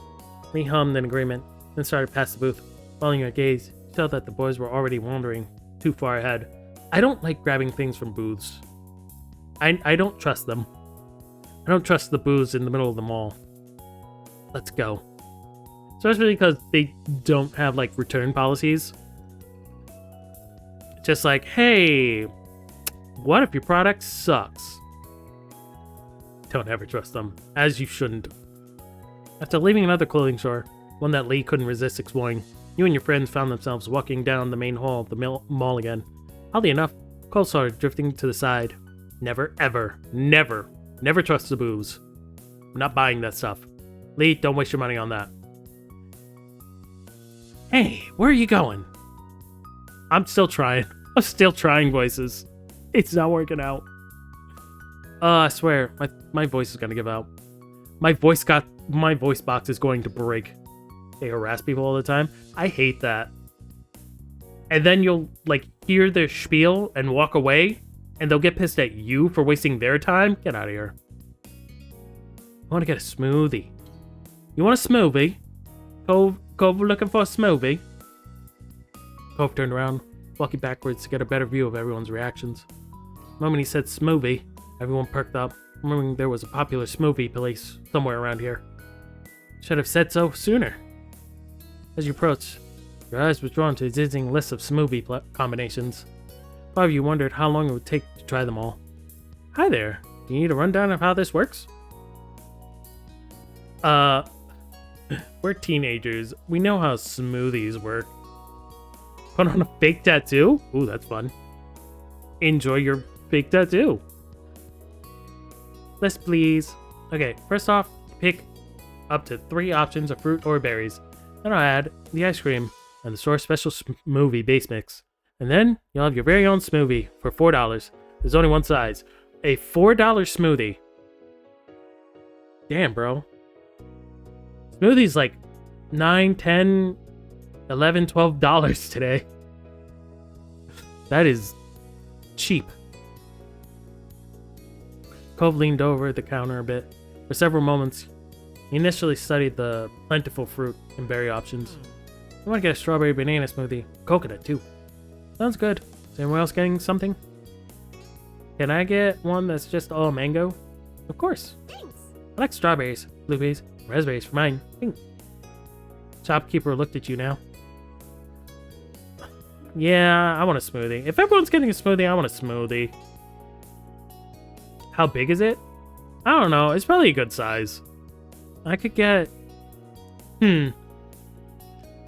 Lee hummed in agreement, then started past the booth. Following your gaze, you saw that the boys were already wandering too far ahead. I don't like grabbing things from booths. I don't trust them. I don't trust the booths in the middle of the mall. Let's go. Especially because they don't have, like, return policies. Just like, hey, what if your product sucks? Don't ever trust them, as you shouldn't. After leaving another clothing store, one that Lee couldn't resist exploring, You and your friends found themselves walking down the main hall of the mall again. Oddly enough, Cole started drifting to the side. Never, ever, never trust the booze. I'm not buying that stuff. Lee, don't waste your money on that. Hey, where are you going? I'm still trying. I'm still trying voices. It's not working out. I swear, my voice is gonna give out. My voice box is going to break. They harass people all the time. I hate that. And then you'll, like, hear their spiel and walk away, and they'll get pissed at you for wasting their time. Get out of here. I want to get a smoothie. You want a smoothie? Cove looking for a smoothie? Cove turned around, walking backwards to get a better view of everyone's reactions. The moment he said smoothie, everyone perked up, remembering there was a popular smoothie place somewhere around here. Should have said so sooner. As you approached, your eyes were drawn to a dizzying list of smoothie combinations. Five of you wondered how long it would take to try them all. Hi there. Do you need a rundown of how this works? We're teenagers. We know how smoothies work. Put on a fake tattoo? Ooh, that's fun. Enjoy your fake tattoo. List, please. Okay, first off, pick up to 3 options of fruit or berries. Then I'll add the ice cream and the store's special smoothie base mix. And then you'll have your very own smoothie for $4. There's only one size. A $4 smoothie. Damn, bro. Smoothie's like $9, $10, $11, $12 today. That is cheap. Cove leaned over the counter a bit. For several moments, he initially studied the plentiful fruit and berry options. I want to get a strawberry banana smoothie. Coconut, too. Sounds good. Is anyone else getting something? Can I get one that's just all mango? Of course. Thanks. I like strawberries, blueberries, raspberries for mine. Shopkeeper looked at you now. Yeah, I want a smoothie. If everyone's getting a smoothie, I want a smoothie. How big is it? I don't know. It's probably a good size. I could get...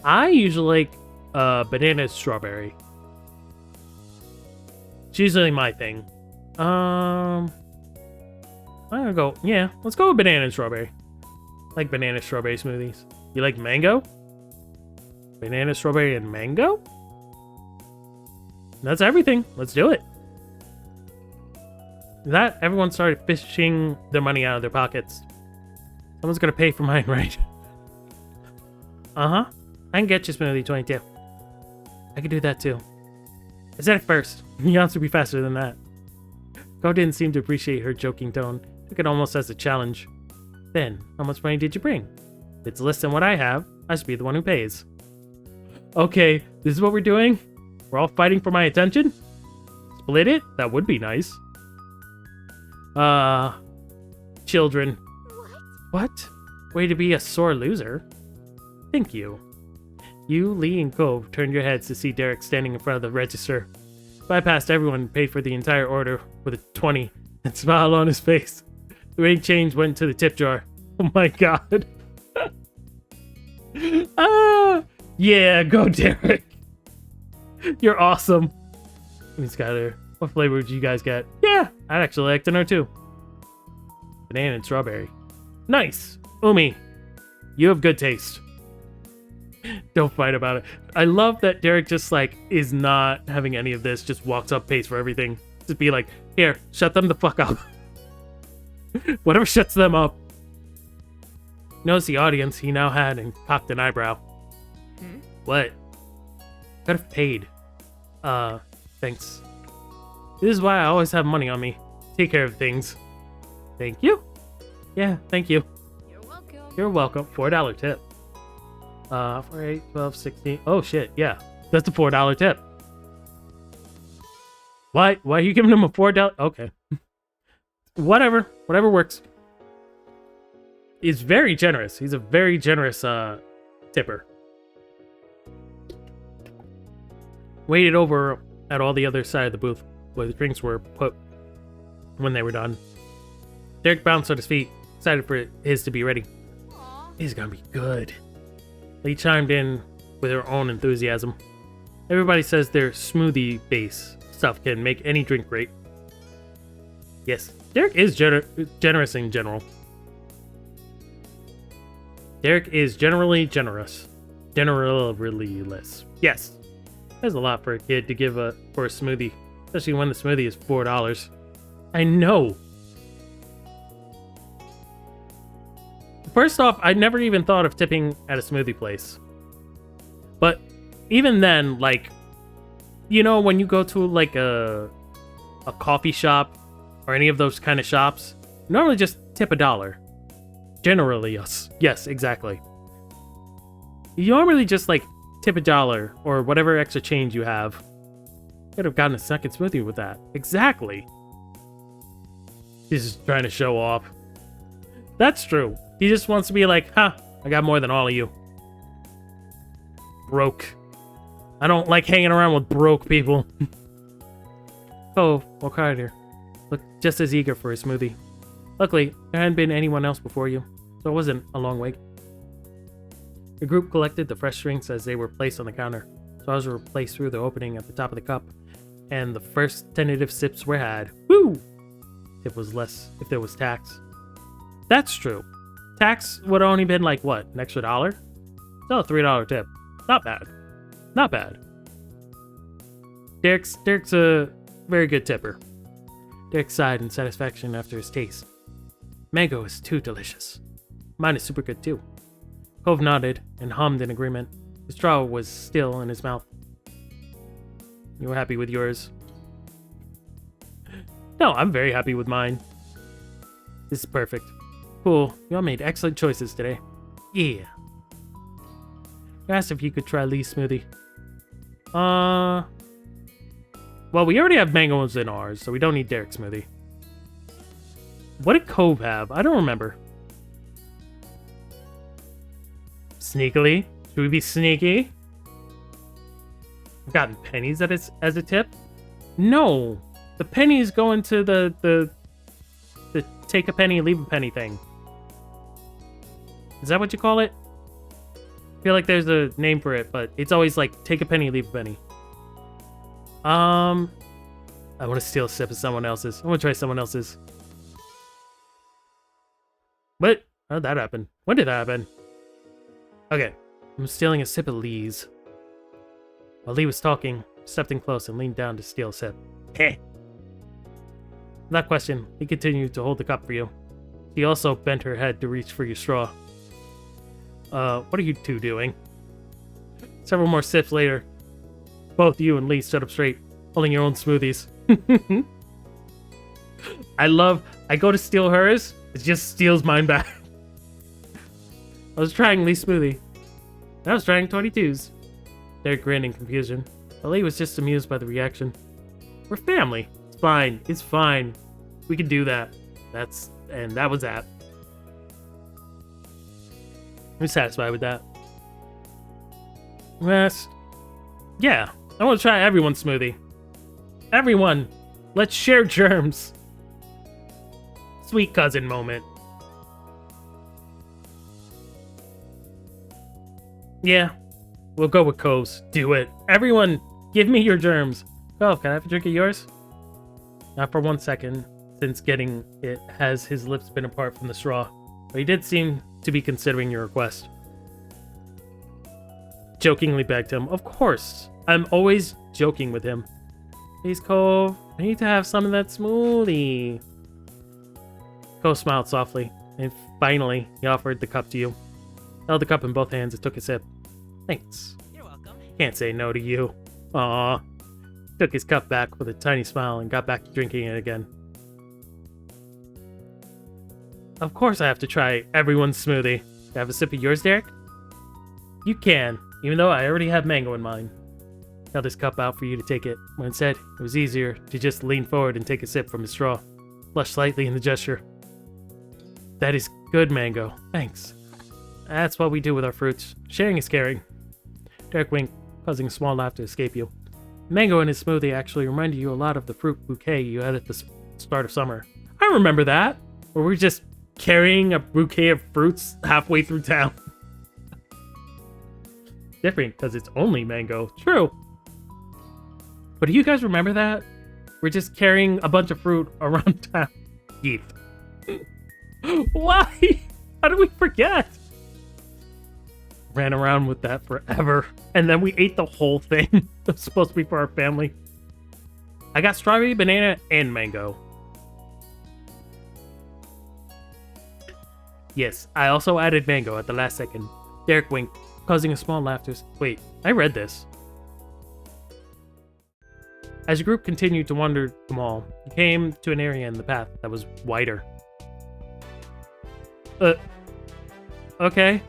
I usually like banana strawberry. It's usually my thing. I'm gonna go... Yeah, let's go with banana and strawberry. I like banana strawberry smoothies. You like mango? Banana, strawberry, and mango? That's everything. Let's do it. That everyone started fishing their money out of their pockets. Someone's gonna pay for mine, right? Uh-huh. I can get you smoothie 22. I can do that too. I said it first. You have to be faster than that. Cole didn't seem to appreciate her joking tone. Took it almost as a challenge. Then, how much money did you bring? If it's less than what I have, I should be the one who pays. Okay, this is what we're doing? We're all fighting for my attention? Split it? That would be nice. Children. What? Way to be a sore loser. Thank you. You, Lee, and Cove turned your heads to see Derek standing in front of the register. Bypassed everyone and paid for the entire order with a 20 and smile on his face. The ring change went to the tip jar. Oh my god. Yeah, go Derek. You're awesome. Miss Skyler, what flavor would you guys get? Yeah, I'd actually like to know too. Banana and strawberry. Nice. Umi, you have good taste. Don't fight about it. I love that Derek just like is not having any of this, just walks up, pays for everything. Just be like, here, shut them the fuck up. Whatever shuts them up. Notice the audience he now had and cocked an eyebrow. What? Could have paid. Thanks. This is why I always have money on me. Take care of things. Thank you. Yeah, thank you. You're welcome. You're welcome. $4 tip. 4, 8, 12, 16. Oh shit, yeah. That's a $4 tip. Why are you giving him a $4? Okay. Whatever works. He's very generous. He's a very generous tipper. Waited over at all the other side of the booth where the drinks were put when they were done. Derek bounced on his feet, excited for his to be ready. Aw. He's gonna be good. Lee chimed in with her own enthusiasm. Everybody says their smoothie-based stuff can make any drink great. Yes, Derek is generous in general. Derek is generally generous. Generally less. Yes. That's a lot for a kid to give for a smoothie. Especially when the smoothie is $4. I know. First off, I never even thought of tipping at a smoothie place. But even then, like, you know, when you go to like a coffee shop or any of those kind of shops, normally just tip $1. Generally, yes, exactly. You normally just like tip $1 or whatever extra change you have. Could have gotten a second smoothie with that. Exactly. He's just trying to show off. That's true. He just wants to be like, huh, I got more than all of you. Broke. I don't like hanging around with broke people. Oh, walk harder. Look just as eager for a smoothie. Luckily, there hadn't been anyone else before you, so it wasn't a long wait. The group collected the fresh drinks as they were placed on the counter. Straws were placed through the opening at the top of the cup, and the first tentative sips were had. Woo! Tip was less if there was tax. That's true. Tax would have only been like, what, an extra $1? Still a $3 tip. Not bad. Not bad. Derek's a very good tipper. Derek sighed in satisfaction after his taste. Mango is too delicious. Mine is super good too. Cove nodded and hummed in agreement. The straw was still in his mouth. You were happy with yours? No, I'm very happy with mine. This is perfect. Cool, you all made excellent choices today. Yeah. I asked if you could try Lee's smoothie. Well, we already have mangoes in ours, so we don't need Derek's smoothie. What did Cove have? I don't remember. Sneakily? Should we be sneaky? I've gotten pennies as a tip? No! The pennies go into the take a penny, leave a penny thing. Is that what you call it? I feel like there's a name for it, but it's always like, take a penny, leave a penny. I want to steal a sip of someone else's. I want to try someone else's. What? How did that happen? When did that happen? Okay. I'm stealing a sip of Lee's. While Lee was talking, I stepped in close and leaned down to steal a sip. Heh. Without question, he continued to hold the cup for you. He also bent her head to reach for your straw. What are you two doing? Several more sips later, both you and Lee stood up straight, holding your own smoothies. I go to steal hers, it just steals mine back. I was trying Lee's smoothie. I was trying 22's. Derek grinned in confusion, but Lee was just amused by the reaction. We're family. It's fine. It's fine. We can do that. That was that. I'm satisfied with that. Yes. Yeah. I want to try everyone's smoothie. Everyone. Let's share germs. Sweet cousin moment. Yeah. We'll go with Cove's. Do it. Everyone, give me your germs. Cove, can I have a drink of yours? Not for 1 second, since getting it has his lips been apart from the straw. But he did seem to be considering your request. Jokingly begged him. Of course. I'm always joking with him. Please, Cove. I need to have some of that smoothie. Cove smiled softly, and finally, he offered the cup to you. Held the cup in both hands and took a sip. Thanks. You're welcome. Can't say no to you. Aww. Took his cup back with a tiny smile and got back to drinking it again. Of course I have to try everyone's smoothie. Can I have a sip of yours, Derek? You can, even though I already have mango in mine. Held his cup out for you to take it, when instead, it was easier to just lean forward and take a sip from his straw. Blushed slightly in the gesture. That is good mango. Thanks. That's what we do with our fruits. Sharing is caring. Derek winked, causing a small laugh to escape you. Mango in his smoothie actually reminded you a lot of the fruit bouquet you had at the start of summer. I remember that. Where we're just carrying a bouquet of fruits halfway through town. different because it's only mango. True. But do you guys remember that? We're just carrying a bunch of fruit around town. Heath. Why? How did we forget? Ran around with that forever. And then we ate the whole thing. It was supposed to be for our family. I got strawberry, banana, and mango. Yes, I also added mango at the last second. Derek winked, causing a small laughter. Wait, I read this. As the group continued to wander the mall, you came to an area in the path that was wider. Okay.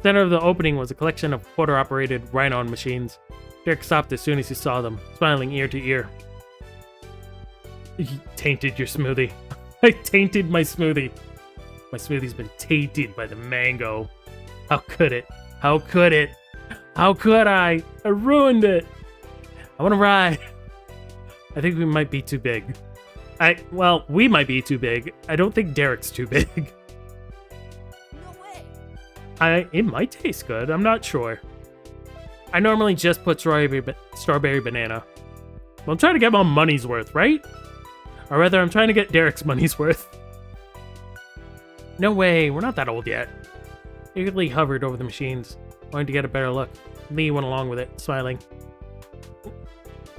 Center of the opening was a collection of quarter-operated rhino machines. Derek stopped as soon as he saw them, smiling ear to ear. You tainted your smoothie. I tainted my smoothie. My smoothie's been tainted by the mango. How could it? How could it? How could I? I ruined it. I want to ride. I think we might be too big. Well, we might be too big. I don't think Derek's too big. No way. It might taste good. I'm not sure. I normally just put strawberry banana. Well, I'm trying to get my money's worth, right? Or rather, I'm trying to get Derek's money's worth. No way, we're not that old yet. Eagerly hovered over the machines, wanting to get a better look. Lee went along with it, smiling.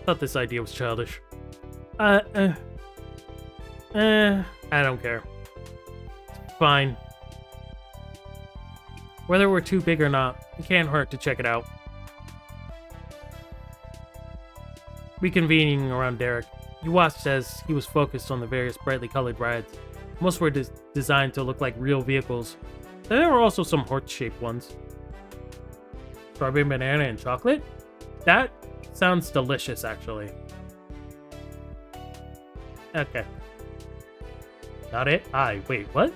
Thought this idea was childish. I don't care. Fine. Whether we're too big or not, it can't hurt to check it out. Reconvening around Derek, you watched as he was focused on the various brightly colored rides. Most were designed to look like real vehicles. There were also some heart-shaped ones. Strawberry, banana, and chocolate? That sounds delicious, actually. Okay. Got it? Wait, what?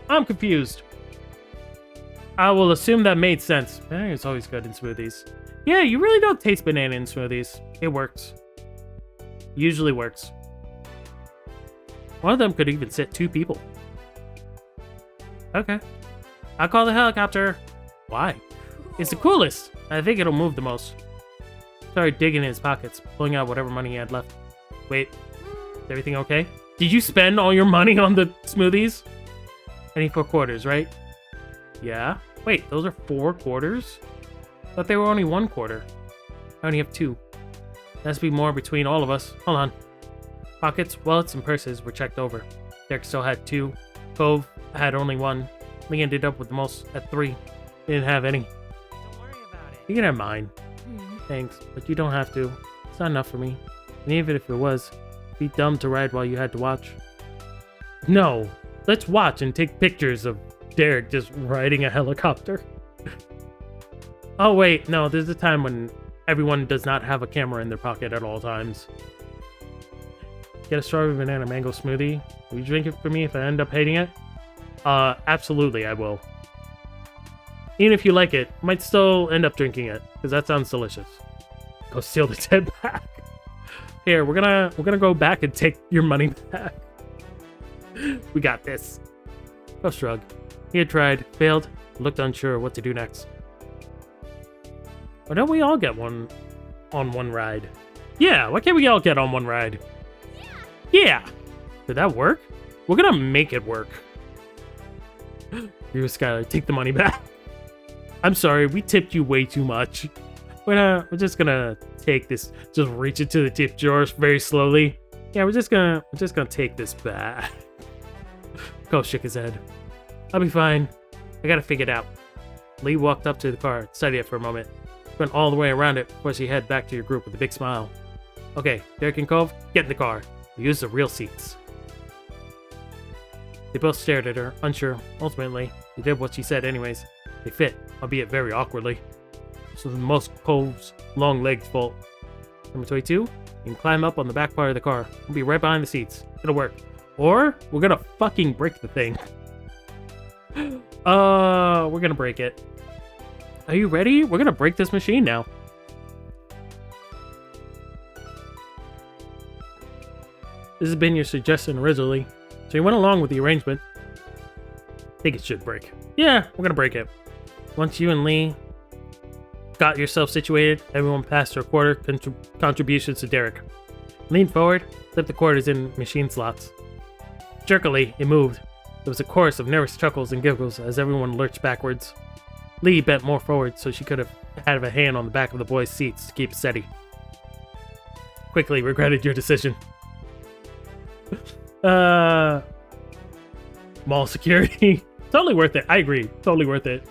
I'm confused. I will assume that made sense. Banana is always good in smoothies. Yeah, you really don't taste banana in smoothies. It works. Usually works. One of them could even sit 2 people. Okay. I'll call the helicopter. Why? It's the coolest. I think it'll move the most. Started digging in his pockets, pulling out whatever money he had left. Wait, is everything okay? Did you spend all your money on the smoothies? I need 4 quarters, right? Yeah. Wait, those are 4 quarters? Thought they were only 1 quarter. I only have 2. There has to be more between all of us. Hold on. Pockets, wallets, and purses were checked over. Derek still had 2. Cove had only 1. Lee ended up with the most at 3. Didn't have any. Don't worry about it. You can have mine. Thanks, but you don't have to. It's not enough for me. And even if it was, it'd be dumb to ride while you had to watch. No, let's watch and take pictures of Derek just riding a helicopter. Oh wait, no, there's a time when everyone does not have a camera in their pocket at all times. Get a strawberry banana mango smoothie. Will you drink it for me if I end up hating it? Absolutely I will. Even if you like it, might still end up drinking it, because that sounds delicious. Go steal the dead back. Here, we're gonna go back and take your money back. We got this. Go shrug. He had tried, failed, looked unsure what to do next. Why don't we all get one on one ride? Yeah, why can't we all get on one ride? Yeah! Did that work? We're gonna make it work. You, Skylar, take the money back. I'm sorry, we tipped you way too much. We're just gonna take this, just reach it to the tip jar very slowly. Yeah, we're just gonna take this back. Cole shook his head. I'll be fine. I gotta figure it out. Lee walked up to the car, studied it for a moment, went all the way around it before she head back to your group with a big smile. Okay, Derek and Cove, get in the car. We use the real seats. They both stared at her, unsure. Ultimately, they did what she said anyways. They fit, albeit very awkwardly. So the most Cove's long legs fault. Number 22, you can climb up on the back part of the car. We'll be right behind the seats. It'll work. Or, we're gonna fucking break the thing. We're gonna break it. Are you ready? We're gonna break this machine now. This has been your suggestion originally, so you went along with the arrangement. think it should break. Yeah, we're gonna break it. Once you and Lee got yourself situated, everyone passed their quarter contributions to Derek. Lean forward, flip the quarters in machine slots. Jerkily, it moved. There was a chorus of nervous chuckles and giggles as everyone lurched backwards. Lee bent more forward so she could have had a hand on the back of the boys' seats to keep it steady. Quickly regretted your decision. Mall security. Totally worth it. I agree. Totally worth it.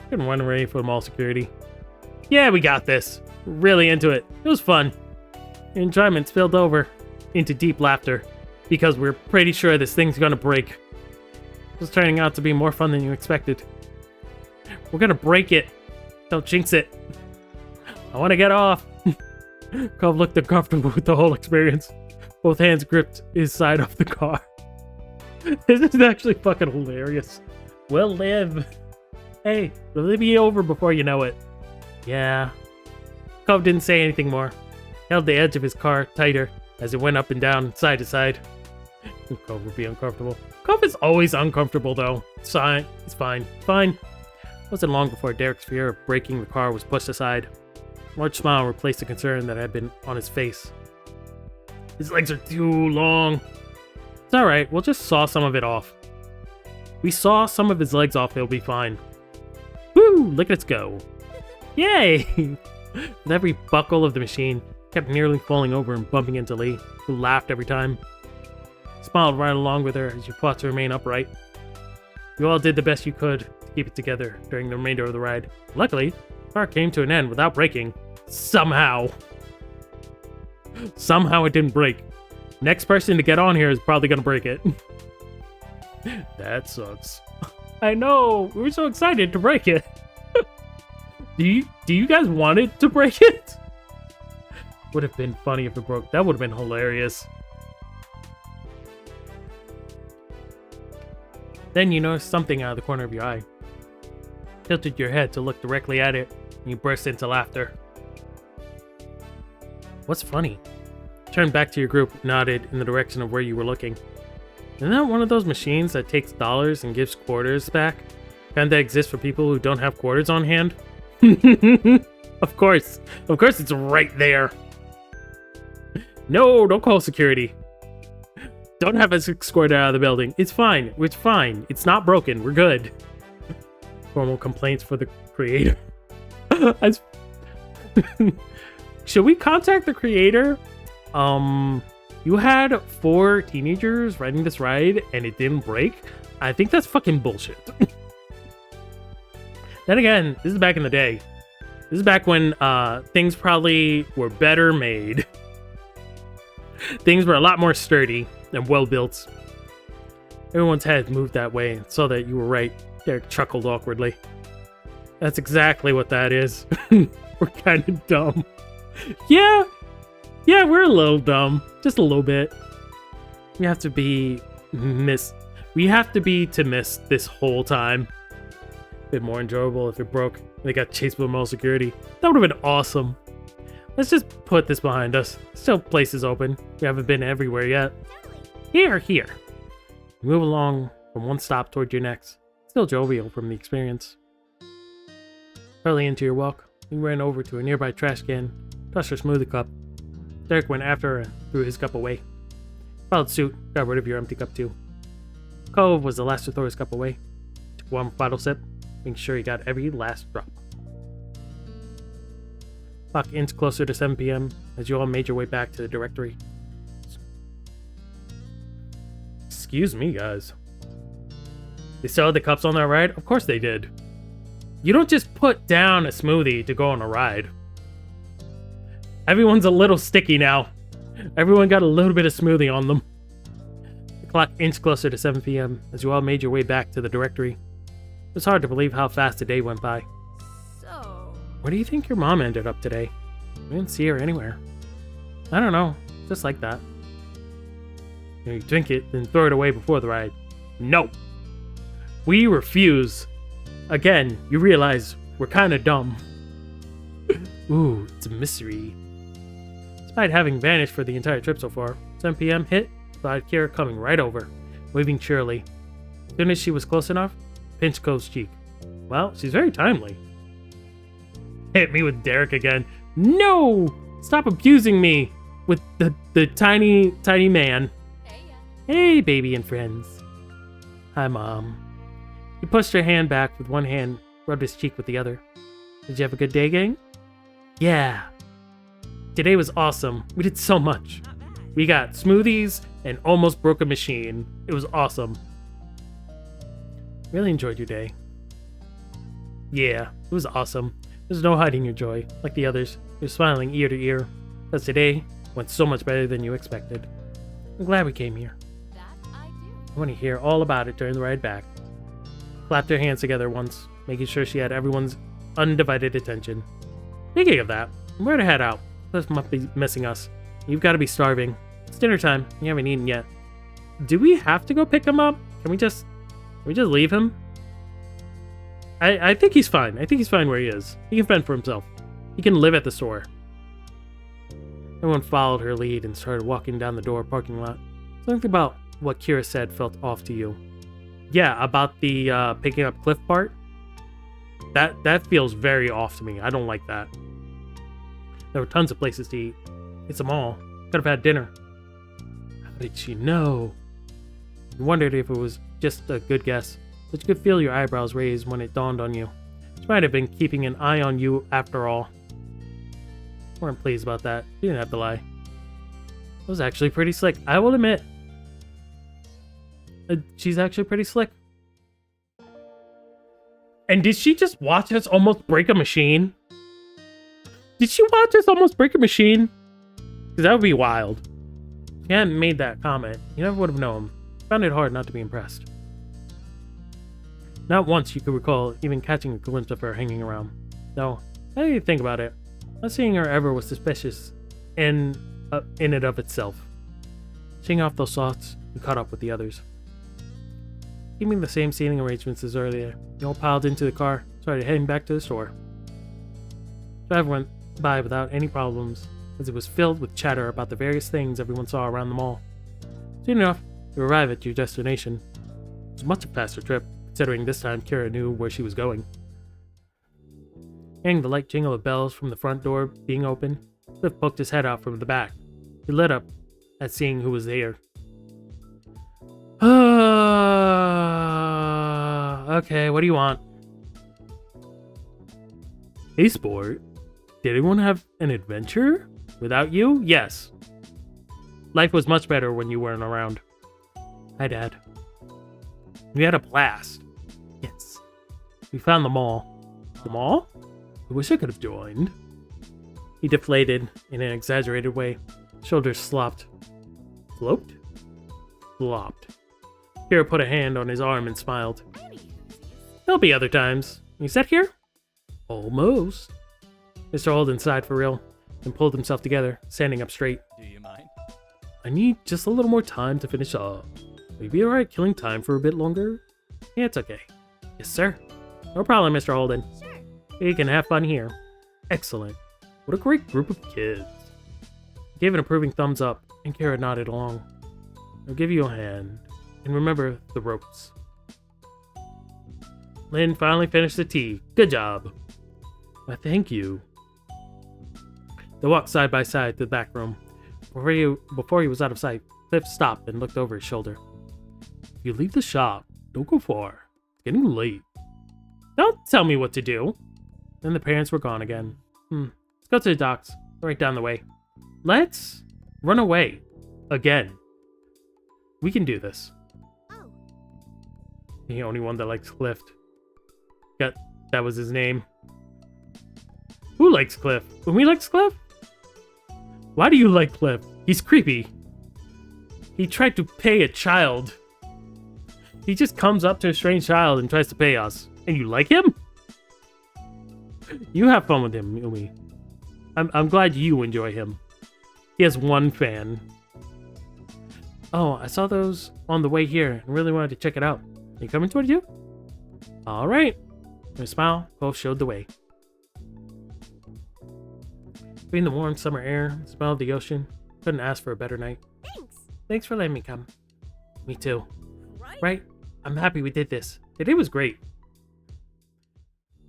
Couldn't run away for mall security. Yeah, we got this. Really into it. It was fun. Enjoyment spilled over into deep laughter because we're pretty sure this thing's gonna break. It's turning out to be more fun than you expected. We're gonna break it. Don't jinx it. I want to get off. Cove looked uncomfortable with the whole experience. Both hands gripped his side of the car. This is actually fucking hilarious. We'll live. Hey, it'll be over before you know it. Yeah. Cove didn't say anything more. Held the edge of his car tighter as it went up and down, side to side. Cove would be uncomfortable. Cove is always uncomfortable, though. It's fine. It's fine. Fine. It wasn't long before Derek's fear of breaking the car was pushed aside. A large smile replaced the concern that had been on his face. His legs are too long. It's alright, we'll just saw some of it off. We saw some of his legs off, he'll be fine. Woo! Look at us go. Yay! With every buckle of the machine, kept nearly falling over and bumping into Lee, who laughed every time. He smiled right along with her as you fought to remain upright. You all did the best you could to keep it together during the remainder of the ride. Luckily, the car came to an end without breaking. Somehow. Somehow it didn't break. Next person to get on here is probably gonna break it. That sucks. I know. We were so excited to break it. Do you guys want it to break it? Would have been funny if it broke. That would have been hilarious. Then you noticed something out of the corner of your eye. Tilted your head to look directly at it, and you burst into laughter. What's funny? Turned back to your group, nodded in the direction of where you were looking. Isn't that one of those machines that takes dollars and gives quarters back? Kind that exists for people who don't have quarters on hand? Of course it's right there. No, don't call security. Don't have us escorted out of the building. It's fine. It's fine. It's not broken. We're good. Formal complaints for the creator. Should we contact the creator? You had 4 teenagers riding this ride and it didn't break? I think that's fucking bullshit. Then again, this is back in the day. This is back when things probably were better made. Things were a lot more sturdy and well built. Everyone's head moved that way and saw that you were right. Derek chuckled awkwardly. That's exactly what that is. We're kind of dumb. Yeah, we're a little dumb. Just a little bit. We have to be to miss this whole time. A bit more enjoyable if it broke and they got chased by mall security. That would have been awesome. Let's just put this behind us. Still places open. We haven't been everywhere yet. Here. You move along from one stop toward your next. Still jovial from the experience. Early into your walk, you ran over to a nearby trash can, tossed her smoothie cup. Derek went after her and threw his cup away. Followed suit, got rid of your empty cup too. Cove was the last to throw his cup away. Took one final sip, making sure he got every last drop. Clock inched closer to 7 p.m. as you all made your way back to the directory. Excuse me, guys. They still had the cups on that ride? Of course they did. You don't just put down a smoothie to go on a ride. Everyone's a little sticky now. Everyone got a little bit of smoothie on them. The clock inched closer to 7 p.m. as you all made your way back to the directory. It was hard to believe how fast the day went by. So... Where do you think your mom ended up today? I didn't see her anywhere. I don't know. Just like that. You drink it, then throw it away before the ride. No! We refuse. Again, you realize we're kind of dumb. Ooh, it's a mystery. Despite having vanished for the entire trip so far, 7 p.m. hit, spotted Kira coming right over, waving cheerily. As soon as she was close enough, pinched Cove's cheek. Well, she's very timely. Hit me with Derek again. No! Stop abusing me with the tiny man. Hey, baby and friends. Hi, Mom. He pushed her hand back with one hand, rubbed his cheek with the other. Did you have a good day, gang? Yeah. Today was awesome. We did so much. We got smoothies and almost broke a machine. It was awesome. Really enjoyed your day. Yeah, it was awesome. There's no hiding your joy, like the others. You're smiling ear to ear. Because today went so much better than you expected. I'm glad we came here. I want to hear all about it during the ride back. Clapped her hands together once, making sure she had everyone's undivided attention. Speaking of that, we're to head out. Cliff must be missing us. You've got to be starving. It's dinner time. You haven't eaten yet. Do we have to go pick him up? Can we just leave him? I think he's fine. I think he's fine where he is. He can fend for himself. He can live at the store. Everyone followed her lead and started walking down the door parking lot. Something about what Kira said felt off to you. Yeah, about the picking up Cliff part. That feels very off to me. I don't like that. There were tons of places to eat. It's them all. Could have had dinner. How did she know? You wondered if it was just a good guess, but you could feel your eyebrows raise when it dawned on you. She might have been keeping an eye on you after all. Weren't pleased about that. You didn't have to lie. It was actually pretty slick. I will admit. She's actually pretty slick. And did she just watch us almost break a machine? Did she watch us almost break a machine? Because that would be wild. If you hadn't made that comment, you never would have known. Found it hard not to be impressed. Not once you could recall even catching a glimpse of her hanging around. No, now that you think about it, not seeing her ever was suspicious in and of itself. Shaking off those thoughts, you caught up with the others. Keeping the same seating arrangements as earlier, you all piled into the car, started heading back to the store. Drive went by without any problems, as it was filled with chatter about the various things everyone saw around the mall. Soon enough, you arrive at your destination. It was a much faster trip, considering this time Kira knew where she was going. Hearing the light jingle of bells from the front door being open, Cliff poked his head out from the back. He lit up at seeing who was there. Okay, what do you want? Hey, Sport. Did anyone have an adventure? Without you? Yes. Life was much better when you weren't around. Hi, Dad. We had a blast. Yes. We found the mall. The mall? I wish I could have joined. He deflated in an exaggerated way. Shoulders slopped. Sloped? Flopped. Kira put a hand on his arm and smiled. There'll be other times. You set here? Almost. Mr. Holden sighed for real and pulled himself together, standing up straight. Do you mind? I need just a little more time to finish up. Will you be alright killing time for a bit longer? Yeah, it's okay. Yes, sir. No problem, Mr. Holden. Sure. You can have fun here. Excellent. What a great group of kids. He gave an approving thumbs up, and Kira nodded along. I'll give you a hand. And remember the ropes. Lynn finally finished the tea. Good job. Why, thank you. They walked side by side to the back room. Before he was out of sight, Cliff stopped and looked over his shoulder. If you leave the shop, don't go far. It's getting late. Don't tell me what to do. Then the parents were gone again. Let's go to the docks. Right down the way. Let's run away. Again. We can do this. Oh. The only one that likes Cliff. That was his name. Who likes Cliff? Umi likes Cliff? Why do you like Cliff? He's creepy. He tried to pay a child. He just comes up to a strange child and tries to pay us. And you like him? You have fun with him, Umi. I'm glad you enjoy him. He has one fan. Oh, I saw those on the way here and really wanted to check it out. Are you coming toward you? All right. With a smile, both showed the way. Between the warm summer air and the smell of the ocean, couldn't ask for a better night. Thanks. Thanks for letting me come. Me too. Right? Right? I'm happy we did this. Today was great.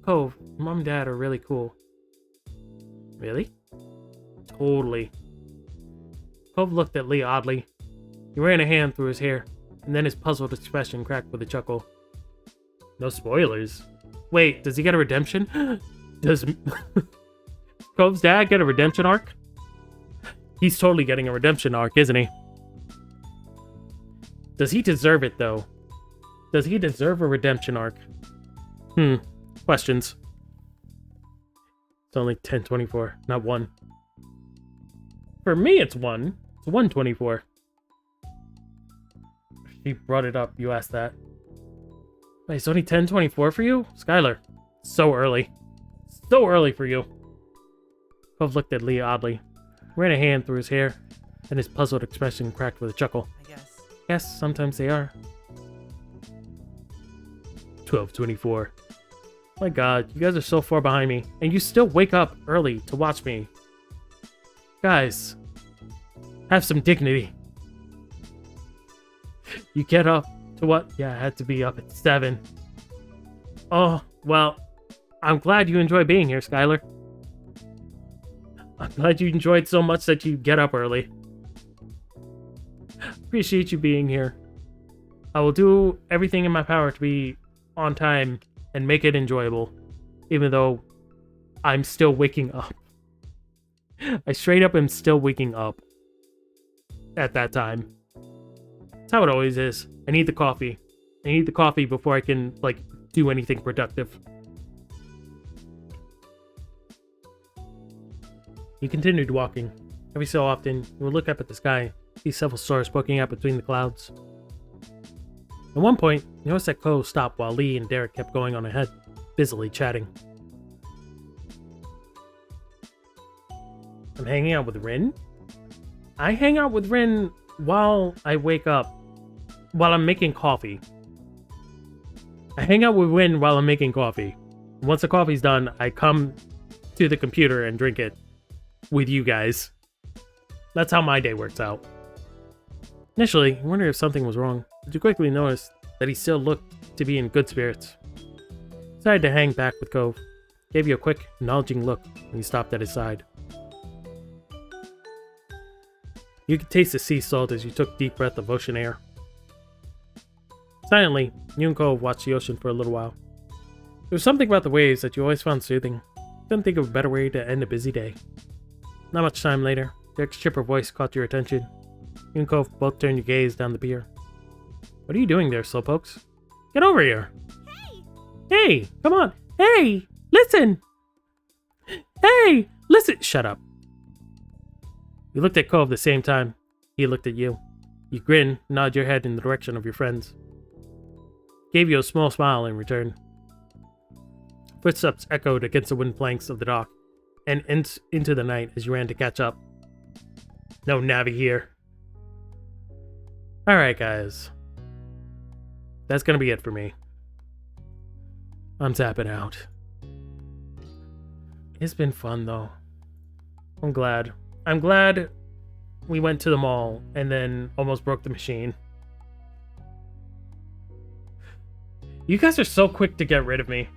Cove, Mom and Dad are really cool. Really? Totally. Cove looked at Lee oddly. He ran a hand through his hair, and then his puzzled expression cracked with a chuckle. No spoilers. Wait, does he get a redemption? Does Cove's dad get a redemption arc? He's totally getting a redemption arc, isn't he? Does he deserve it, though? Does he deserve a redemption arc? Questions. It's only 10:24, not 1. For me, it's 1. It's 1:24. She brought it up. You asked that. Wait, it's only 10:24 for you? Skylar, so early. So early for you. Cove looked at Lee oddly. Ran a hand through his hair, and his puzzled expression cracked with a chuckle. I guess. Yes, sometimes they are. 12:24. My god, you guys are so far behind me, and you still wake up early to watch me. Guys, have some dignity. You get up to what? Yeah, I had to be up at 7. Oh, well, I'm glad you enjoy being here, Skylar. I'm glad you enjoyed so much that you get up early. Appreciate you being here. I will do everything in my power to be on time and make it enjoyable, even though I'm still waking up. I straight up am still waking up at that time. That's how it always is. I need the coffee. I need the coffee before I can, like, do anything productive. He continued walking. Every so often, he would look up at the sky, see several stars poking out between the clouds. At one point, he noticed that Cove stopped while Lee and Derek kept going on ahead, busily chatting. I'm hanging out with Rin? I hang out with Rin while I wake up, while I'm making coffee. I hang out with Rin while I'm making coffee. Once the coffee's done, I come to the computer and drink it with you guys. That's how my day works out. Initially, I wondered if something was wrong, but you quickly noticed that he still looked to be in good spirits. Decided to hang back with Cove. Gave you a quick, acknowledging look when he stopped at his side. You could taste the sea salt as you took a deep breath of ocean air. Silently, you and Cove watched the ocean for a little while. There was something about the waves that you always found soothing. Couldn't think of a better way to end a busy day. Not much time later, Derek's chipper voice caught your attention. You and Cove both turned your gaze down the pier. What are you doing there, slowpokes? Get over here! Hey! Hey, come on! Hey, listen! Hey, listen! Shut up. You looked at Cove at the same time. He looked at you. You grinned, nodded your head in the direction of your friends. Gave you a small smile in return. Footsteps echoed against the wooden planks of the dock, and into the night as you ran to catch up. No Navi here. Alright, guys. That's gonna be it for me. I'm tapping out. It's been fun, though. I'm glad. I'm glad we went to the mall and then almost broke the machine. You guys are so quick to get rid of me.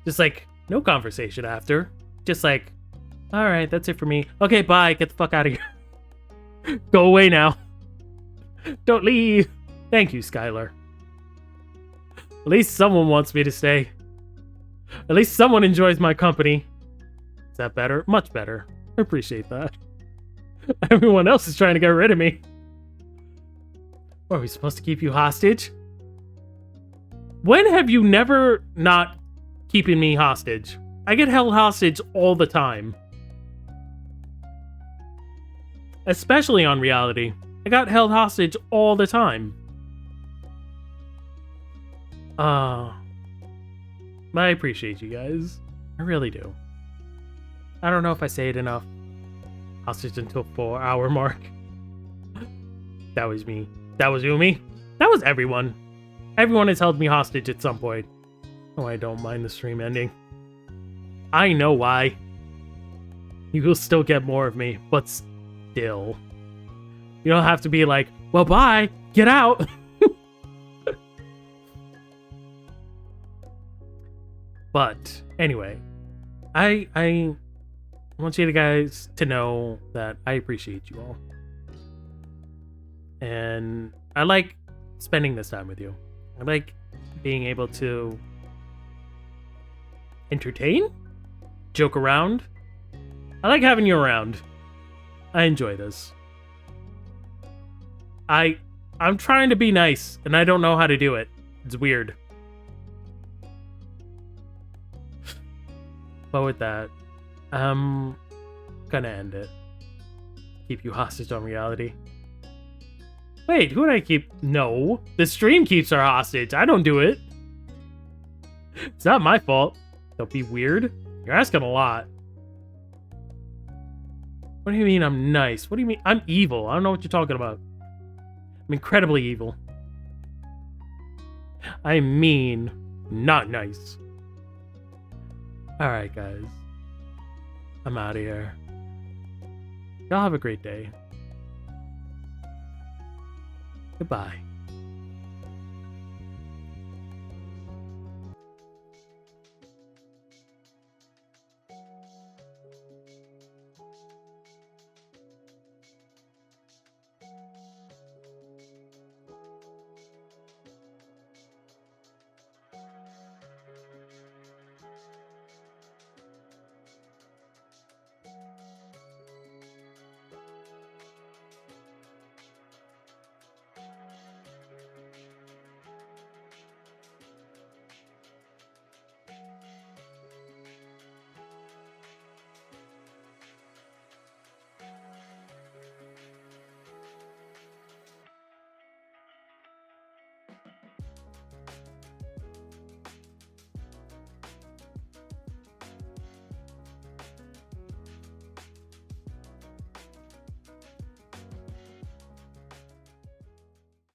Just like, no conversation after. Just like, alright, that's it for me. Okay, bye, get the fuck out of here. Go away now. Don't leave. Thank you, Skylar. At least someone wants me to stay. At least someone enjoys my company. Is that better? Much better. I appreciate that. Everyone else is trying to get rid of me. What, are we supposed to keep you hostage? When have you never not keeping me hostage? I get held hostage all the time. Especially on reality. I got held hostage all the time. I appreciate you guys. I really do. I don't know if I say it enough. Hostage until 4-hour mark. That was me. That was Umi. That was everyone. Everyone has held me hostage at some point. Oh, I don't mind the stream ending. I know why. You will still get more of me, but still. You don't have to be like, well, bye, get But anyway, I want you guys to know that I appreciate you all. And I like spending this time with you. I like being able to entertain, joke around. I like having you around. I enjoy this. I'm trying to be nice, and I don't know how to do it. It's weird. But with that, I'm gonna end it. Keep you hostage on reality. Wait, who did I keep? No, the stream keeps her hostage. I don't do it. It's not my fault. Don't be weird. You're asking a lot. What do you mean I'm nice? What do you mean? I'm evil. I don't know what you're talking about. I'm incredibly evil. I mean, not nice. Alright, guys. I'm out of here. Y'all have a great day. Goodbye.